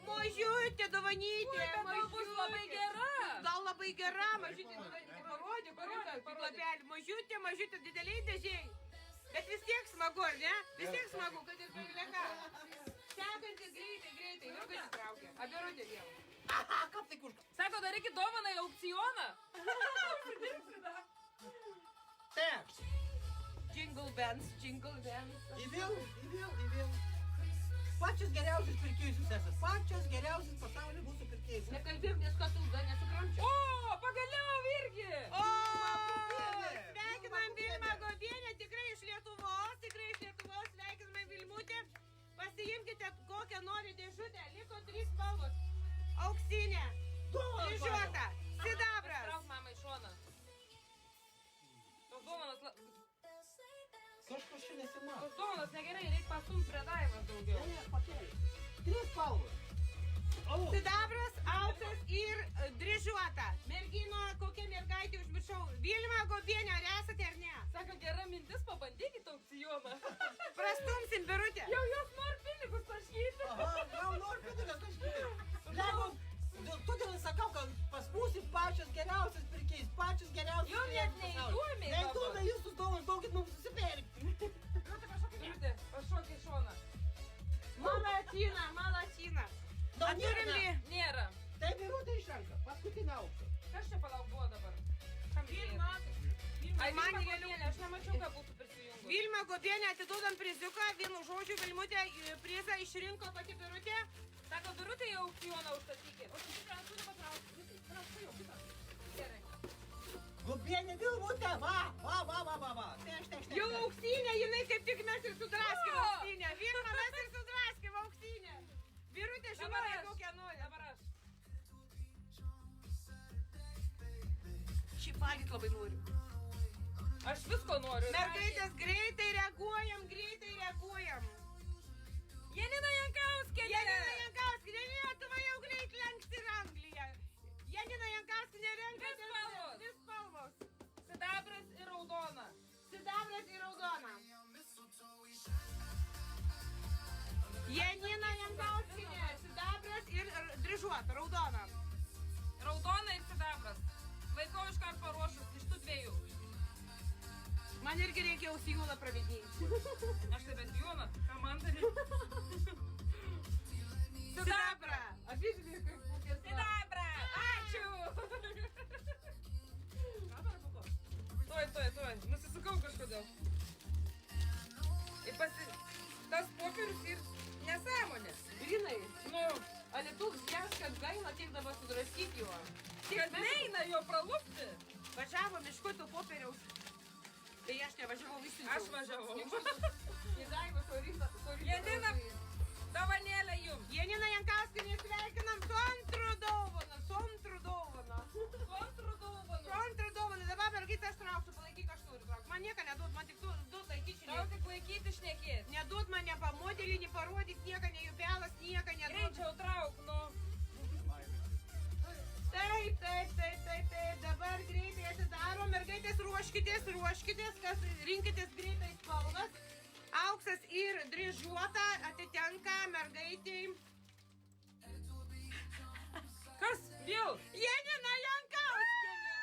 Mažiutė dovanytė. Gal bus labai gera. Gal labai gera, mažiutė dovanytė. Parodė, mažiutė, dideliai dėžiai. Bet vis tiek smagu, ar ne? Vis tiek smagu, kad ir pavileka. Sekantis greitai. Ir kas įtraukia. Abirutė vėl. Aha, kaip tai kuška. Sako, darykit dovaną į aukcioną. Taip. Jingle bells. Į vėl. Pačios geriausios pirkėjus jūs esate. Pačios geriausios pasaulyje mūsų pirkėjus. Nekalbėk, nes kas ilga nesukramčia. O, pagaliau irgi. O, sveikinam Vilmą Gobienę, tikrai iš Lietuvos, sveikinam Vilmutę. Pasiimkite kokią nori dėžutę, liko 3 spalvos. Auksinė, dryžuota, sidabras. Trauk mamą į šoną. Tos dovanas... Kažkas čia nesimato. Tos dovanas negerai, reikia pastumti prie Daivos daugiau. Ne, pakeliai. 3 spalvos. Sidabras, auksas ir dryžuota. Mergino, kokia mergaitė užmiršau. Vilma Gobienė, ar esate ar ne? Sako, gera mintis, pabandykit aukcioną. Prastumsim, Birutė. Jau jos nori pinigus taškyti. Aha, jau noriu pinigas taškyti. Jeigu, todėl sakau, kad pas mūsų pačios geriausias pirkėjus, pačios geriausias Jum net neįdomiai. Neįdomiai jūsų dovanas, daugit mums susipirkti. Birutė, pašok į šoną. Malatina. Na, Nėra. Tai Birutė išrenka, paskutinį auksą. Kas čia palauk buvo dabar? Kam Vilma. Ai, Man Vilma geriau. Gobienė, aš nemačiau, ką būtų prisijungus. Vilma Gobienė, atiduodam priziuką, vienu žodžiu, Vilmutė prizą išrinko pati Birutė. Sako, Birutė į aukcioną užstatykit. O tu tikrai turi patraukti. Gerai. Gobienė Vilmutė, va. Teš. Jau auksinė, jinai kaip tik mes ir sudraskėm auksinę. Vilma, mes ir sudraskėm auksinę. Birutė žinoja, kokią nori. Dabar aš. Šį palyt labai noriu. Aš visko noriu. Mergaitės, greitai reaguojam. Janina Jankauskienė. Lietuva jau greit lenks ir Angliją. Janina Jankauskienė renka 2 spalvos. Sidabras ir raudona. Janina Jankauskienė, sidabras ir dryžuota, raudona. Raudona ir sidabras. Laikau iškart paruošus iš tų 2. Man irgi reikia Ausijūną pravedinti. Aš tai bet Jūną. Ką man daryti? Sidabra. Apyžiūrėjau, kaip būkės. Sidabra. Ačiū. Tuoj. Nusisukau kažkodėl. Ir tas popierius ir nesąmonė. Grinai, Nu, Alitus jas, kad gaila tiek dabar sudraskyti jo. kad neina jo pralupti. Važiavo mišku to popieriaus. Tai aš nevažiavau išsiunčiau. Aš važiavau. Į Daivą Sorita. Janina, dovanėlė jums. Janina Jankauskienė, sveikinam su antru dovana. Dabar mergaitė aš trauksiu, palaikyk, aš noriu traukti. Man nieko neduot, man tik duot laikyčiai. Tau tik laikyti šnekėti. Neduot man ne pamodelį, ne parodyt, nieko, ne jupelas, nieko neduot. Greičiau trauk, nu. Taip, dabar greitai atidaro, mergaitės ruoškitės, kas rinkitės greitai spalvas. Auksas ir dryžuota atitenka mergaitei. Kas? Vėl? Janina Jankauskienė.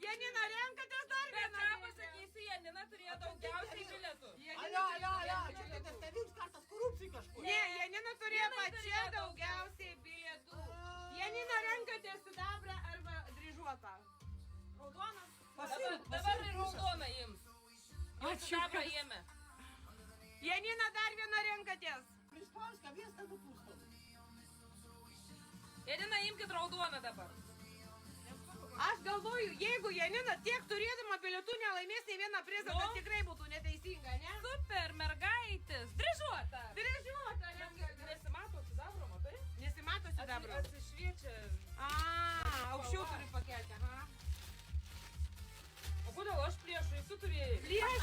Janina, renkatės dar Bet vieną. ką pasakysi, Janina turėjo daugiausiai bilietų. Alio, čia tai tas kartas korupcijai kažkur. Ne, Janina turėjo pačia daugiausiai bilietų. Janina, renkatės sidabrą arba dryžuotą. Raudonas. Dabar ir raudoną ims. Jau sidabrą ėmė. Janina, dar vieną renkatės. Prispauska, viską nupūstom. Janina, imkit raudoną dabar. Aš galvoju, jeigu Janina tiek turėdama bilietų nelaimės nei vieną prizą, Nu? tai tikrai būtų neteisinga, ne? Super, mergaitės. Dryžuota. Dryžuota renkatės. Nesimato sidabro, matai? Nesimato sidabro. Atsišviečia. Aukščiau turi pakelti, aha. O kodėl aš priešai, tu turėjai? Prieš.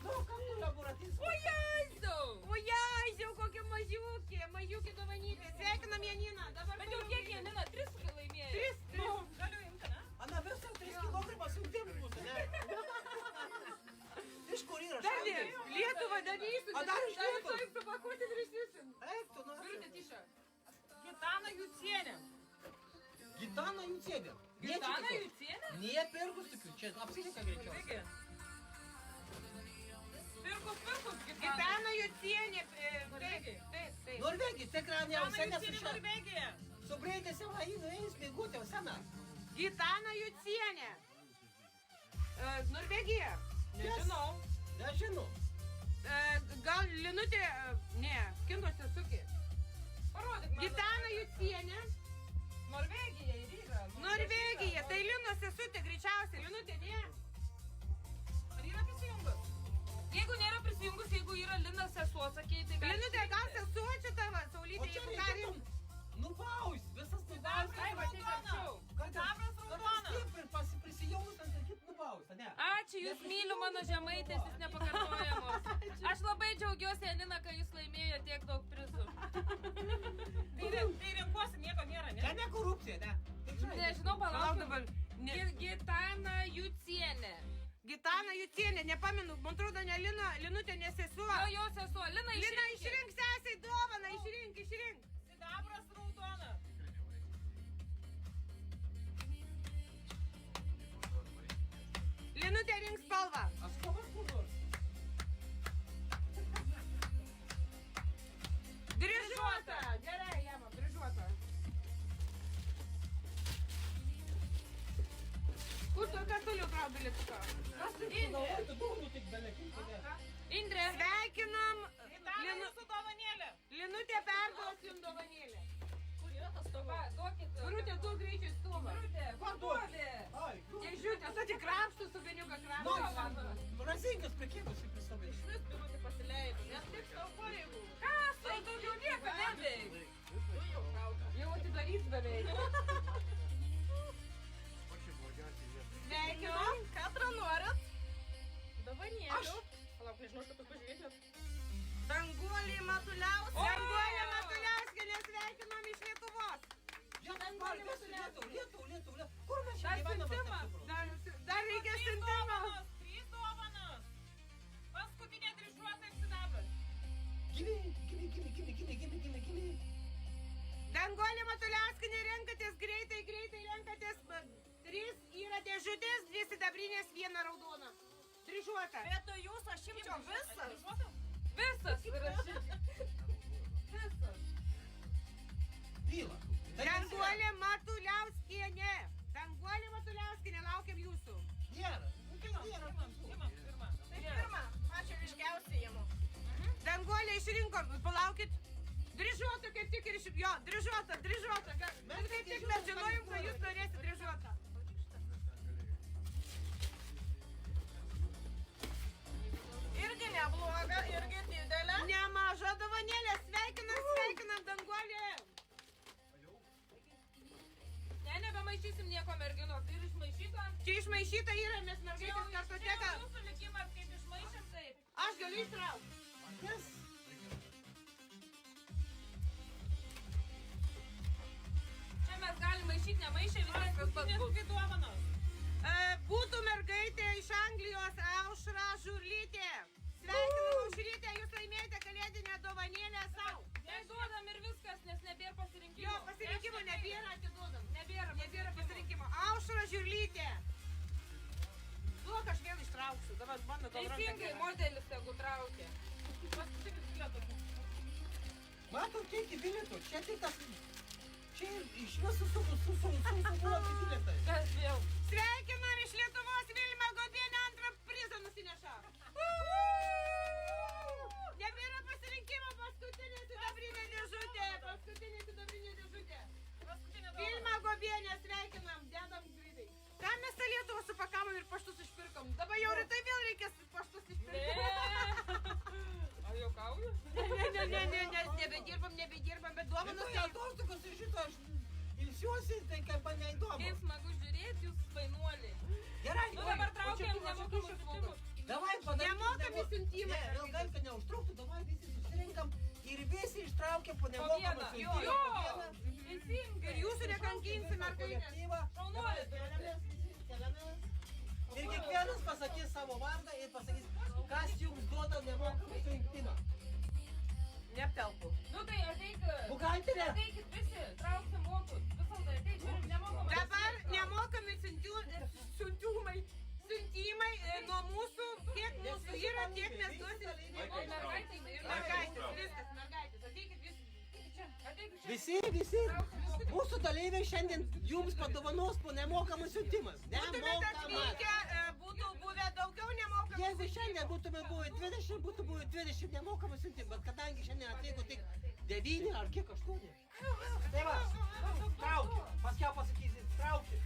Nu, kam tu laboratizmas? O Jėzau! O Jėzau, kokia mažiukė dovanytė. Sveikinam Janiną. Dabar Bet jau kiek Janina? 3 laimėjo. 3. Nu, galiu imti, ne? Ana visą 3 kilogramą siuntėm mūsų, ne? Iš kur yra Dar ne, šansas? Lietuvą darysiu. O dar iš Lietuvos? Taip supakuoti ir išsiusim. Eik tu, nu. Birutė Tyša. Gitana Jucienė. Gitana Jucienė. Gitana Jucienė? Nie pirkus tokių, čia apsirinka greičiau. Taigi. Pirkus, Gitana. Gitana Jucienė. Norvegija. Taip. Norvegija, tikrai jau Gitana sena Jucienė, su Norvegija. Subreidėse vainų, eis mėgutė, jau sena. Gitana Jucienė. Norvegija. Nežinau. Nežinau. Gal Linutė, ne, Kinto sesukė. Parodyk man. Gitana Jucienė. Norvegija ir yra. Norvegija, tai Linos sesutė greičiausiai. Linutė, ne. Ar yra prisijungus? Jeigu nėra prisijungus, jeigu yra Linos sesuo, sakei, tai gali... Linutė, gal sesuo čia tavo, O Saulytė, čia jeigu reikia galim. tam nubaus, visas nubaus. Ai, va, tik arčiau. Sidabras raudonas. Prisijungus, ant sakyt nubaus, ne? Ačiū, jūs myliu mano žemaitės, jūs nepakartojamos. Aš labai džiaugiuosi, Janina, kai jūs laimėjo tiek daug prizų. Tai renkuosi, nieko nėra, ne? Čia ne korupcija, ne? Nežinau, Palauk palauk. dabar. Gitana Jucienė. Gitana Jucienė, nepamenu, man atrodo, ne Lina, Linutė, ne sesuo. Jo sesuo, Lina Lina, išrink sesiai dovaną, išrink. Sidabras raudonas. Linutė, rink spalvą. Aš kovas kur nors. Dryžuota. Gerai, Jama, dryžuota. Kur tu, kas toliau grau bilietuką? Tu duodu tik belekinti, ne? Indrė. Sveikinam. Su dovanėlė. Linutė perduos jums dovanėlę. Kur yra tas tova? Duokit. Birutė, tu greičiai stūmą. Birutė, paduodė. Ai, Dėžiutė, tu tik krapštų su beniuką krapštų. razinkas prikėmusi prie savo. Išvis Birutė pasileido. Nes tik tau pareigų. Kas? Tai daugiau nieko neveik. Jau atidarys beveik. Sveikinam. Katrą norit? Dovanėlių. Palauk, nežinau, kad pažiūrėsit. Danguolė Matuliauskienė. Danguolė Matuliauskienė, sveikinam iš Lietuvos. Lietuva. Kur mes čia Dar gyvename? siuntimą. Dar reikia siuntimo. 3 dovanos. Paskutinė dryžuota ir sidabras. Gimė. Danguolė Matuliauskienė, renkatės greitai renkatės. 3 yra dėžutės, 2 sidabrinės, 1 raudona. Dryžuota. Vietoj jūs aš imčiau visą. Visas. Visas. Byla. Danguolė Matuliauskienė. Danguolė Matuliauskienė, laukiam jūsų. Nėra. Tai pirma. Ačiū ryškiausiai jėmu. Danguolė išrinkom, palaukit. Dryžuota kaip tik ir jo, dryžuota. Mes kaip tik mes žinojom, kad jūs norėsit dryžuotą. Irgi nebloga, irgi didelė. Nemaža dovanėlė, sveikinam Danguolė. Ne, nebemaišykit. nemaišysim nieko merginos, tai ir išmaišyta. Čia išmaišyta yra, mes mergaitės kartoteka. Jūsų likimas, kaip išmaišėm, taip. Aš galiu įtraukti. Yes. Čia mes galim maišyti, nemaišę, viskas tas pats bus. Būtų mergaitė iš Anglijos Aušra Žurlytė. Sveikinu, Aušrytė, jūs laimėjote kalėdinę dovanėlę savo. Tai duodam ir viskas, nes nebėra pasirinkimo. Jo, pasirinkimo nebėra, atiduodam. Nebėra pasirinkimo. Aušra Žurlytė. Duok, aš vėl ištrauksiu. Dabar mano gal ranka Teisingai, gera. modelis tegu traukia. Matot, kiek bilietų, čia tik tas... Čia iš viso sumuoti bilietai. Kas vėl? Sveikinam iš Lietuvos Vilma Gobienė antrą prizą nusineša. Nebėra pasirinkimo, paskutinė sidabrinė dėžutė. Vilma Gobienė, sveikinam, dedam greitai. Ką mes tą Lietuvą supakavom ir paštus išpirkom. Dabar jau rytoj vėl reikės paštus išpirkti. Ar juokauju? Ne, nebedirbam, bet duomenos Tai atostogos iš šito aš ilsiuosi, tai kaip man neįdomu. Kaip smagu žiūrėti, jūs svainuoliai. Gerai, Nu dabar traukiam nemokamus siuntimus. Davai padarykime. Nemokami siuntimai. Ne, ilgai, kad neužtruktų, davai visi susirinkam ir visi ištraukia po Po nemokamą vieną. siuntimą. Jo, teisingai. Ir jūsų nekankinsi, mergaitės. Šaunuolis. Ir kiekvienas pasakys savo vardą ir pasakys, kas jums duoda nemokamą siuntimą. Neaptelpu. Nu tai ateik. Buhalterė. Ateikit visi, trauksim vokus. Visada ateik, turim nemokamą. Dabar nemokami siuntimai nuo mūsų, kiek mūsų yra, tiek mes duosim. Mergaitės, Ir mergaitės, viskas, mergaitės. Ateikit visi. ateikit čia. Visi. Mūsų dalyviai šiandien jums padovanos po nemokamą siuntimas. Būtumėt atvykę, būtų buvę daugiau nemokamų. Jeigu šiandien būtume buvę 20, būtų buvę 20 nemokamų siuntimų, bet kadangi šiandien atvyko tik 9 ar kiek 8. Tai va, trauki, paskiau pasakysit, trauki.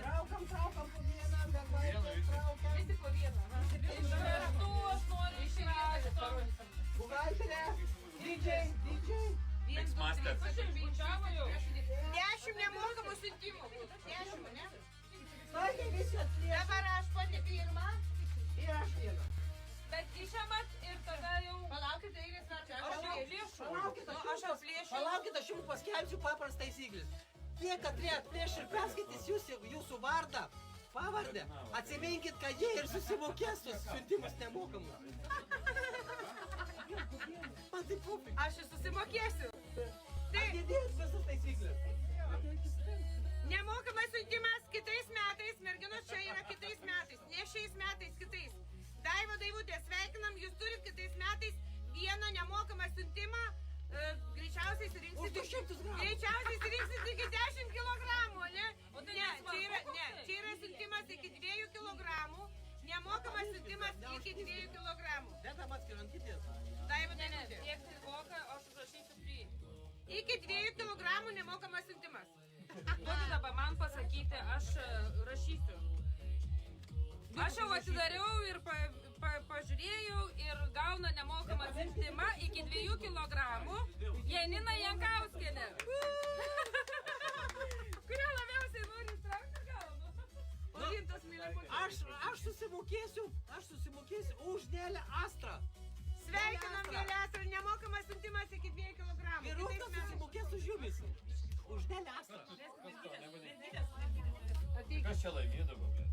Traukam po vieną, mergaitę, traukiam. Visi po vieną. Kartu aš noriu išrašyti. Buhalterė, DJ. Mixmaster. Aš ir skaičiavo jau. 10 nemokamų siuntimų. 10, ne? Sakė visi atlieka. Dabar aš pati pirmą. Ir aš vieną. Bet išėmat ir tada jau... Palaukite, eilės račia. Aš jau lėšų. Aš aplėšiu. Palaukit, aš jums paskelbsiu paprastą taisyklės. Tie, katrie atplėš ir perskaitys jūsų vardą, pavardę, atsiminkit, kad jie ir susimokės tos siuntimus nemokamus. Man tai pofik. Aš ir susimokėsiu. Tai Atidės visas taisyklės. nemokamas siuntimas kitais metais, merginos čia yra kitais metais, ne šiais metais, kitais. Daivutė, sveikinam, jūs turit kitais metais vieną nemokamą siuntimą, greičiausiai surinksit. Už 200 gramų. Greičiausiai surinksit iki 10 kilogramų, ne? O tai Ne, nesvarbu, čia yra siuntimas iki 2 kilogramų, nemokamas siuntimas iki 2 kilogramų. Dedam atskirantitės. Daivutė, Tiek voką, aš užrašysiu prie. iki 2 kilogramų nemokamas siuntimas. Duokit dabar man pasakyti, aš rašysiu. Aš jau atidariau ir pažiūrėjau ir gauna nemokamą siuntimą iki 2 kilogramų. Janina Jankauskienė. Kurią labiausiai nori įtraukti gaunu. Olintos mylimus. Aš susimokėsiu už Nelę Astrą. Sveikinam, Nelės, nemokamas siuntimas iki 2 kilogramų. Ir Kitais Rūta metais. susimokės už jumis. Už Nelę Astrą. Kas čia laimėdavo, ble?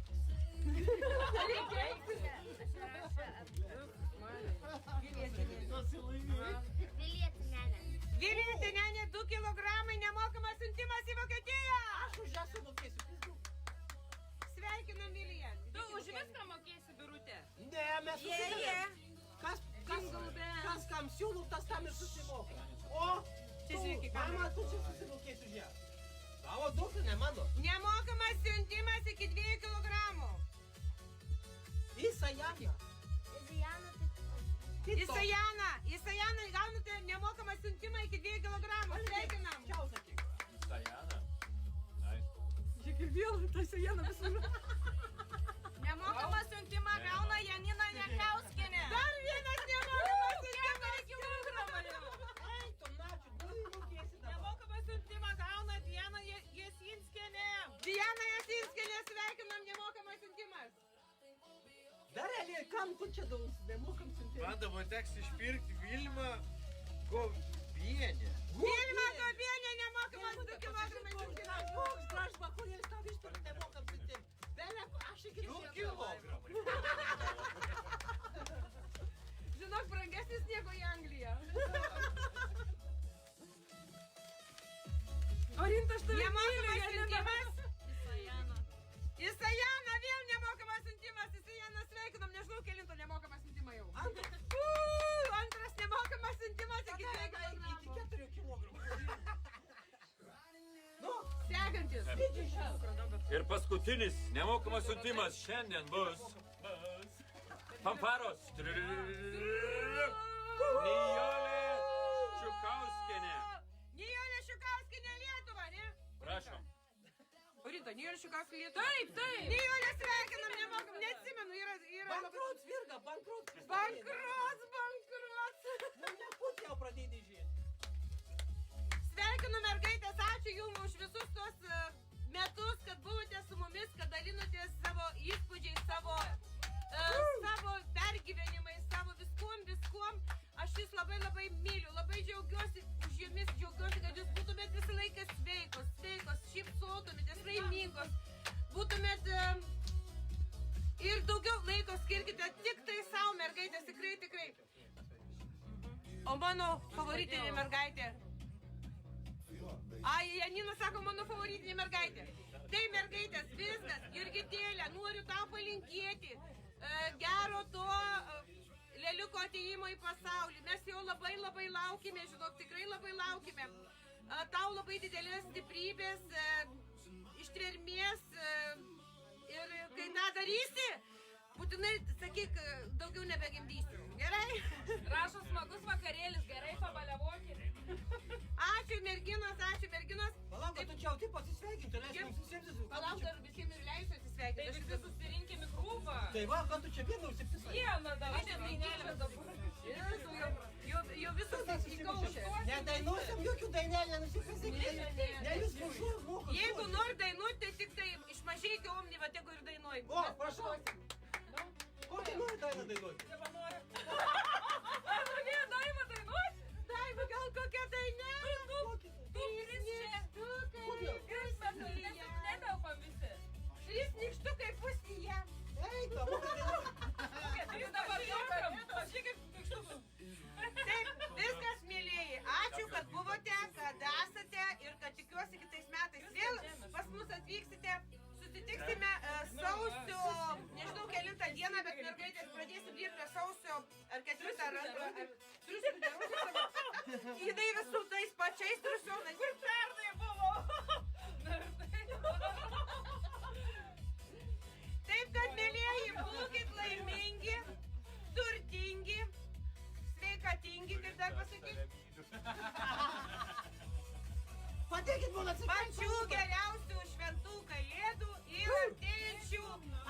Vilija Tenenė 2 kilogramai nemokamas siuntimas į Vokietiją. Aš už ją sumokėsiu. Sveikinam, Vilija. Tu už viską mokėsi, Birutė. Ne, mes susitarėm. Kas kam siūlau, tas tam ir susimoka. O, žiūrėk į mama, tu čia susimokėsi už ją. Tavo dukrė, ne mano. Nemokamas siuntimas iki 2 kilogramų. Isajana. Isajana, gaunate nemokamą siuntimą iki 2 kilogramų. Sveikinam. Čiau, sakyk. Sajana. Nice. Žiūrėk ir vėl, ta sieną visur. Nemokamą siuntimą gauna Janina Jankauskienė. Dar vienas nemokamas siuntimas. Ei, tu načiu, du įmokėsi dabar. Nemokamą siuntimą gauna kam tu čia daus, nemokam siuntimą. Man dabar teks išpirkti Vilmą Gobienę. Vilma Gobienė nemokamas 2 kilogramai siuntimą. Koks gražus bakurėlis tau išpirkti nemokam siuntimą. Belė, aš iki 2 kilogramai. Žinok, brangesnis negu į Angliją. Orinta, aš tave Nemokamas myliu, siuntimas. Isajana vėl nemokamas siuntimas. Isajana sveikinam, nežinau, kelinto nemokamas siuntimą jau. Antras nemokamas siuntimas iki 2 Iki kilogramų. 4 kilogramų. Nu, Sekantis. didžiai šią. Ir paskutinis nemokamas siuntimas šiandien bus fanfaros. Nijolė Čiukauskienė. Nijolė Šiukauskienė Lietuva, ne? Prašom. Orinta, Nijolė Šiukauskienė Lietuva. Taip, taip. Nijolė sveikinam, nemokam, neatsimenu, yra labai... Bankrots, Virga, bankrots. Bankrots. Nu, neput jau pradėjai žiūrėti. Sveikinu mergaitės, ačiū Jums už visus tos metus, kad buvote su mumis, kad dalinotės savo įspūdžiais, savo pergyvenimais, savo viskuom. Aš Jūs labai myliu, labai džiaugiuosi už Jumis, džiaugiuosi, kad Jūs būtumėt visą laiką sveikos, šypsotumėtės, laimingos, būtumėt ir daugiau laiko skirkite tik tai savo mergaitės, tikrai. O mano favoritinė mergaitė. Ai, Janina sako, mano favoritinė mergaitė. Tai mergaitės, viskas, Jurgitėlė, noriu tau palinkėti gero to lėliuko atėjimo į pasaulį. Mes jau labai laukime, žinok, tikrai labai laukime. Tau labai didelės stiprybės, ištvermės ir kai tą darysi, būtinai sakyk, daugiau nebegimdysi. Gerai? Rašo smagus vakarėlis, gerai pabaliavokit. Ačiū merginos. Palauk, kad tu čia jau taip pasisveikinti, leisk mums visiems įsivaizduoti. Palauk, dar visiems ir leisiu Tai atsisveikinti. visi susirinkime į krūvą. Tai va, kad tu čia vieną užsipisai. Vieną davai, dainelę dabar. Jau visas įkaušė. Nedainuosim jokių dainelę, nusipasakyti. Ne, jūs mušų mokat. Jeigu nori dainuoti, tai tik tai iš Mažeikio Omniva tegu ir dainuoji. O, prašau. Kokią nori dainą dainuoti? Ar norėjo Daiva dainuoti? Daiva, gal kokia dainelė? Tu Kris mes netelpam visi. 3 nykštukai pusyje. Eita, mokai dainuoti. Tai dabar jokam. Pažiūrėkit, nykštukų. Taip, viskas, mielieji. Ačiū, kad buvote, kad esate ir kad tikiuosi kitais metais vėl pas mus atvyksite. Susitiksime sausio, nežinau kelintą dieną, bet mergaitės pradėsim dirbti sausio ar 4 ar 2. Jinai visų tais pačiais trusionais. Kur pernai buvo? Taip, kad mielieji, būkit laimingi, turtingi, sveikatingi, kaip dar pasakyti. Padėkit man atsakyti. Pačių geriausių šventų kalėdų ir artėjančių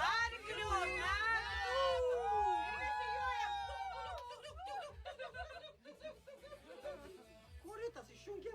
arklių metų. Kur tas išjungė?